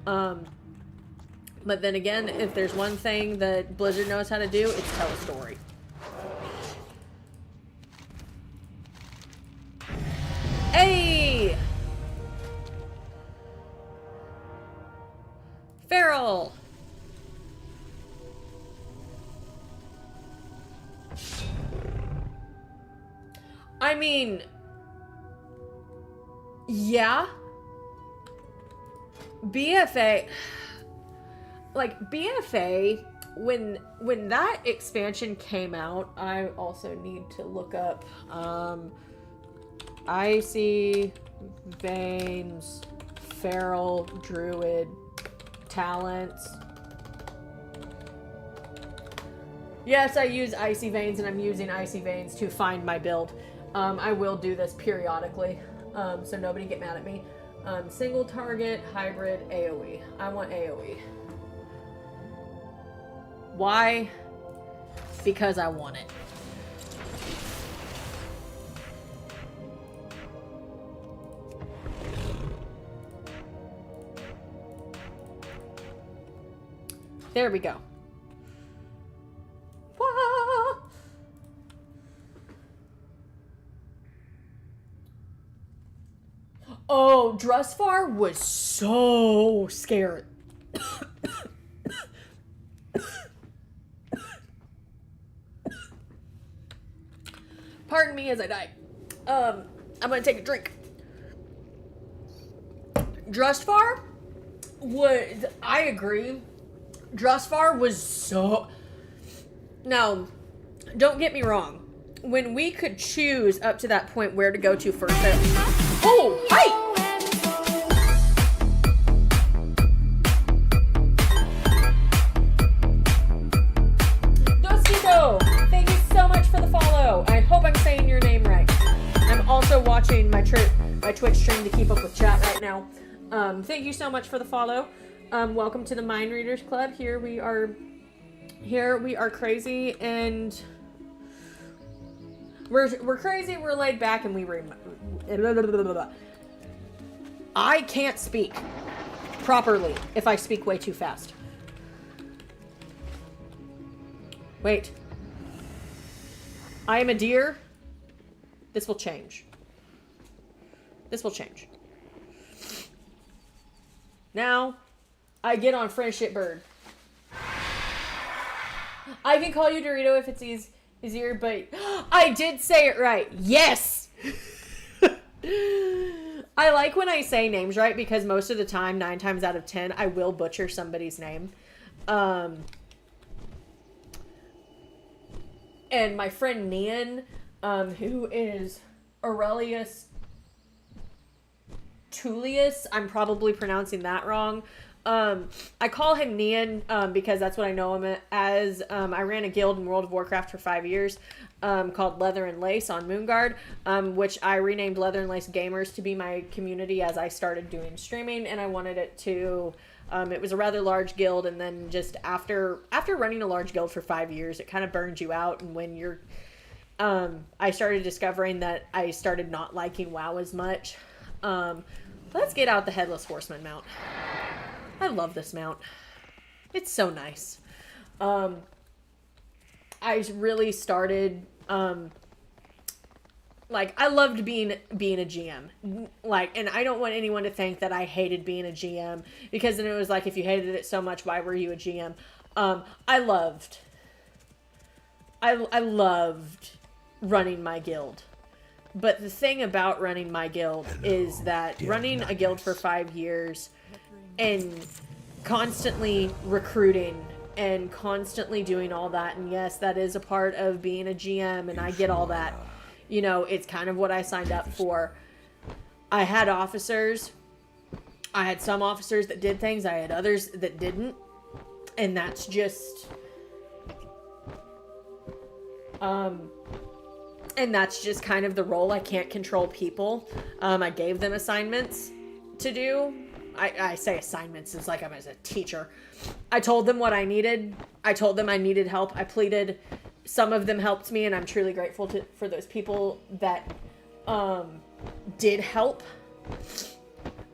But then again, if there's one thing that Blizzard knows how to do, it's tell a story. Hey! Feral! I mean, yeah. BFA, like BFA, when that expansion came out, I also need to look up Icy Veins, Feral, Druid, Talents. Yes, I use Icy Veins, and I'm using Icy Veins to find my build. I will do this periodically, so nobody get mad at me. Single target, hybrid, AoE. I want AoE. Why? Because I want it. There we go. Wah! Oh, Drusvar was so scared. Pardon me as I die. I'm gonna take a drink. Drusvar was, I agree. Drusvar was so... Now, don't get me wrong. when we could choose up to that point where to go to first. Oh, hi! Thank you so much for the follow. I hope I'm saying your name right. I'm also watching my Twitch stream to keep up with chat right now. Thank you so much for the follow. Welcome to the Mind Readers Club. Here we are crazy and we're crazy, we're laid back, and I can't speak properly if I speak way too fast. Wait. I am a deer. This will change. This will change. Now, I get on Friendship Bird. I can call you Dorito if it's easier, but I did say it right. Yes! I like when I say names right because most of the time, 9 times out of 10, I will butcher somebody's name. And my friend Nian, who is Aurelius Tullius, I'm probably pronouncing that wrong. I call him Nian because that's what I know him as. I ran a guild in World of Warcraft for 5 years called Leather and Lace on Moonguard, which I renamed Leather and Lace Gamers to be my community as I started doing streaming, and I wanted it to... it was a rather large guild, and then just after running a large guild for 5 years, it kind of burns you out. And when you're, I started discovering that I started not liking WoW as much. Let's get out the Headless Horseman mount. I love this mount. It's so nice. I really started, like, I loved being a GM. Like, and I don't want anyone to think that I hated being a GM, because then it was like, if you hated it so much, why were you a GM? I loved running my guild. But the thing about running my guild is that running a guild for 5 years and constantly recruiting and constantly doing all that, and yes, that is a part of being a GM, and I get all that. You know, it's kind of what I signed up for. I had officers. I had some officers that did things. I had others that didn't. And that's just... and that's just kind of the role. I can't control people. I gave them assignments to do. I say assignments. It's like I'm as a teacher. I told them what I needed. I told them I needed help. I pleaded. Some of them helped me, and I'm truly grateful for those people that did help.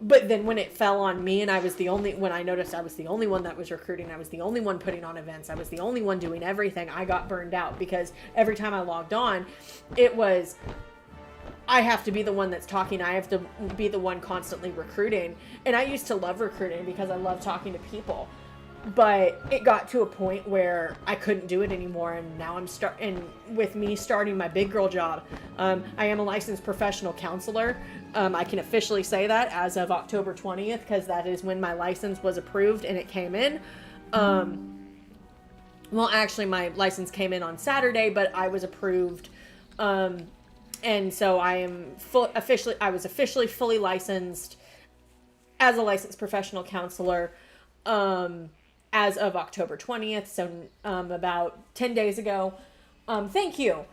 But then when it fell on me, and when I noticed I was the only one that was recruiting, I was the only one putting on events, I was the only one doing everything, I got burned out, because every time I logged on, it was, I have to be the one that's talking, I have to be the one constantly recruiting. And I used to love recruiting because I love talking to people. But it got to a point where I couldn't do it anymore, and now with me starting my big girl job, I am a licensed professional counselor. I can officially say that as of October 20th, because that is when my license was approved and it came in. Well, actually, my license came in on Saturday, but I was approved, and so I was officially fully licensed as a licensed professional counselor. As of October 20th, so about 10 days ago. Thank you.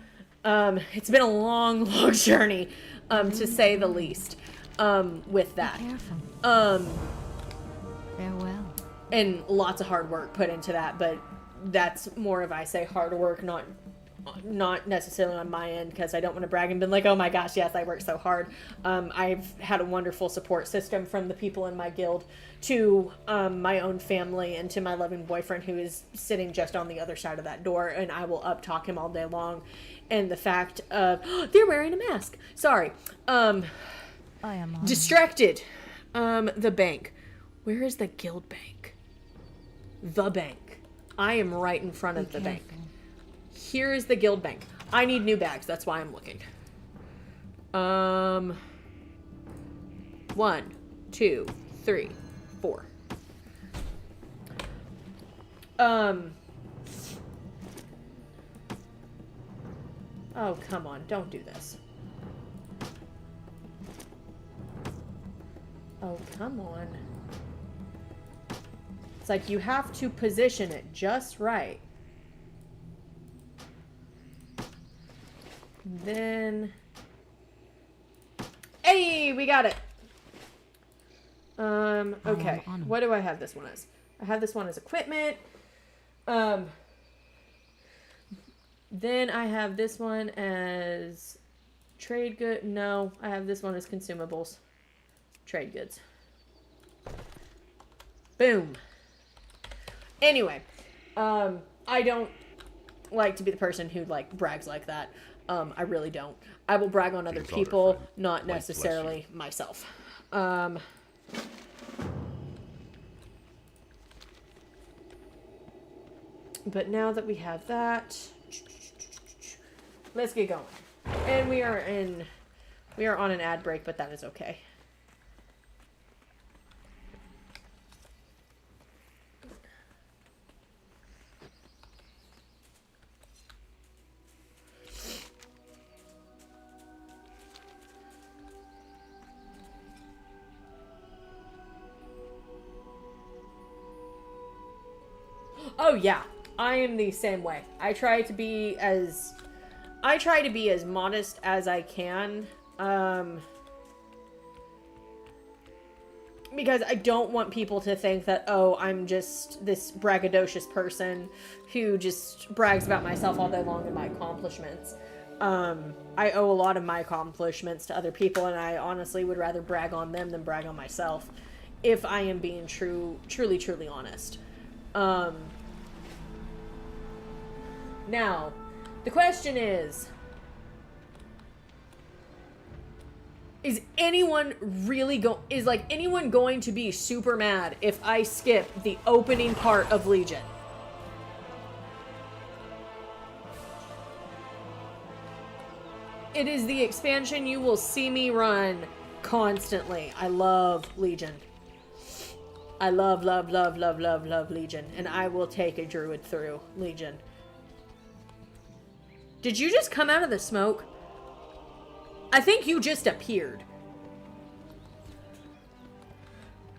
It's been a long, long journey, to say the least, with that. Be careful. Farewell. And lots of hard work put into that, but that's more of, I say, hard work, not necessarily on my end, because I don't want to brag and be like, oh my gosh, yes, I worked so hard. I've had a wonderful support system from the people in my guild to my own family and to my loving boyfriend, who is sitting just on the other side of that door, and I will up-talk him all day long. And the fact of, they're wearing a mask. Sorry. I am on. Distracted. The bank. Where is the guild bank? The bank. I am right in front of the bank. Here is the guild bank. I need new bags. That's why I'm looking. 1, 2, 3, 4. Oh, come on. Don't do this. Oh, come on. It's like you have to position it just right. Then... Hey, we got it! Okay. What do I have this one as? I have this one as equipment. Then I have this one as trade good. No, I have this one as consumables. Trade goods. Boom. Anyway, I don't like to be the person who like brags like that. I really don't. I will brag on other people, not necessarily myself. But now that we have that, let's get going. And we are on an ad break, but that is okay. Oh yeah, I am the same way. I try to be as modest as I can, because I don't want people to think that, oh, I'm just this braggadocious person who just brags about myself all day long and my accomplishments. I owe a lot of my accomplishments to other people, and I honestly would rather brag on them than brag on myself, if I am being truly honest. Now, the question is anyone going to be super mad if I skip the opening part of Legion? It is the expansion you will see me run constantly. I love Legion. I love Legion, and I will take a druid through Legion. Did you just come out of the smoke? I think you just appeared.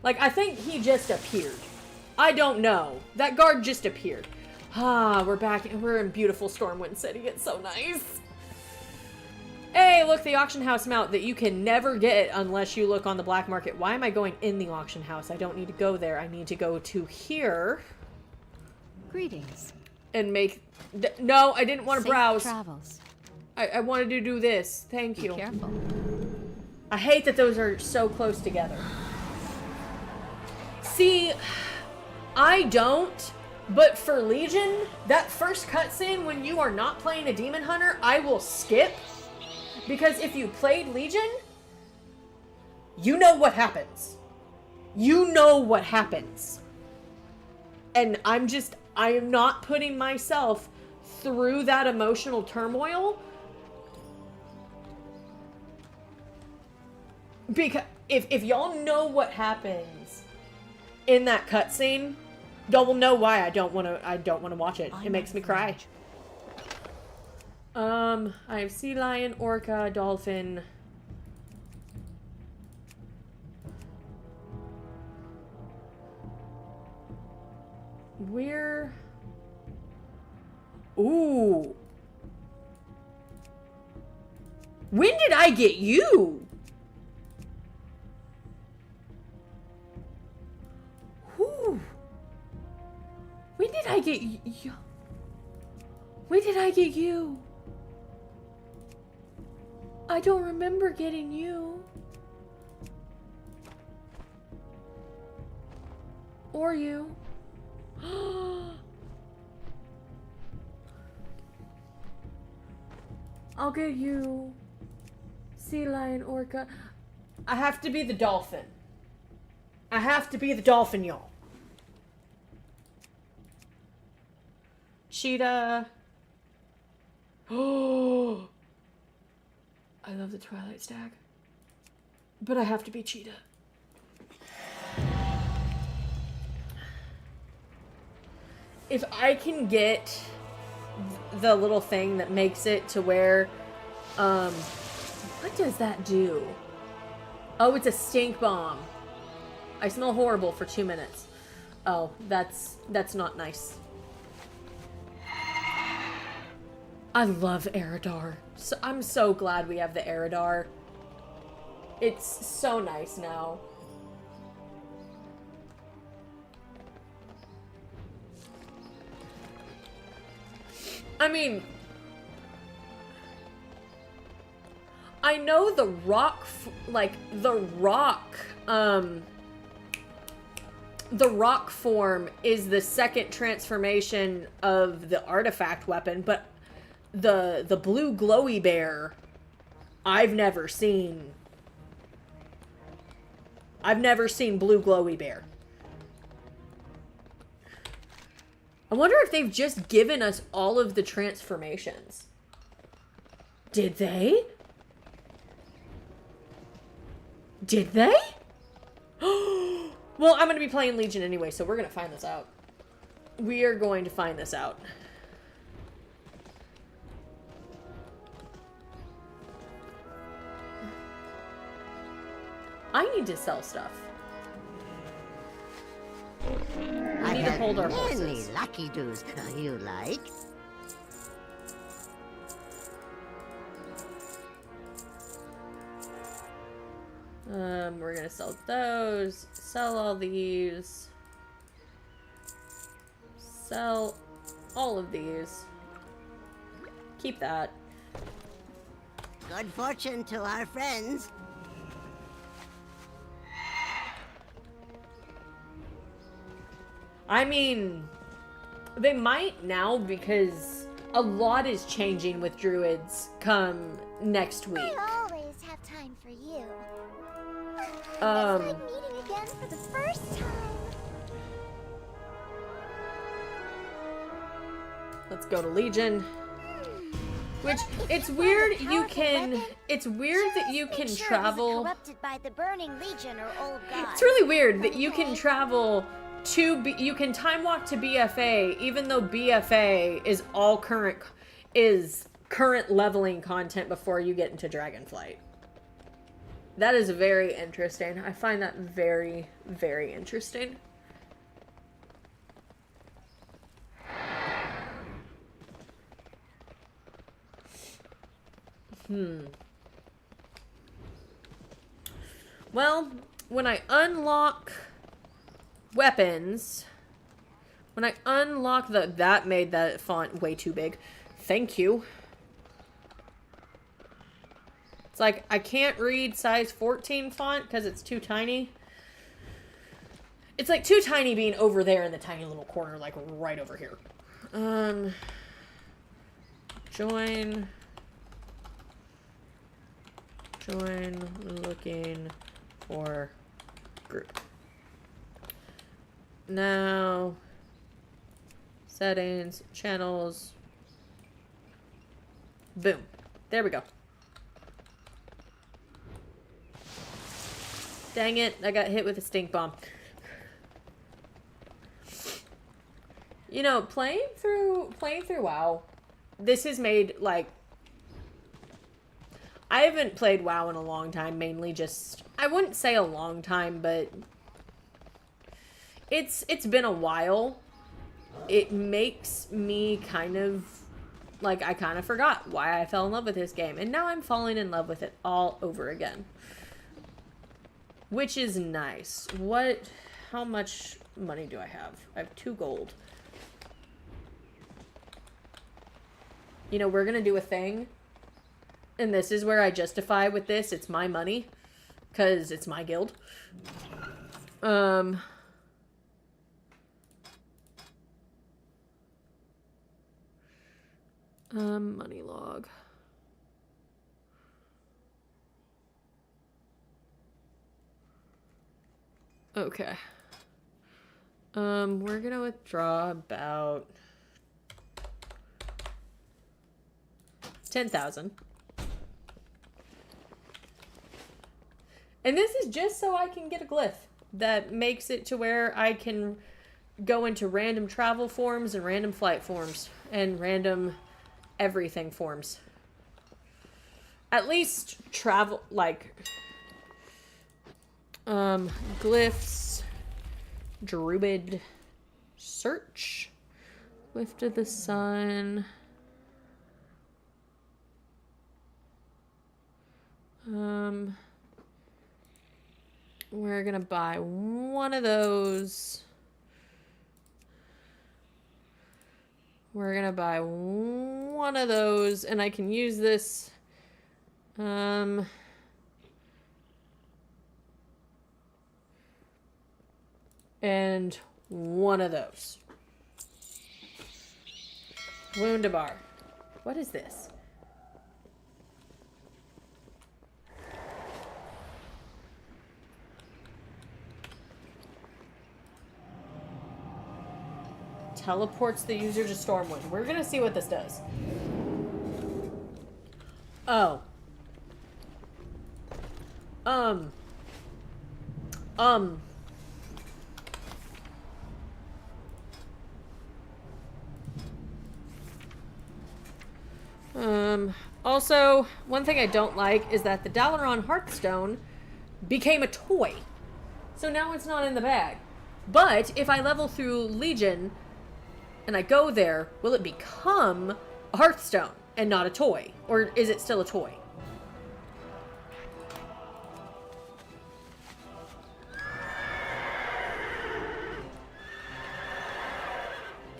Like, I think he just appeared. I don't know. That guard just appeared. Ah, we're back. We're in beautiful Stormwind City. It's so nice. Hey, look, the auction house mount that you can never get unless you look on the black market. Why am I going in the auction house? I don't need to go there. I need to go to here. Greetings. And make... No, I didn't want to Safe browse. Travels. I wanted to do this. Thank you. Be careful. I hate that those are so close together. See, I don't, but for Legion, that first cutscene when you are not playing a demon hunter, I will skip. Because if you played Legion, you know what happens. You know what happens. And I am not putting myself through that emotional turmoil. Because if y'all know what happens in that cutscene, y'all will know why I don't want to watch it. It makes me cry. I have sea lion, orca, dolphin. Where? Ooh. When did I get you? Whew. When did I get you? When did I get you? I don't remember getting you. Or you. I'll get you. Sea lion, orca. I have to be the dolphin. I have to be the dolphin, y'all. Cheetah. Oh. I love the Twilight Stag. But I have to be cheetah. If I can get the little thing that makes it to where, what does that do? Oh, it's a stink bomb. I smell horrible for 2 minutes. Oh, that's not nice. I love Eridar. So, I'm so glad we have the Eridar. It's so nice now. I mean, I know the rock, the rock form is the second transformation of the artifact weapon, but the blue glowy bear, I've never seen blue glowy bear. I wonder if they've just given us all of the transformations. Did they? Did they? Well, I'm going to be playing Legion anyway, so we're going to find this out. We are going to find this out. I need to sell stuff. We need to hold our horses. Many lucky doos you like. We're gonna sell those. Sell all these. Sell all of these. Keep that. Good fortune to our friends. I mean, they might now because a lot is changing with druids come next week. I always have time for you. It's Um, like meeting again for the first time. Let's go to Legion. Which, it's weird you can, it's weird that you can travel. Corrupted by the Burning Legion or old gods. It's really weird that you can travel to, you can time walk to BFA, even though BFA is all current leveling content before you get into Dragonflight. That is very interesting. I find that very, very interesting. Well, when I unlock weapons, when I unlock that made that font way too big. Thank you. It's like, I can't read size 14 font because it's too tiny. It's like too tiny being over there in the tiny little corner, like right over here. Join looking for group. Now, settings, channels. Boom. There we go. Dang it, I got hit with a stink bomb. You know, playing through WoW, this has made, like, I haven't played WoW in a long time, mainly just, I wouldn't say a long time, but it's been a while. It makes me kind of, like, I kind of forgot why I fell in love with this game, and now I'm falling in love with it all over again. Which is nice. How much money do I have? I have 2 gold. You know, we're gonna do a thing. And this is where I justify with this. It's my money. Because it's my guild. Money log. Okay. We're gonna withdraw about 10,000. And this is just so I can get a glyph that makes it to where I can go into random travel forms and random flight forms and random everything forms. At least travel, like, glyphs, druid, search, lift of the sun. We're gonna buy one of those. We're gonna buy one of those, and I can use this. And one of those. Woundabar. What is this? Teleports the user to Stormwind. We're gonna see what this does. Oh. Also, one thing I don't like is that the Dalaran Hearthstone became a toy. So now it's not in the bag. But if I level through Legion and I go there, will it become a Hearthstone and not a toy? Or is it still a toy?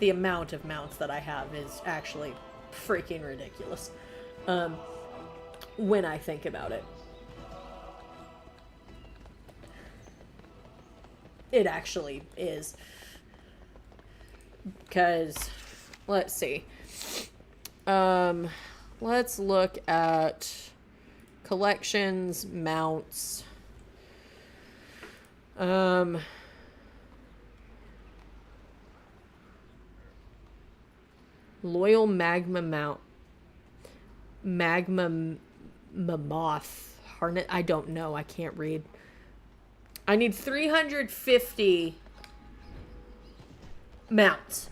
The amount of mounts that I have is actually freaking ridiculous. When I think about it. It actually is. Because, let's see. Let's look at collections, mounts. Loyal Magma Mount. Magma Mammoth. Harnett. I don't know. I can't read. I need 350 mounts.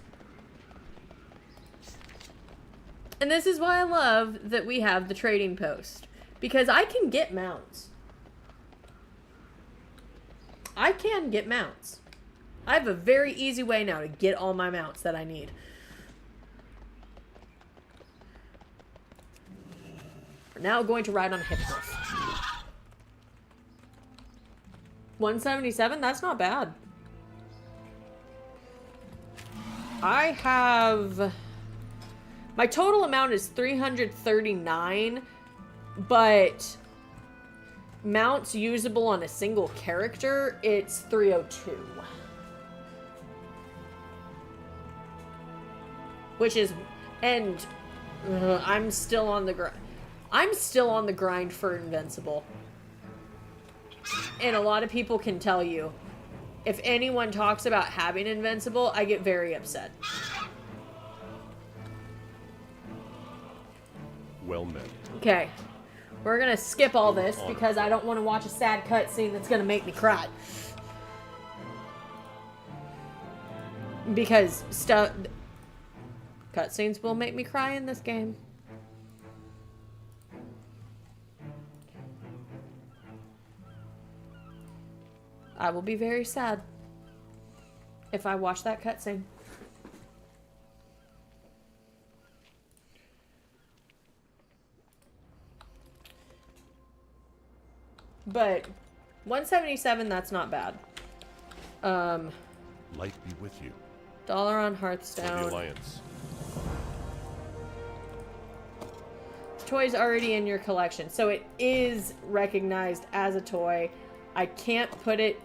And this is why I love that we have the trading post. Because I can get mounts. I can get mounts. I have a very easy way now to get all my mounts that I need. We're now going to ride on a hippogriff. 177? That's not bad. I have... My total amount is 339, but mounts usable on a single character, it's 302. Which is... And... I'm still on the grind. I'm still on the grind for Invincible. And a lot of people can tell you, if anyone talks about having Invincible, I get very upset. Well met. Okay. We're gonna skip all this because I don't want to watch a sad cutscene that's gonna make me cry. Because cutscenes will make me cry in this game. I will be very sad if I watch that cutscene. But 177, that's not bad. Light be with you. Dollar on Hearthstone. For the Alliance. The toy's already in your collection, so it is recognized as a toy. I can't put it...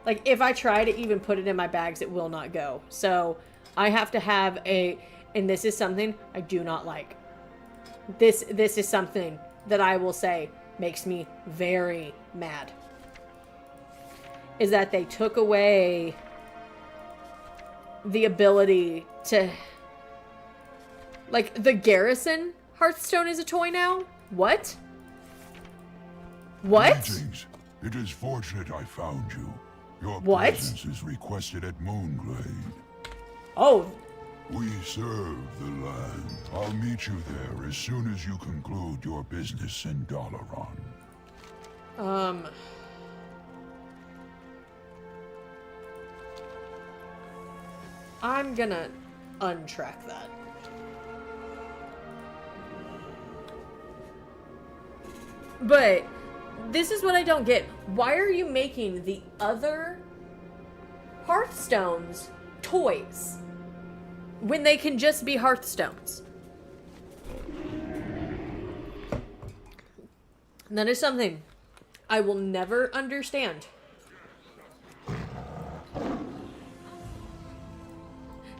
Like, if I try to even put it in my bags, it will not go. So, I have to have a... And this is something I do not like. This is something that I will say makes me very mad. Is that they took away the ability to... Like, the Garrison Hearthstone is a toy now? What? What? Greetings. It is fortunate I found you. Your What? presence is requested at Moonglade. Oh, We serve the land. I'll meet you there as soon as you conclude your business in Dalaran. I'm gonna untrack that. But this is what I don't get. Why are you making the other Hearthstones toys when they can just be Hearthstones? That is something I will never understand.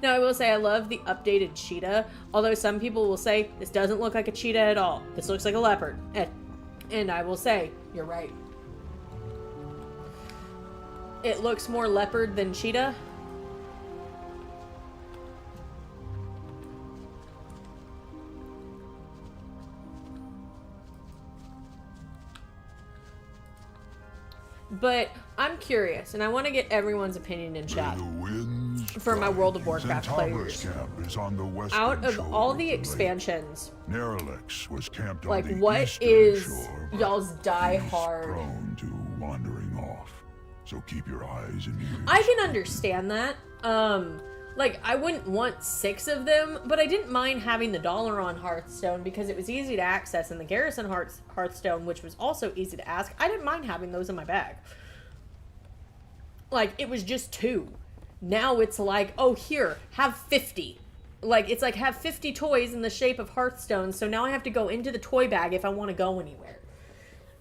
Now, I will say I love the updated cheetah, although some people will say this doesn't look like a cheetah at all. This looks like a leopard. And I will say, you're right. It looks more leopard than cheetah. But I'm curious, and I want to get everyone's opinion in chat for my World of Warcraft players. Out of all the expansions, was camped like, on the what eastern is shore, but y'all's he's die-hard? prone to wandering off. So keep your eyes and ears. I can understand that. Like, I wouldn't want 6 of them, but I didn't mind having the Dalaran Hearthstone because it was easy to access, and the Garrison Hearthstone, which was also easy to ask, I didn't mind having those in my bag. Like, it was just 2. Now it's like, oh, here, have 50. Like, it's like, have 50 toys in the shape of Hearthstone, so now I have to go into the toy bag if I want to go anywhere.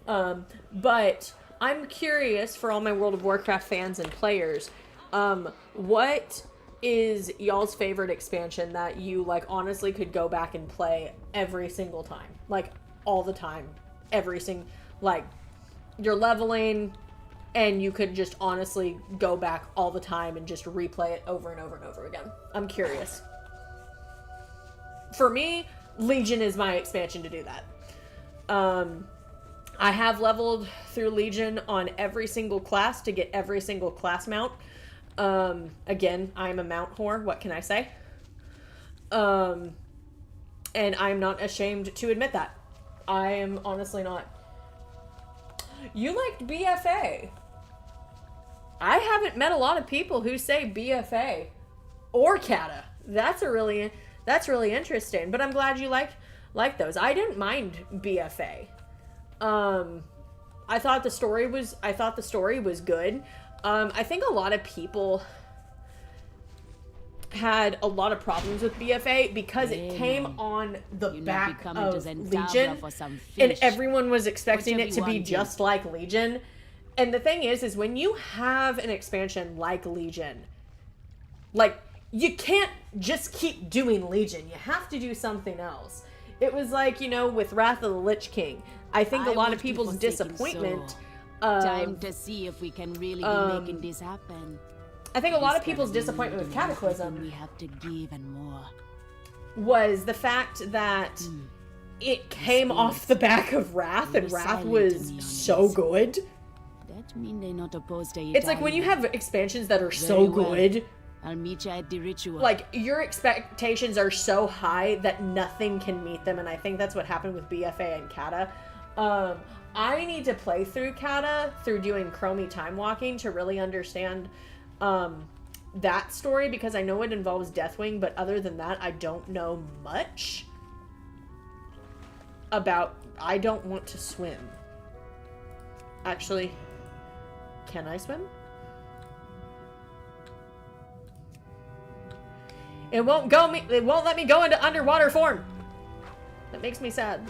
But I'm curious, for all my World of Warcraft fans and players, what is y'all's favorite expansion that you, like, honestly could go back and play every single time? Like, all the time. Like, you're leveling, and you could just honestly go back all the time and just replay it over and over and over again. I'm curious. For me, Legion is my expansion to do that. I have leveled through Legion on every single class to get every single class mount. Again, I'm a mount whore. What can I say? And I'm not ashamed to admit that. I am honestly not. You liked BFA. I haven't met a lot of people who say BFA or Kata. That's really interesting. But I'm glad you like those. I didn't mind BFA. I thought the story was good. I think a lot of people had a lot of problems with BFA because it came on the back of Legion, and everyone was expecting it to be just like Legion. And the thing is when you have an expansion like Legion, like, you can't just keep doing Legion. You have to do something else. It was like, you know, with Wrath of the Lich King. I think a lot of people's disappointment... time to see if we can really be making this happen. I think a lot of people's disappointment with Cataclysm we have to give and more was the fact that it came off the back of Wrath, and Wrath was so good. That mean they're not opposed to it. It's like when you have expansions that are so good, I'll meet you at the ritual. Like, your expectations are so high that nothing can meet them, and I think that's what happened with BFA and Kata. I need to play through Kata through doing Chromie time walking to really understand that story, because I know it involves Deathwing, but other than that, I don't know much about... I don't want to swim. Actually, can I swim? It won't let me go into underwater form. That makes me sad.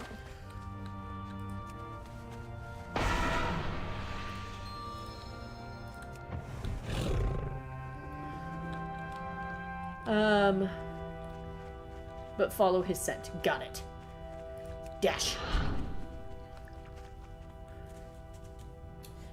But follow his scent. Got it. Dash.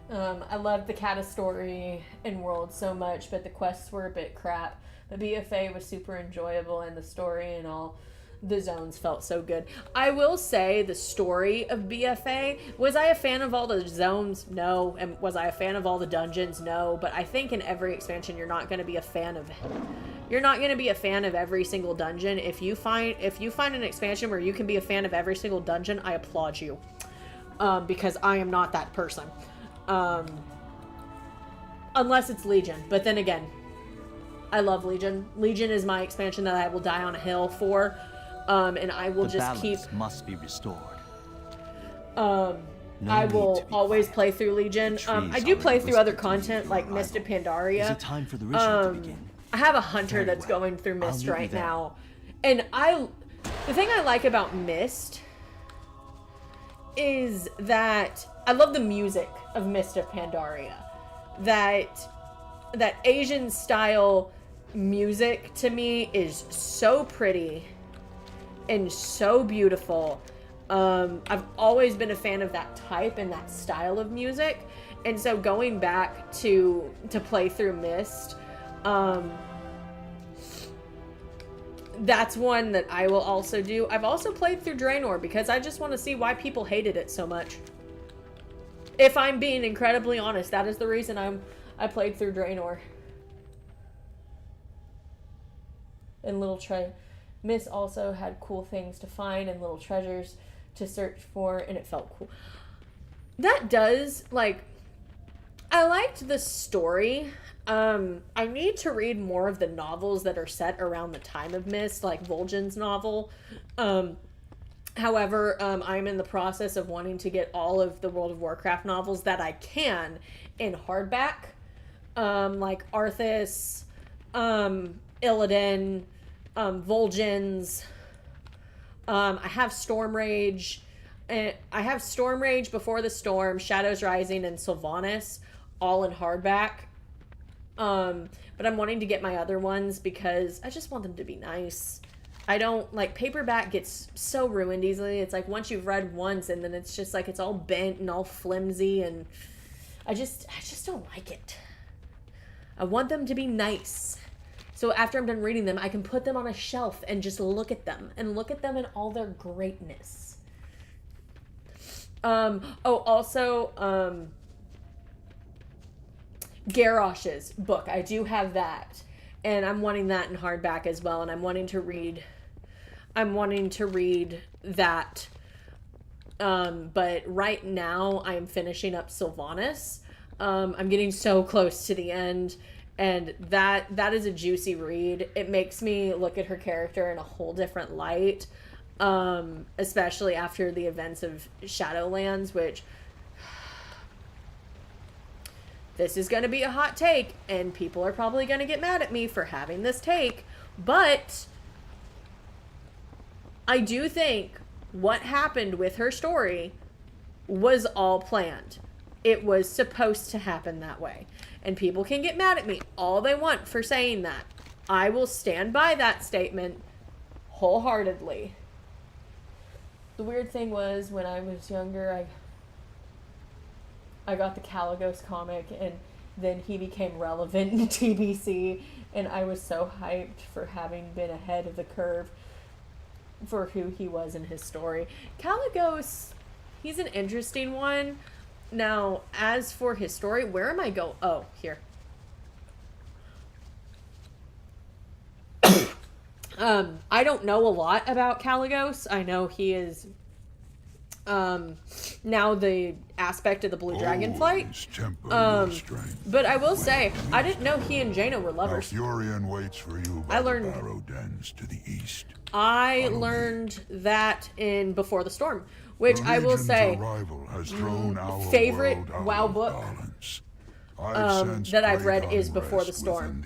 I loved the Kata story in World so much, but the quests were a bit crap. The BFA was super enjoyable, and the story and all the zones felt so good. I will say the story of BFA, was I a fan of all the zones? No. And was I a fan of all the dungeons? No. But I think in every expansion you're not going to be a fan of you're not going to be a fan of every single dungeon. If you find an expansion where you can be a fan of every single dungeon, I applaud you. Because I am not that person. Unless it's Legion. But then again, I love Legion. Legion is my expansion that I will die on a hill for. And I will just keep... must be restored. I will always play through Legion. I do play through other content like Mist of Pandaria. Is it time for the ritual to begin? I have a hunter that's going through Mist right now. And the thing I like about Mist is that I love the music of Mist of Pandaria. That Asian style music to me is so pretty and so beautiful. I've always been a fan of that type and that style of music, and so going back to play through Mist, that's one that I will also do. I've also played through Draenor because I just want to see why people hated it so much. If I'm being incredibly honest, that is the reason I played through Draenor. And Mist also had cool things to find and little treasures to search for, and it felt cool. That does, like, I liked the story. I need to read more of the novels that are set around the time of Mist, like Vol'jin's novel. However, I'm in the process of wanting to get all of the World of Warcraft novels that I can in hardback. Like Arthas, Illidan, Vol'jin's. I have Stormrage. I have Stormrage, Before the Storm, Shadows Rising, and Sylvanas all in hardback. But I'm wanting to get my other ones because I just want them to be nice. I don't, like, paperback gets so ruined easily. It's like once you've read once and then it's just like it's all bent and all flimsy, and I just don't like it. I want them to be nice. So after I'm done reading them, I can put them on a shelf and just look at them in all their greatness. Also, Garrosh's book. I do have that, and I'm wanting that in hardback as well, and I'm wanting to read that. But right now I'm finishing up Sylvanas. I'm getting so close to the end. And that is a juicy read. It makes me look at her character in a whole different light, especially after the events of Shadowlands, which this is going to be a hot take, and people are probably going to get mad at me for having this take, but I do think what happened with her story was all planned. It was supposed to happen that way. And people can get mad at me all they want for saying that. I will stand by that statement wholeheartedly. The weird thing was, when I was younger, I got the Kalagos comic, and then he became relevant in TBC, and I was so hyped for having been ahead of the curve for who he was in his story. Kalagos, he's an interesting one. Now, as for his story, where am I going? Oh, here. I don't know a lot about Kalagos. I know he is now the aspect of the Blue Dragon flight. But I will say, I didn't know he and Jaina were lovers. Furion waits for you by the Barrow Dens to the east. I learned that in Before the Storm, which I will say, favorite WoW book that I've read is Before the Storm,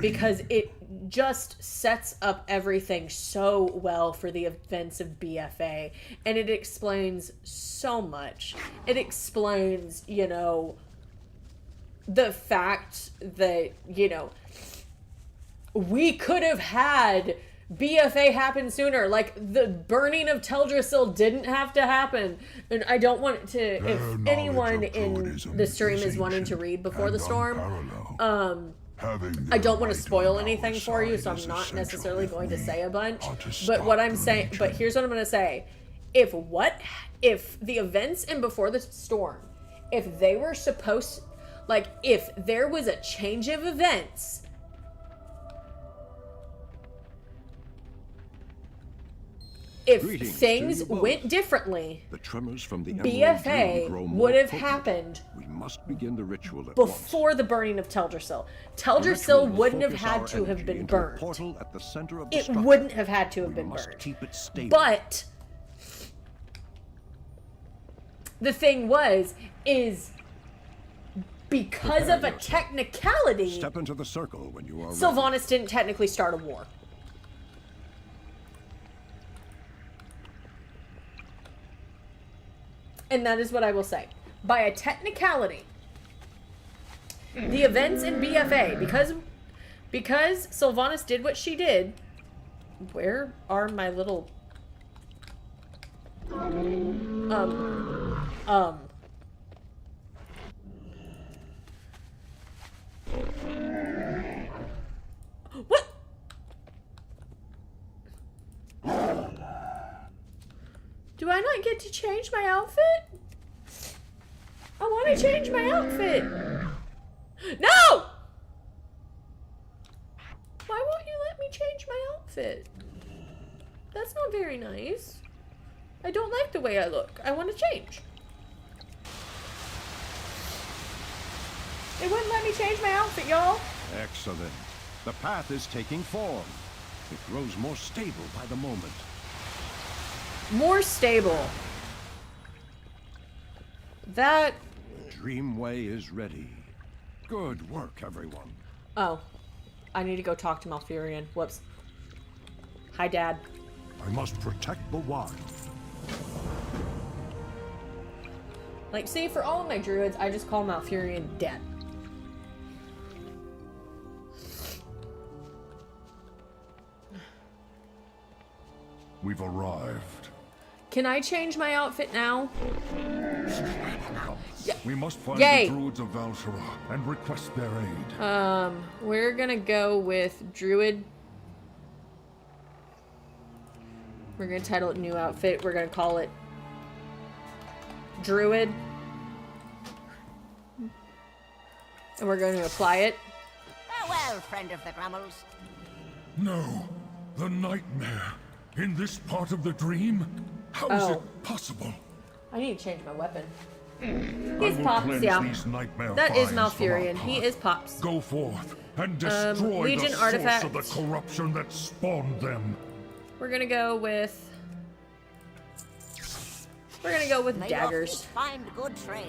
because it just sets up everything so well for the events of BFA, and it explains so much. It explains, you know, the fact that, you know, we could have had BFA happen sooner. Like, the burning of Teldrassil didn't have to happen. And I don't want to, if anyone in the stream is wanting to read Before the Storm, I don't want to spoil anything for you, so I'm not necessarily going to say a bunch. But what I'm saying, but here's what I'm going to say. If the events in Before the Storm, if they were supposed, like, if there was a change of events if Greetings things to you both. went differently, The tremors from the Emerald BFA Dream grow more would have potent. happened We must begin the ritual at once. before the burning of Teldrassil. The Teldrassil ritual will wouldn't have focus had our to have energy been into a burned. portal at the center of the It structure. wouldn't have had to have We been must burned. keep it stable. But the thing is because Prepare of a yourself. technicality, Step into the circle when you are ready. Sylvanas didn't technically start a war. And that is what I will say. By a technicality, the events in BFA, because Sylvanas did what she did, where are my little... What? Do I not get to change my outfit? I want to change my outfit. No! Why won't you let me change my outfit? That's not very nice. I don't like the way I look. I want to change. It wouldn't let me change my outfit, y'all. Excellent. The path is taking form. It grows more stable by the moment. More stable. That... Dreamway is ready. Good work, everyone. Oh. I need to go talk to Malfurion. Whoops. Hi, Dad. I must protect the wild. Like, see, for all of my druids, I just call Malfurion Dad. We've arrived. Can I change my outfit now? We must find Yay. the druids of Valshara and request their aid. We're gonna go with Druid. We're gonna title it New Outfit. We're gonna call it Druid. And we're going to apply it. Farewell, friend of the Grummles. No, the nightmare. In this part of the dream? How is Oh. it possible? I need to change my weapon. I He's will Pops, cleanse yeah. these nightmare That is finds from our Malfurion. He path. is Pops. Go forth and destroy Legion the artifact. source of the corruption that spawned them. We're gonna go with... We're gonna go with May your daggers. feet find good trails.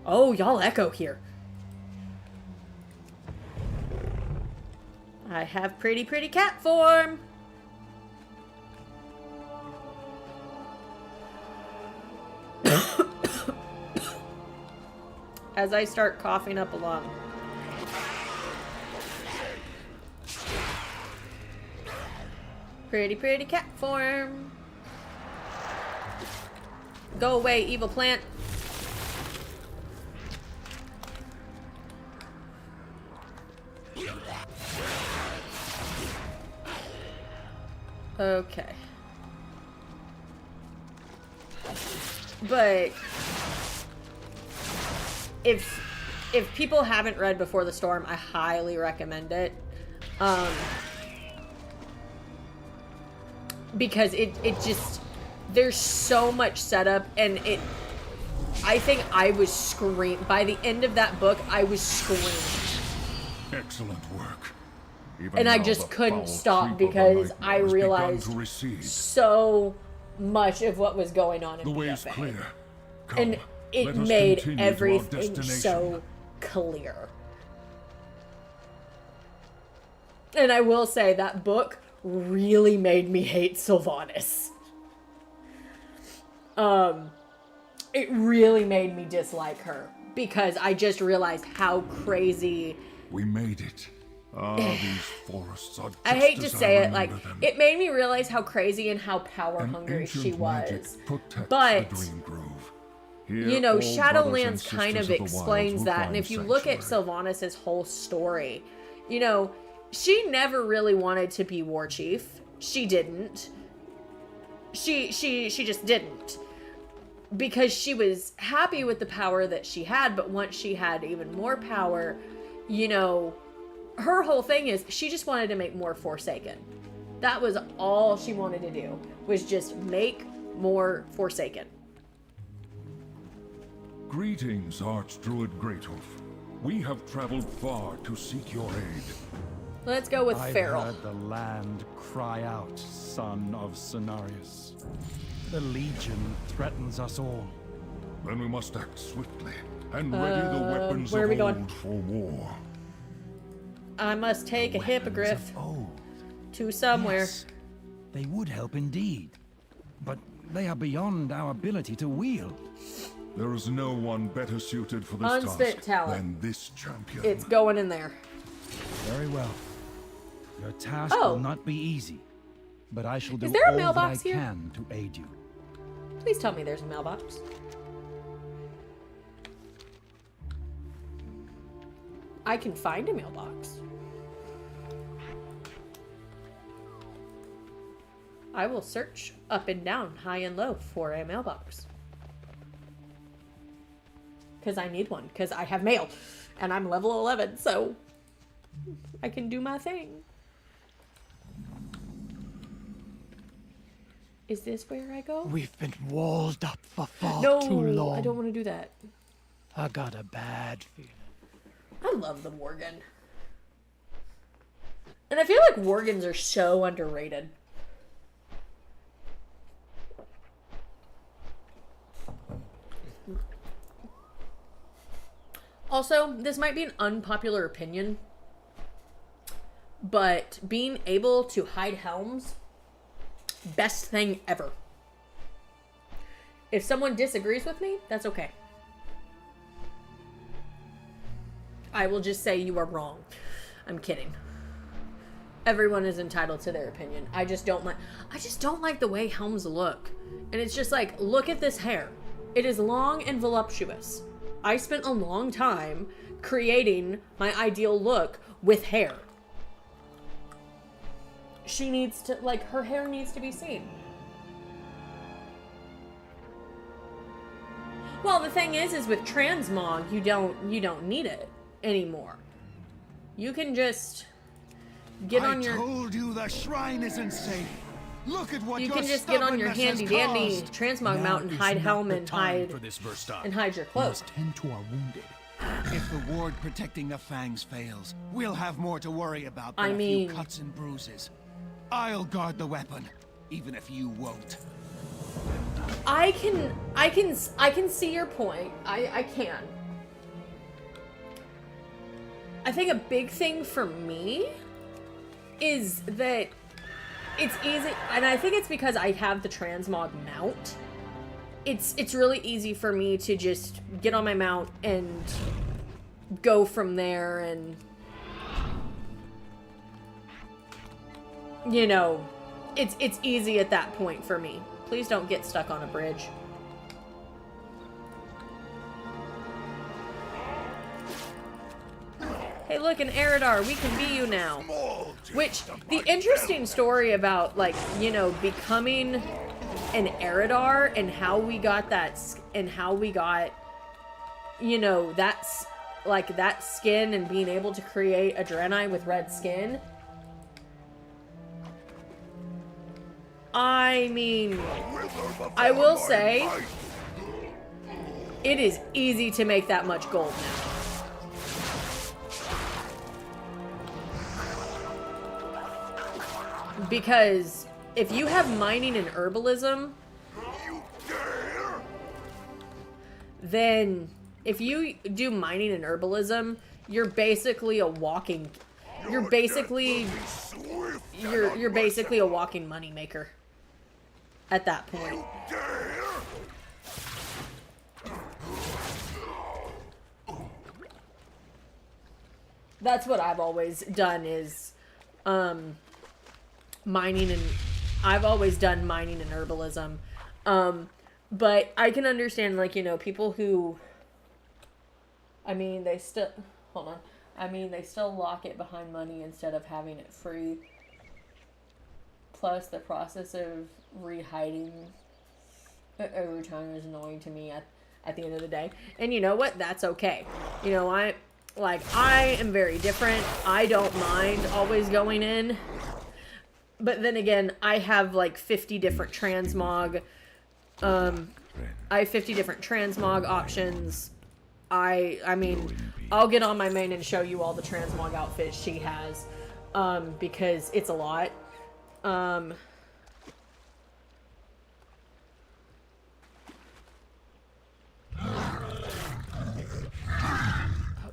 Oh, y'all echo here. I have pretty cat form. As I start coughing up a lung. Pretty cat form. Go away, evil plant. Okay. But if people haven't read Before the Storm, I highly recommend it. Because it just, there's so much setup, and I think I was screaming. By the end of that book, I was screaming. Excellent work. Even And I now just the couldn't foul stop creep of the because nightmare I has begun realized to recede. so much of what was going on in The way is BFA. clear. Come, And let it us made continue to our everything destination. so clear. And I will say that book really made me hate Sylvanas. It really made me dislike her because I just realized how crazy. We made it. Ah, these forests are just I hate to as say I it, like, remember them. it made me realize how crazy and how power An hungry ancient she magic was. protects But the Dream Grove. Here, you know, all brothers and Shadowlands kind of sisters the wilds explains will that. And find if you look at sanctuary. Sylvanas' whole story, you know, she never really wanted to be war chief. She didn't. She just didn't. Because she was happy with the power that she had, but once she had even more power, you know, her whole thing is she just wanted to make more Forsaken. That was all she wanted to do, was just make more Forsaken. Greetings, Archdruid Greathoof. We have traveled far to seek your aid. Let's go with Feral. I've heard the land cry out, son of Cenarius. The Legion threatens us all. Then we must act swiftly and ready the weapons where are we of going? old for war. I must take a hippogriff to somewhere. Yes, they would help indeed, but they are beyond our ability to wield. There is no one better suited for this Unspent task talent. than this champion. It's going in there. Very well. Your task will not be easy, but I shall do Is there a all that I mailbox here? can to aid you. Please tell me there's a mailbox. I can find a mailbox. I will search up and down, high and low for a mailbox. Because I need one, because I have mail. And I'm level 11, so I can do my thing. Is this where I go? We've been walled up for far No, too long. I don't want to do that. I got a bad feeling. I love the Worgen. And I feel like Worgens are so underrated. Also, this might be an unpopular opinion, but being able to hide helms, best thing ever. If someone disagrees with me, that's okay. I will just say you are wrong. I'm kidding. Everyone is entitled to their opinion. I just don't like the way helms look. And it's just like, look at this hair. It is long and voluptuous. I spent a long time creating my ideal look with hair. She needs to, like, her hair needs to be seen. Well, the thing is with transmog, you don't need it anymore. You can just get on your... I told you the shrine isn't safe. Look at what you can just get on your handy dandy transmog mount and hide helm and hide your cloak. We must tend to our wounded. If the ward protecting the fangs fails, we'll have more to worry about than I mean, a few cuts and bruises. I'll guard the weapon, even if you won't. I can see your point. I can. I think a big thing for me is that it's easy, and I think it's because I have the transmog mount. It's really easy for me to just get on my mount and go from there, and you know, it's easy at that point for me. Please don't get stuck on a bridge. Hey, look, an Eridar. We can be you now. Which, the interesting story about, like, you know, becoming an Eridar and how we got that, and how we got, you know, that's, like, that skin and being able to create a Draenei with red skin. I mean, I will say, it is easy to make that much gold now. Because if you have mining and herbalism, then if you do mining and herbalism, you're basically a walking, you're basically a walking money maker at that point. That's what I've always done is mining, and I've always done mining and herbalism. But I can understand, like, you know, people who, I mean, they still, hold on. I mean, they still lock it behind money instead of having it free. Plus, the process of re-hiding every time is annoying to me at the end of the day. And you know what? That's okay. You know, I am very different. I don't mind always going in. But then again, I have like 50 different transmog. I have 50 different transmog options. I mean, I'll get on my main and show you all the transmog outfits she has. Because it's a lot.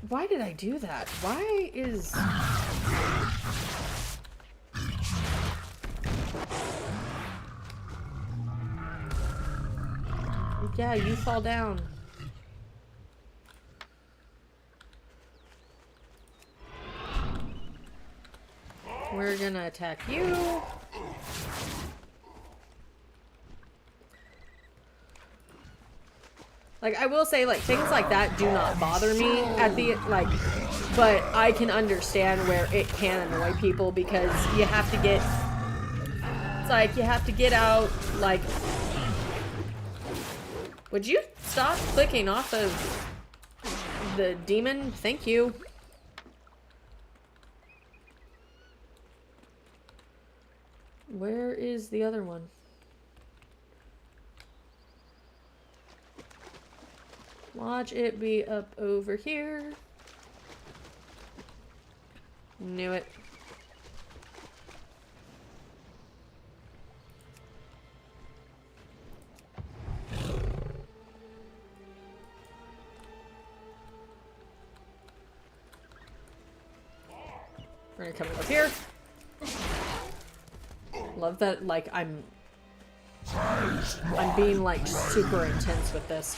Why did I do that? Why is... Yeah, you fall down. We're gonna attack you. Like, I will say, like, things like that do not bother me at the, like, but I can understand where it can annoy people because you have to get, it's like, you have to get out, like, would you stop clicking off of the demon? Thank you. Where is the other one? Watch it be up over here. Knew it. We're gonna come up here. Love that, like, I'm being, like, super intense with this.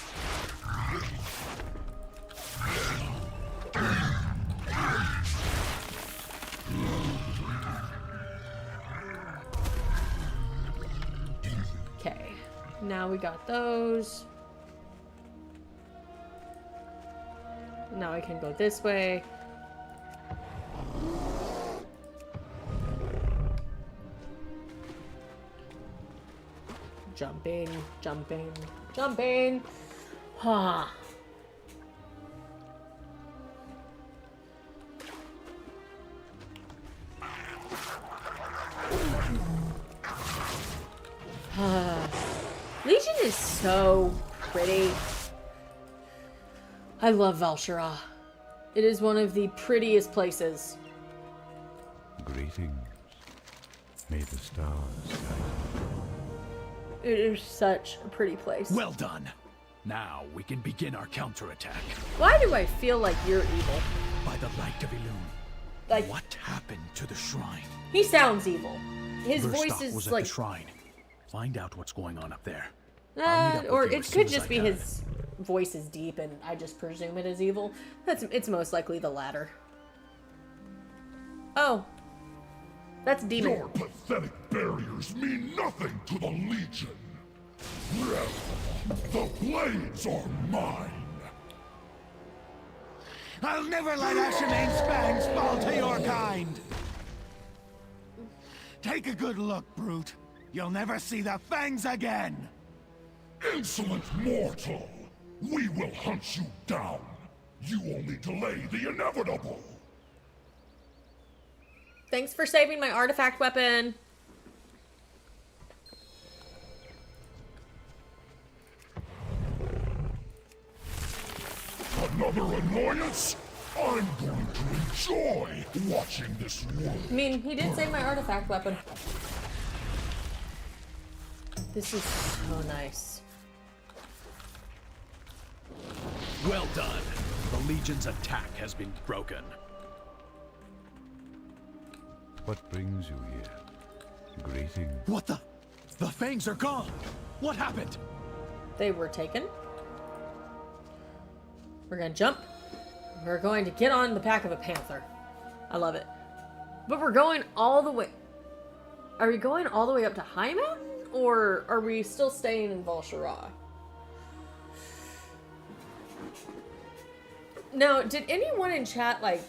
Okay, now we got those. Now I can go this way. Jumping, jumping, jumping. Ha. Legion is so pretty. I love Val'sharah. It is one of the prettiest places. Greetings. May the stars guide you. It is such a pretty place. Well done. Now we can begin our counterattack. Why do I feel like you're evil? By the light of Illume. Like, what happened to the shrine? He sounds evil. His voice Verstock is was like at the shrine. Find out what's going on up there. or it could just be his voice is deep and I just presume it is evil. It's most likely the latter. Oh. That's demon. Your pathetic barriers mean nothing to the Legion. The blades are mine. I'll never let Ashamane's fangs fall to your kind. Take a good look, brute. You'll never see the fangs again. Insolent mortal! We will hunt you down. You only delay the inevitable. Thanks for saving my artifact weapon. Another annoyance? I'm going to enjoy watching this world. I mean, he did save my artifact weapon. This is so nice. Well done. The Legion's attack has been broken. What brings you here? Greetings. What the? The fangs are gone. What happened? They were taken. We're gonna jump. We're going to get on the back of a panther. I love it. But we're going all the way. Are we going all the way up to High Mountain? Or are we still staying in Val'sharah? Now, did anyone in chat, like,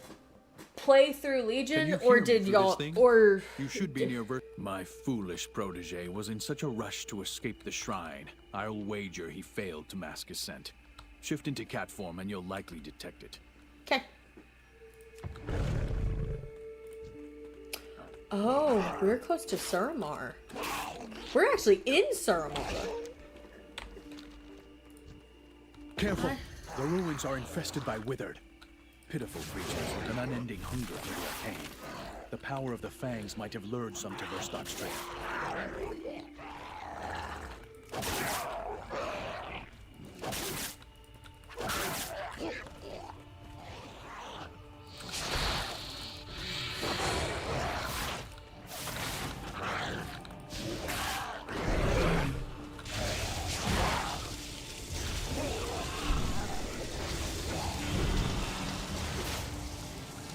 play through Legion? Or did y'all... Or... You should be near My foolish protege was in such a rush to escape the shrine. I'll wager he failed to mask his scent. Shift into cat form and you'll likely detect it. Okay. Oh, we're close to Suramar. We're actually in Suramar. Careful! The ruins are infested by withered. Pitiful creatures with an unending hunger for their pain. The power of the fangs might have lured some to Verstock's trail.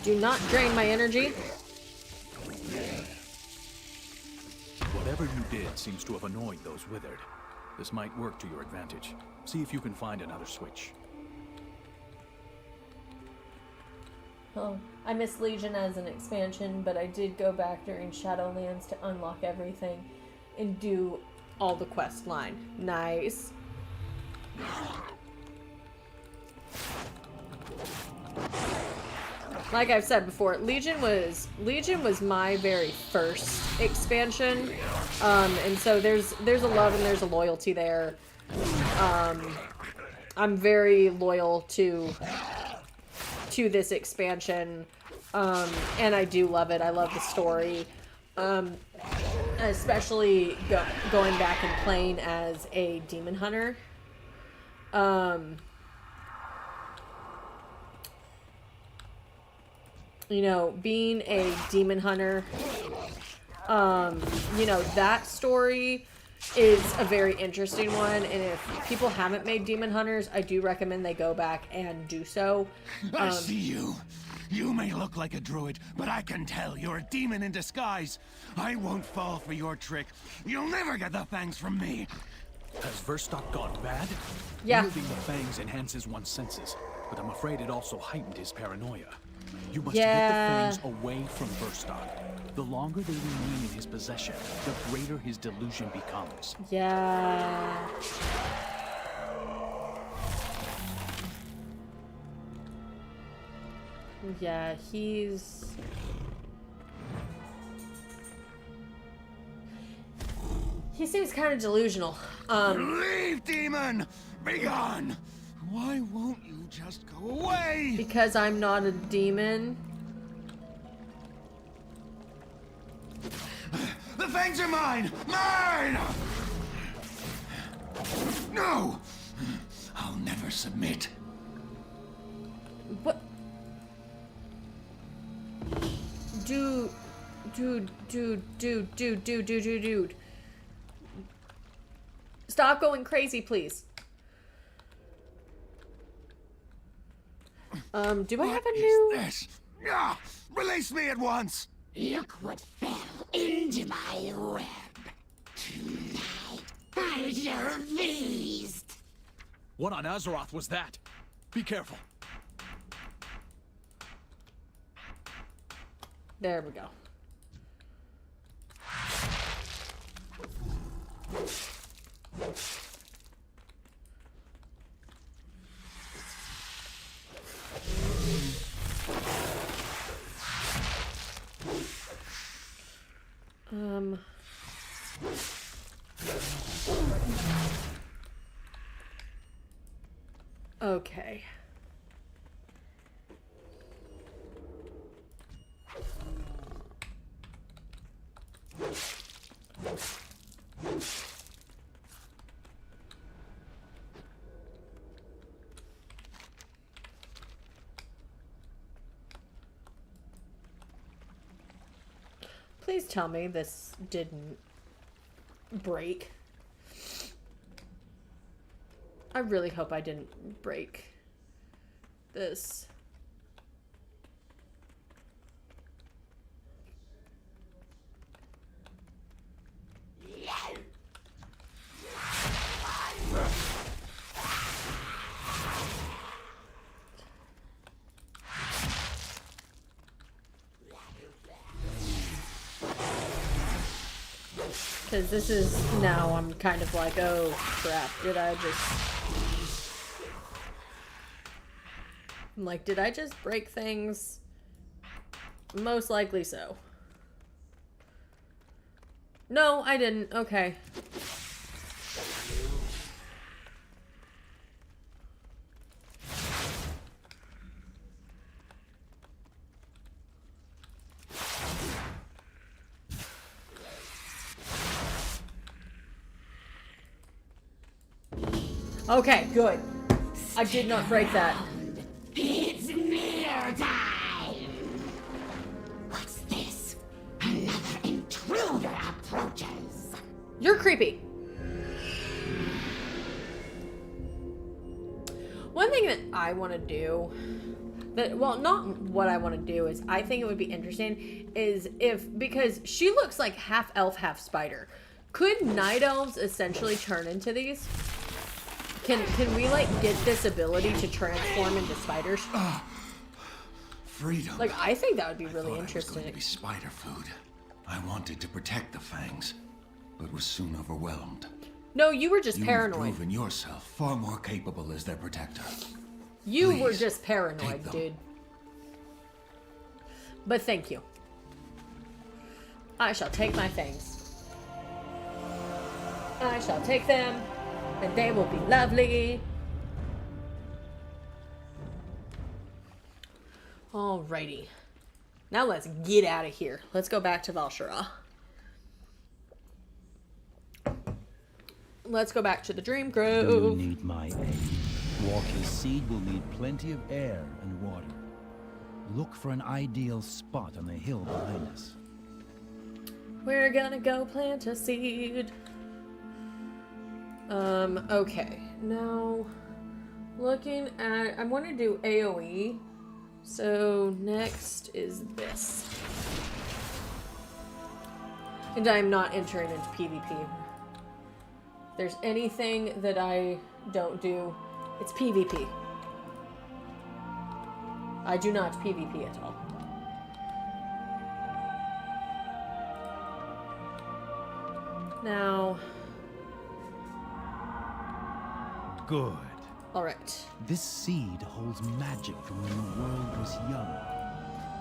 Do not drain my energy. Whatever you did seems to have annoyed those withered. This might work to your advantage. See if you can find another switch. Oh, I missed Legion as an expansion, but I did go back during Shadowlands to unlock everything and do all the quest line. Nice. Like I've said before, Legion was my very first expansion, and so there's a love and there's a loyalty there. I'm very loyal to this expansion, and I do love it. I love the story, especially going back and playing as a demon hunter. You know, being a demon hunter, you know, that story is a very interesting one, and if people haven't made demon hunters, I do recommend they go back and do so. I see you. You may look like a druid, but I can tell you're a demon in disguise. I won't fall for your trick. You'll never get the fangs from me. Has Verstock gone bad? Yeah. Wielding the fangs enhances one's senses, but I'm afraid it also heightened his paranoia. You must Yeah. get the fangs away from Verstock. The longer they remain in his possession, the greater his delusion becomes. Yeah. Yeah, he seems kind of delusional. Leave, demon! Be gone! Why won't you just go away? Because I'm not a demon. The fangs are mine! Mine! No! I'll never submit. What? Dude. Stop going crazy, please. Do I have a new... This? Ah, release me at once! Look what fell into my web. Tonight, I shall feast. What on Azeroth was that? Be careful. There we go. Okay. Please tell me this didn't break. I really hope I didn't break this. Because this is, now I'm kind of like, oh crap, did I just... I'm like, did I just break things? Most likely so. No, I didn't. Okay. Okay, good. I did not break that. It's mirror time! What's this? Another intruder approaches. You're creepy. One thing that I want to do, well, not what I want to do, is I think it would be interesting is because she looks like half elf, half spider. Could night elves essentially turn into these? Can we like get this ability to transform into spiders? Freedom. Like, I think that would be really I was interesting. going to be spider food. I wanted to protect the fangs, but was soon overwhelmed. No, you were just You've paranoid. proven yourself far more capable as their protector. You were Please, just paranoid, take them. dude. But thank you. I shall take my things. I shall take them, and they will be lovely. Alrighty. Now let's get out of here. Let's go back to Valshara. Let's go back to the Dream Grove. You need my aid. Walker's seed will need plenty of air and water. Look for an ideal spot on the hill behind us. We're gonna go plant a seed. Okay. Now, looking at... I want to do AoE. So, next is this. And I'm not entering into PvP. If there's anything that I don't do, it's PvP. I do not PvP at all. Now... Good. All right. This seed holds magic from when the world was young.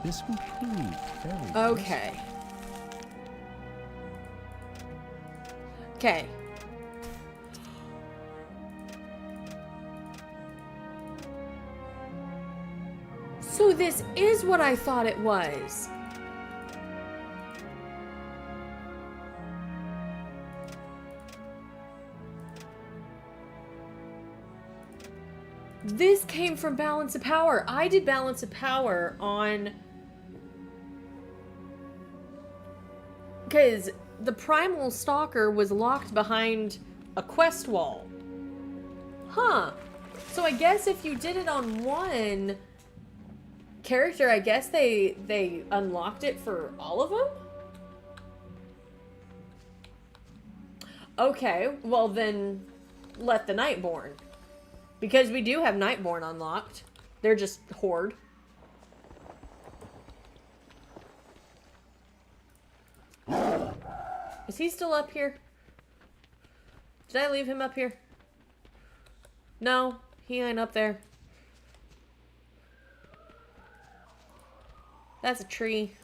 This will prove very Okay. Okay. So this is what I thought it was. This came from Balance of Power. I did Balance of Power on... because the Primal Stalker was locked behind a quest wall. Huh. So I guess if you did it on one character, I guess they unlocked it for all of them? Okay, well then, let the Nightborn. Because we do have Nightborn unlocked. They're just Horde. Is he still up here? Did I leave him up here? No, he ain't up there. That's a tree.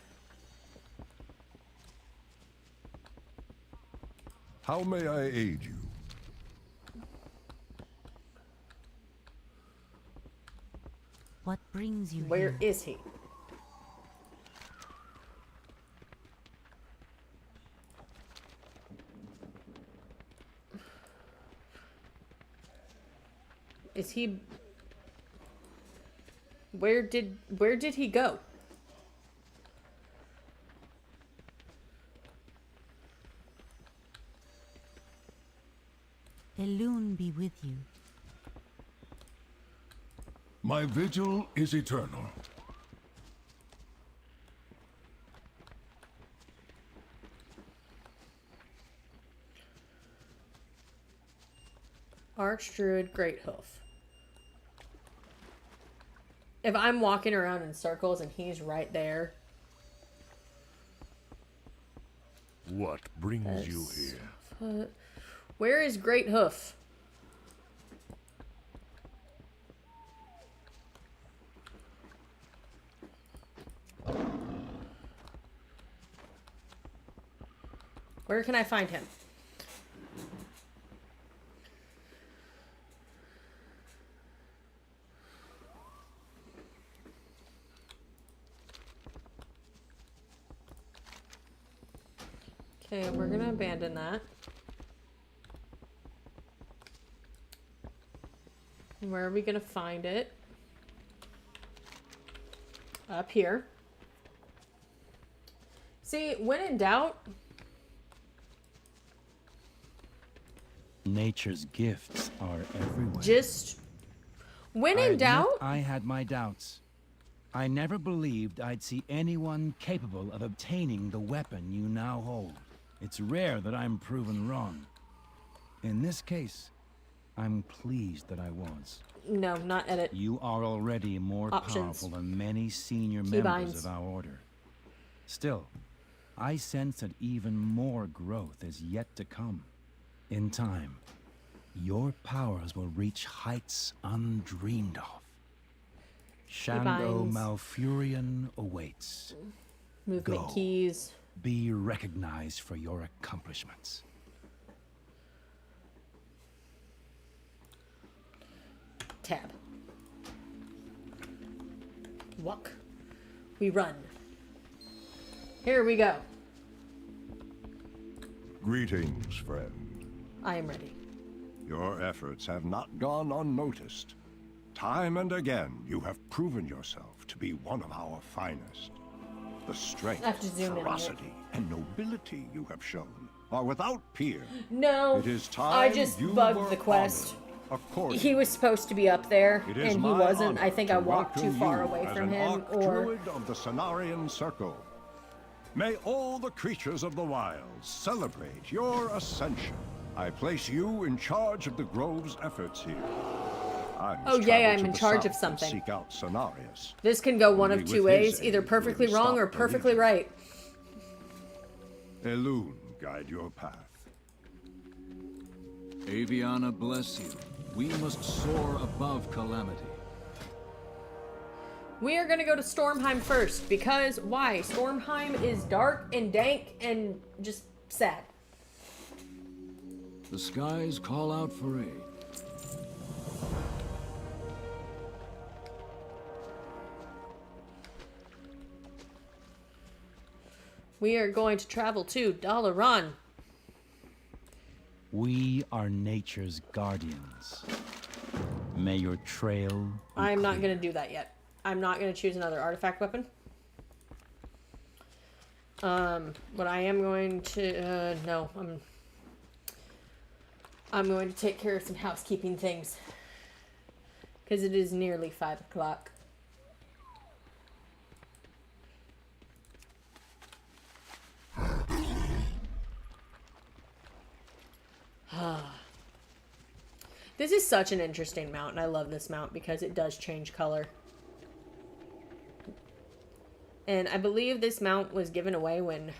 How may I aid you? What brings you Where here? is he? Is he... Where did he go? Elune be with you. My vigil is eternal. Archdruid Greathoof. If I'm walking around in circles and he's right there. What brings you here? Where is Greathoof? Where can I find him? Okay, we're gonna abandon that. Where are we gonna find it? Up here. See, when in doubt... Nature's gifts are everywhere. Just... When in doubt... I had my doubts. I never believed I'd see anyone capable of obtaining the weapon you now hold. It's rare that I'm proven wrong. In this case, I'm pleased that I was. No, not edit. You are already more powerful than many senior members of our order. Still, I sense that even more growth is yet to come. In time, your powers will reach heights undreamed of. Shando Malfurion awaits. Movement keys. Be recognized for your accomplishments. Tab. Walk. We run. Here we go. Greetings, friend. I am ready. Your efforts have not gone unnoticed. Time and again, you have proven yourself to be one of our finest. The strength, ferocity, and nobility you have shown are without peer. No, it is time I just bugged the quest. He was supposed to be up there, and he wasn't. I think I walked too far away from him, or... Druid of the Cenarian Circle. May all the creatures of the wilds celebrate your ascension. I place you in charge of the Grove's efforts here. Oh yay, I'm in charge of something. Seek out Cenarius. This can go one of two ways, either perfectly wrong or perfectly right. Elune, guide your path. Aviana bless you. We must soar above calamity. We are gonna go to Stormheim first, because why? Stormheim is dark and dank and just sad. The skies call out for aid. We are going to travel to Dalaran. We are nature's guardians. May your trail... I'm not going to do that yet. I'm not going to choose another artifact weapon. But I am going to... no, I'm going to take care of some housekeeping things. Because it is nearly 5 o'clock. This is such an interesting mount, and I love this mount because it does change color. And I believe this mount was given away when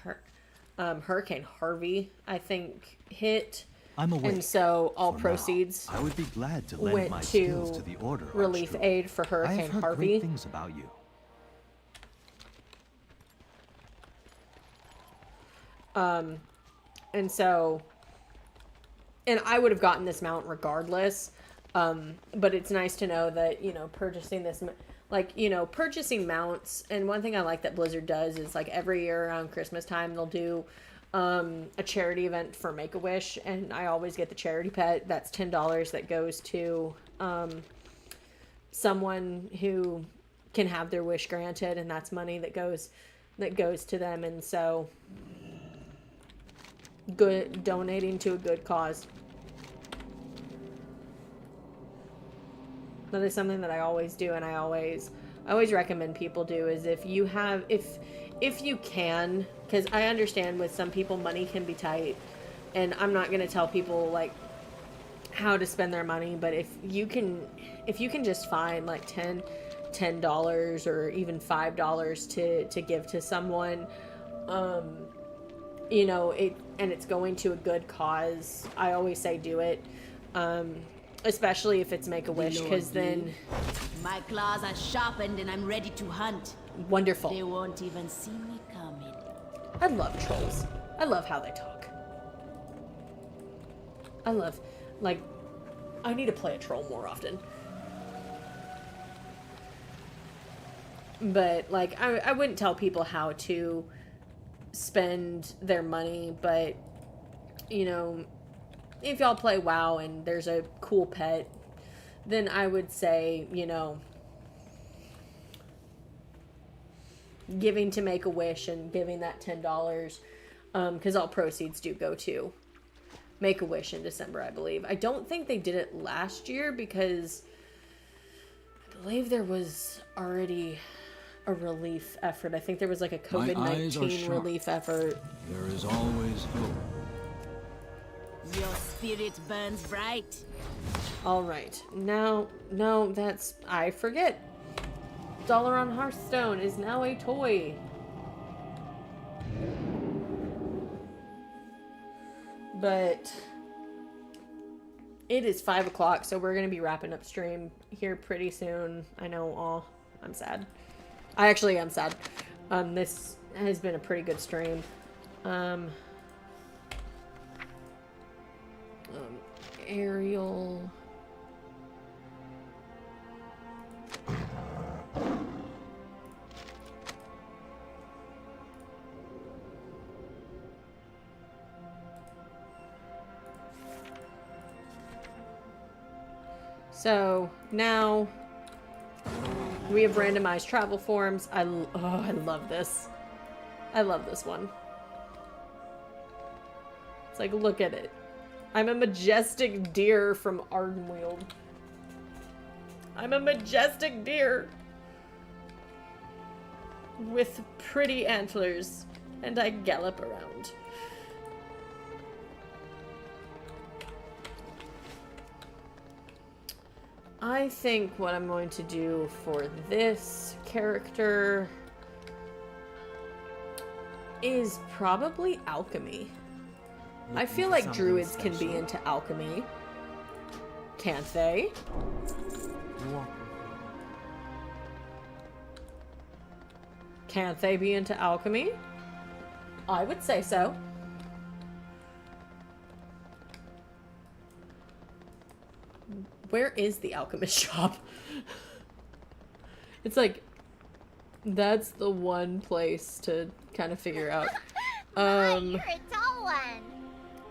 Hurricane Harvey, I think, hit. I'm awake. And so all For proceeds now, I would be glad to lend went my to skills to the Order, relief Archdruid. aid for Hurricane I have heard Harvey. great things about you. And so, and I would have gotten this mount regardless, but it's nice to know that, you know, purchasing this, like, you know, purchasing mounts, and one thing I like that Blizzard does is, like, every year around Christmas time, they'll do a charity event for Make-A-Wish, and I always get the charity pet. That's $10 that goes to someone who can have their wish granted, and that's money that goes to them. And so good, donating to a good cause. That is something that I always do, and I always recommend people do, is if you have, if you can, because I understand with some people money can be tight, and I'm not going to tell people like how to spend their money, but if you can just find like $10 or even $5 to give to someone, you know, and it's going to a good cause, I always say do it. Especially if it's Make-A-Wish, because then... My claws are sharpened and I'm ready to hunt. Wonderful. They won't even see me coming. I love trolls. I love how they talk. I love, like, I need to play a troll more often. But, like, I wouldn't tell people how to spend their money, but, you know, if y'all play WoW and there's a cool pet, then I would say, you know, giving to Make-A-Wish and giving that $10, because all proceeds do go to Make-A-Wish in December, I believe. I don't think they did it last year because I believe there was already a relief effort. I think there was like a COVID-19 relief effort. There is always hope. Your spirit burns bright. All right. Now, no, that's... I forget. Dollar on Hearthstone is now a toy. But it is 5 o'clock, so we're going to be wrapping up stream here pretty soon. I know, I'm sad. I actually am sad. This has been a pretty good stream. Ariel. So now we have randomized travel forms. I love this. I love this one. It's like, look at it. I'm a majestic deer from Ardenweald. I'm a majestic deer with pretty antlers, and I gallop around. I think what I'm going to do for this character is probably alchemy. I feel like druids can be into alchemy. Can't they? Can't they be into alchemy? I would say so. Where is the alchemist shop? It's like, that's the one place to kind of figure out. You're a tall one.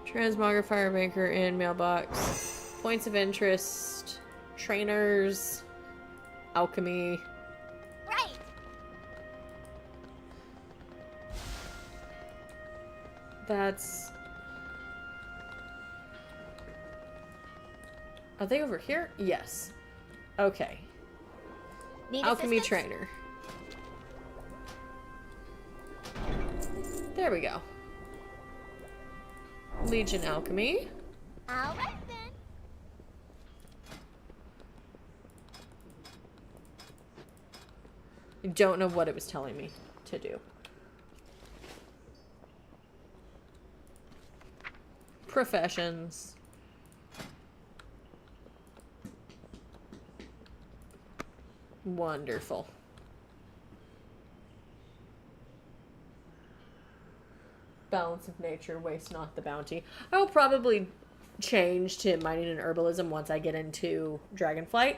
Transmogrifier banker in mailbox. Points of interest. Trainers. Alchemy. Right. That's... Are they over here? Yes. Okay. Need alchemy assistance? trainer. There we go. Legion alchemy. All right then. I don't know what it was telling me to do. Professions. Wonderful. Balance of nature, waste not the bounty. I will probably change to mining and herbalism once I get into Dragonflight.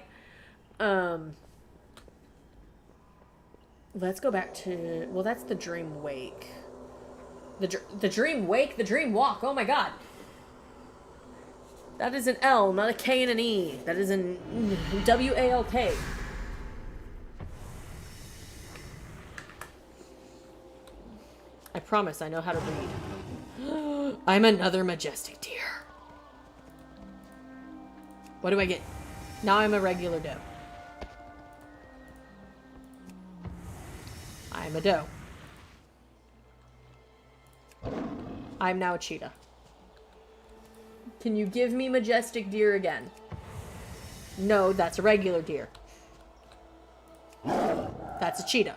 Let's go back to... Well, that's the Dream Wake. The Dream Wake? The Dream Walk. Oh my god. That is an L, not a K and an E. That is an W-A-L-K. I promise I know how to read. I'm another majestic deer. What do I get? Now I'm a regular doe. I'm a doe. I'm now a cheetah. Can you give me majestic deer again? No, that's a regular deer. That's a cheetah.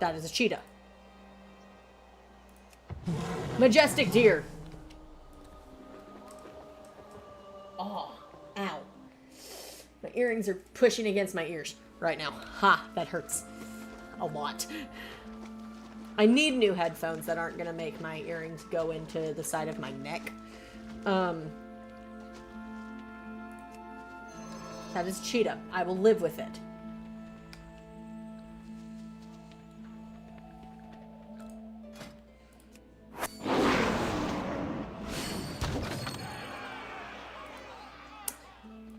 That is a cheetah. Majestic deer. Oh, ow. My earrings are pushing against my ears right now. Ha, that hurts a lot. I need new headphones that aren't gonna make my earrings go into the side of my neck. That is Cheetah. I will live with it.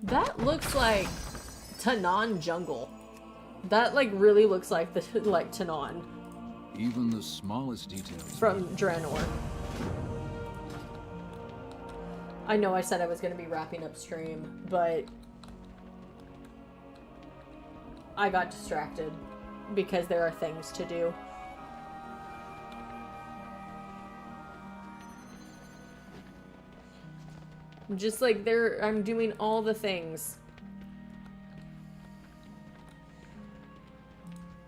That looks like Tanan jungle. That like really looks like the like Tanan. Even the smallest details. From Draenor. I know I said I was going to be wrapping up stream, but I got distracted because there are things to do. Just like I'm doing all the things.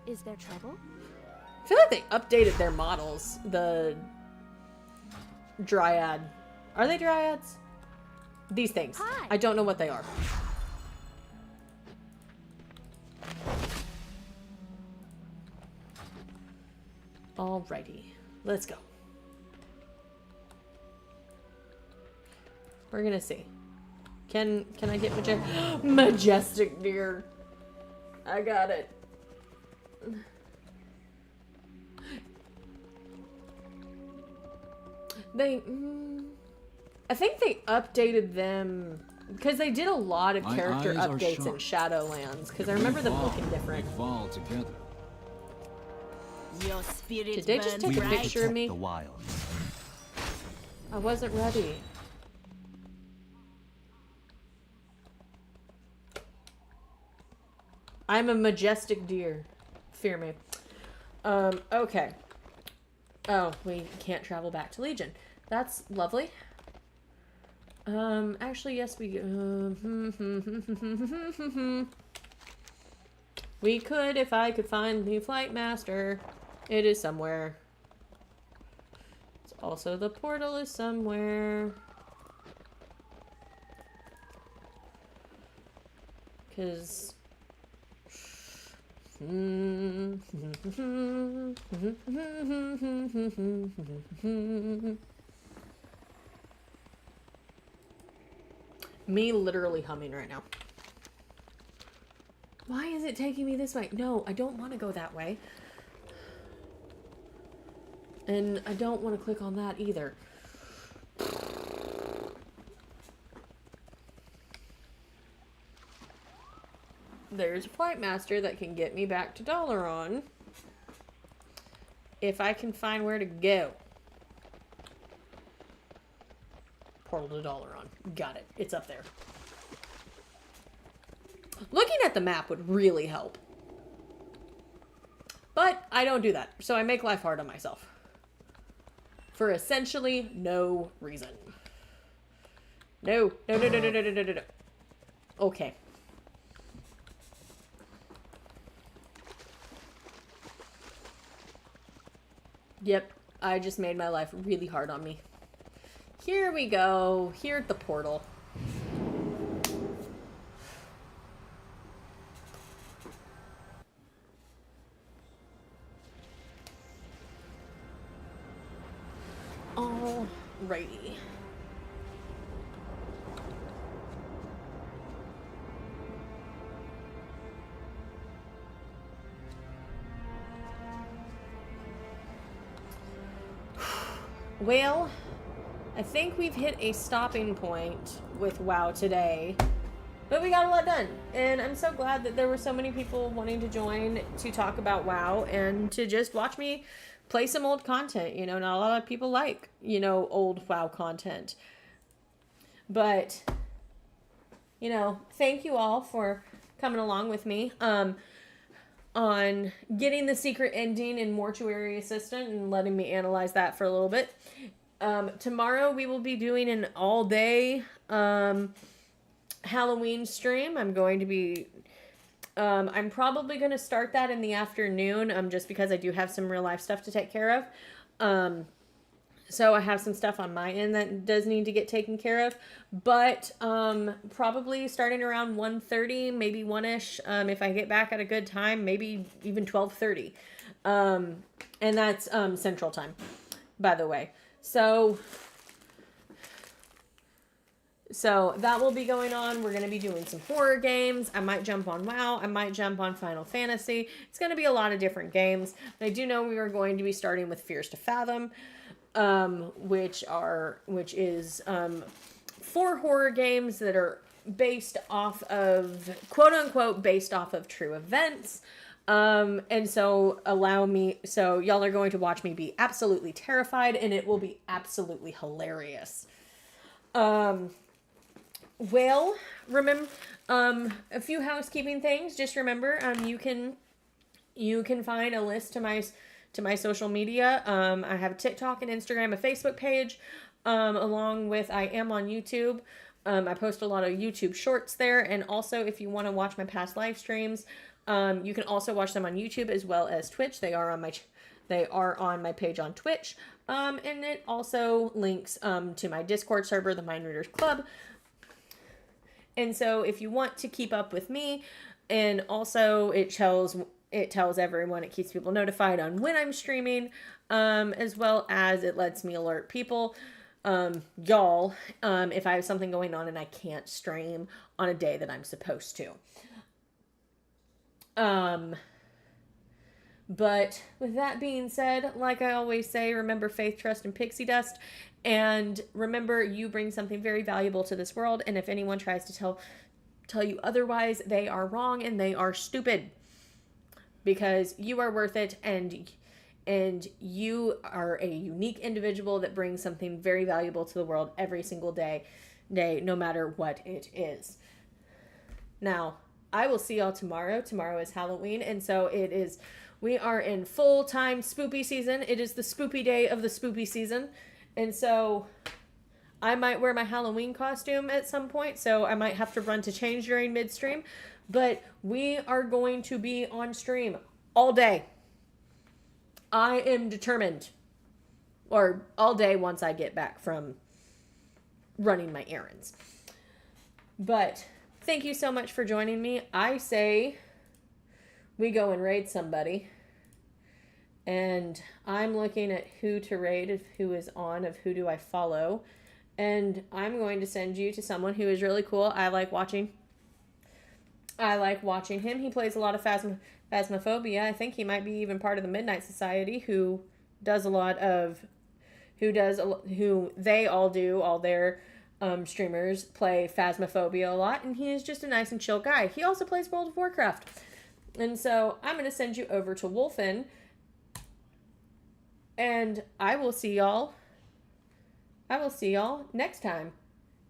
Is there trouble? I feel like they updated their models. The Dryad. Are they Dryads? These things. Hi. I don't know what they are. Alrighty. Let's go. We're gonna see. Can I get majestic deer? I got it. I think they updated them because they did a lot of character updates in Shadowlands. Because I remember them looking different. Fall together. Your spirit Did they just take a picture of me? The wild. I wasn't ready. I'm a majestic deer. Fear me. Okay. Oh, we can't travel back to Legion. That's lovely. Actually, yes, we we could if I could find the Flight Master. It is somewhere. It's also the portal is somewhere. Because me literally humming right now. Why is it taking me this way? No, I don't want to go that way. And I don't want to click on that either. There's a Flight Master that can get me back to Dalaran. If I can find where to go. Portal to Dalaran. Got it. It's up there. Looking at the map would really help. But I don't do that. So I make life hard on myself. For essentially no reason. No. No. Okay. Yep, I just made my life really hard on me. Here we go. Here at the portal. Alrighty. Well, I think we've hit a stopping point with WoW today, but we got a lot done, and I'm so glad that there were so many people wanting to join to talk about WoW and to just watch me play some old content. You know, not a lot of people like, you know, old WoW content, but, you know, thank you all for coming along with me on getting the secret ending in Mortuary Assistant and letting me analyze that for a little bit. Tomorrow we will be doing an all-day Halloween stream. I'm going to be... I'm probably going to start that in the afternoon just because I do have some real-life stuff to take care of. So I have some stuff on my end that does need to get taken care of. But probably starting around 1:30, maybe 1-ish. If I get back at a good time, maybe even 12:30. And that's Central Time, by the way. So that will be going on. We're going to be doing some horror games. I might jump on WoW. I might jump on Final Fantasy. It's going to be a lot of different games. I do know we are going to be starting with Fears to Fathom, which is 4 horror games that are based off of, quote unquote, based off of true events. And so so y'all are going to watch me be absolutely terrified, and it will be absolutely hilarious. Well, remember, a few housekeeping things. Just remember, you can find a list to my social media. I have a TikTok and Instagram, a Facebook page, along with I am on YouTube. I post a lot of YouTube shorts there, and also if you want to watch my past live streams, you can also watch them on YouTube as well as Twitch. They are on my page on Twitch, and it also links to my Discord server, the Mind Readers Club. And so if you want to keep up with me, and also it tells everyone, it keeps people notified on when I'm streaming, as well as it lets me alert people, y'all, if I have something going on and I can't stream on a day that I'm supposed to. But with that being said, like I always say, remember faith, trust, and pixie dust. And remember, you bring something very valuable to this world. And if anyone tries to tell you otherwise, they are wrong and they are stupid. Because you are worth it, and you are a unique individual that brings something very valuable to the world every single day, no matter what it is. Now, I will see y'all tomorrow. Tomorrow is Halloween, and so we are in full-time spoopy season. It is the spoopy day of the spoopy season. And so I might wear my Halloween costume at some point, so I might have to run to change during midstream. But we are going to be on stream all day. I am determined. Or all day once I get back from running my errands. But thank you so much for joining me. I say we go and raid somebody. And I'm looking at who to raid, who is on, of who do I follow. And I'm going to send you to someone who is really cool. I like watching him. He plays a lot of Phasmophobia. I think he might be even part of the Midnight Society, who they all do, all their streamers play Phasmophobia a lot. And he is just a nice and chill guy. He also plays World of Warcraft. And so I'm going to send you over to Wolfen. And I will see y'all next time.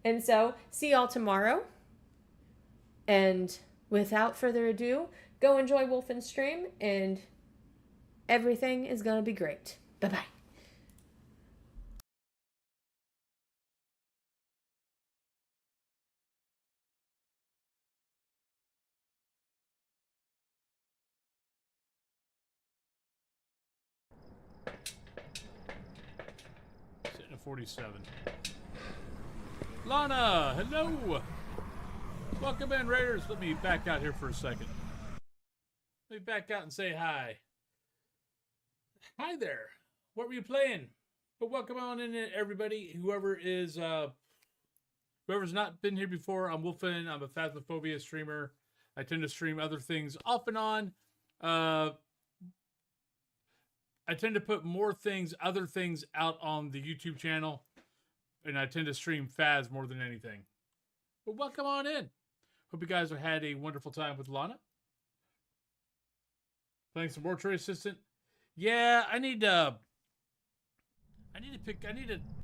And so, see y'all tomorrow. And without further ado, go enjoy Wolfen's stream, and everything is gonna be great. Bye-bye. Sitting at 47. Lana, hello! Welcome in, Raiders. Let me back out here for a second. Let me back out and say hi. Hi there. What were you playing? But welcome on in, everybody. Whoever's not been here before, I'm Wolfen. I'm a Phasmophobia streamer. I tend to stream other things off and on. I tend to put more things, other things out on the YouTube channel. And I tend to stream Phas more than anything. But welcome on in. Hope you guys have had a wonderful time with Lana. Playing some Mortuary Assistant. Yeah, I need to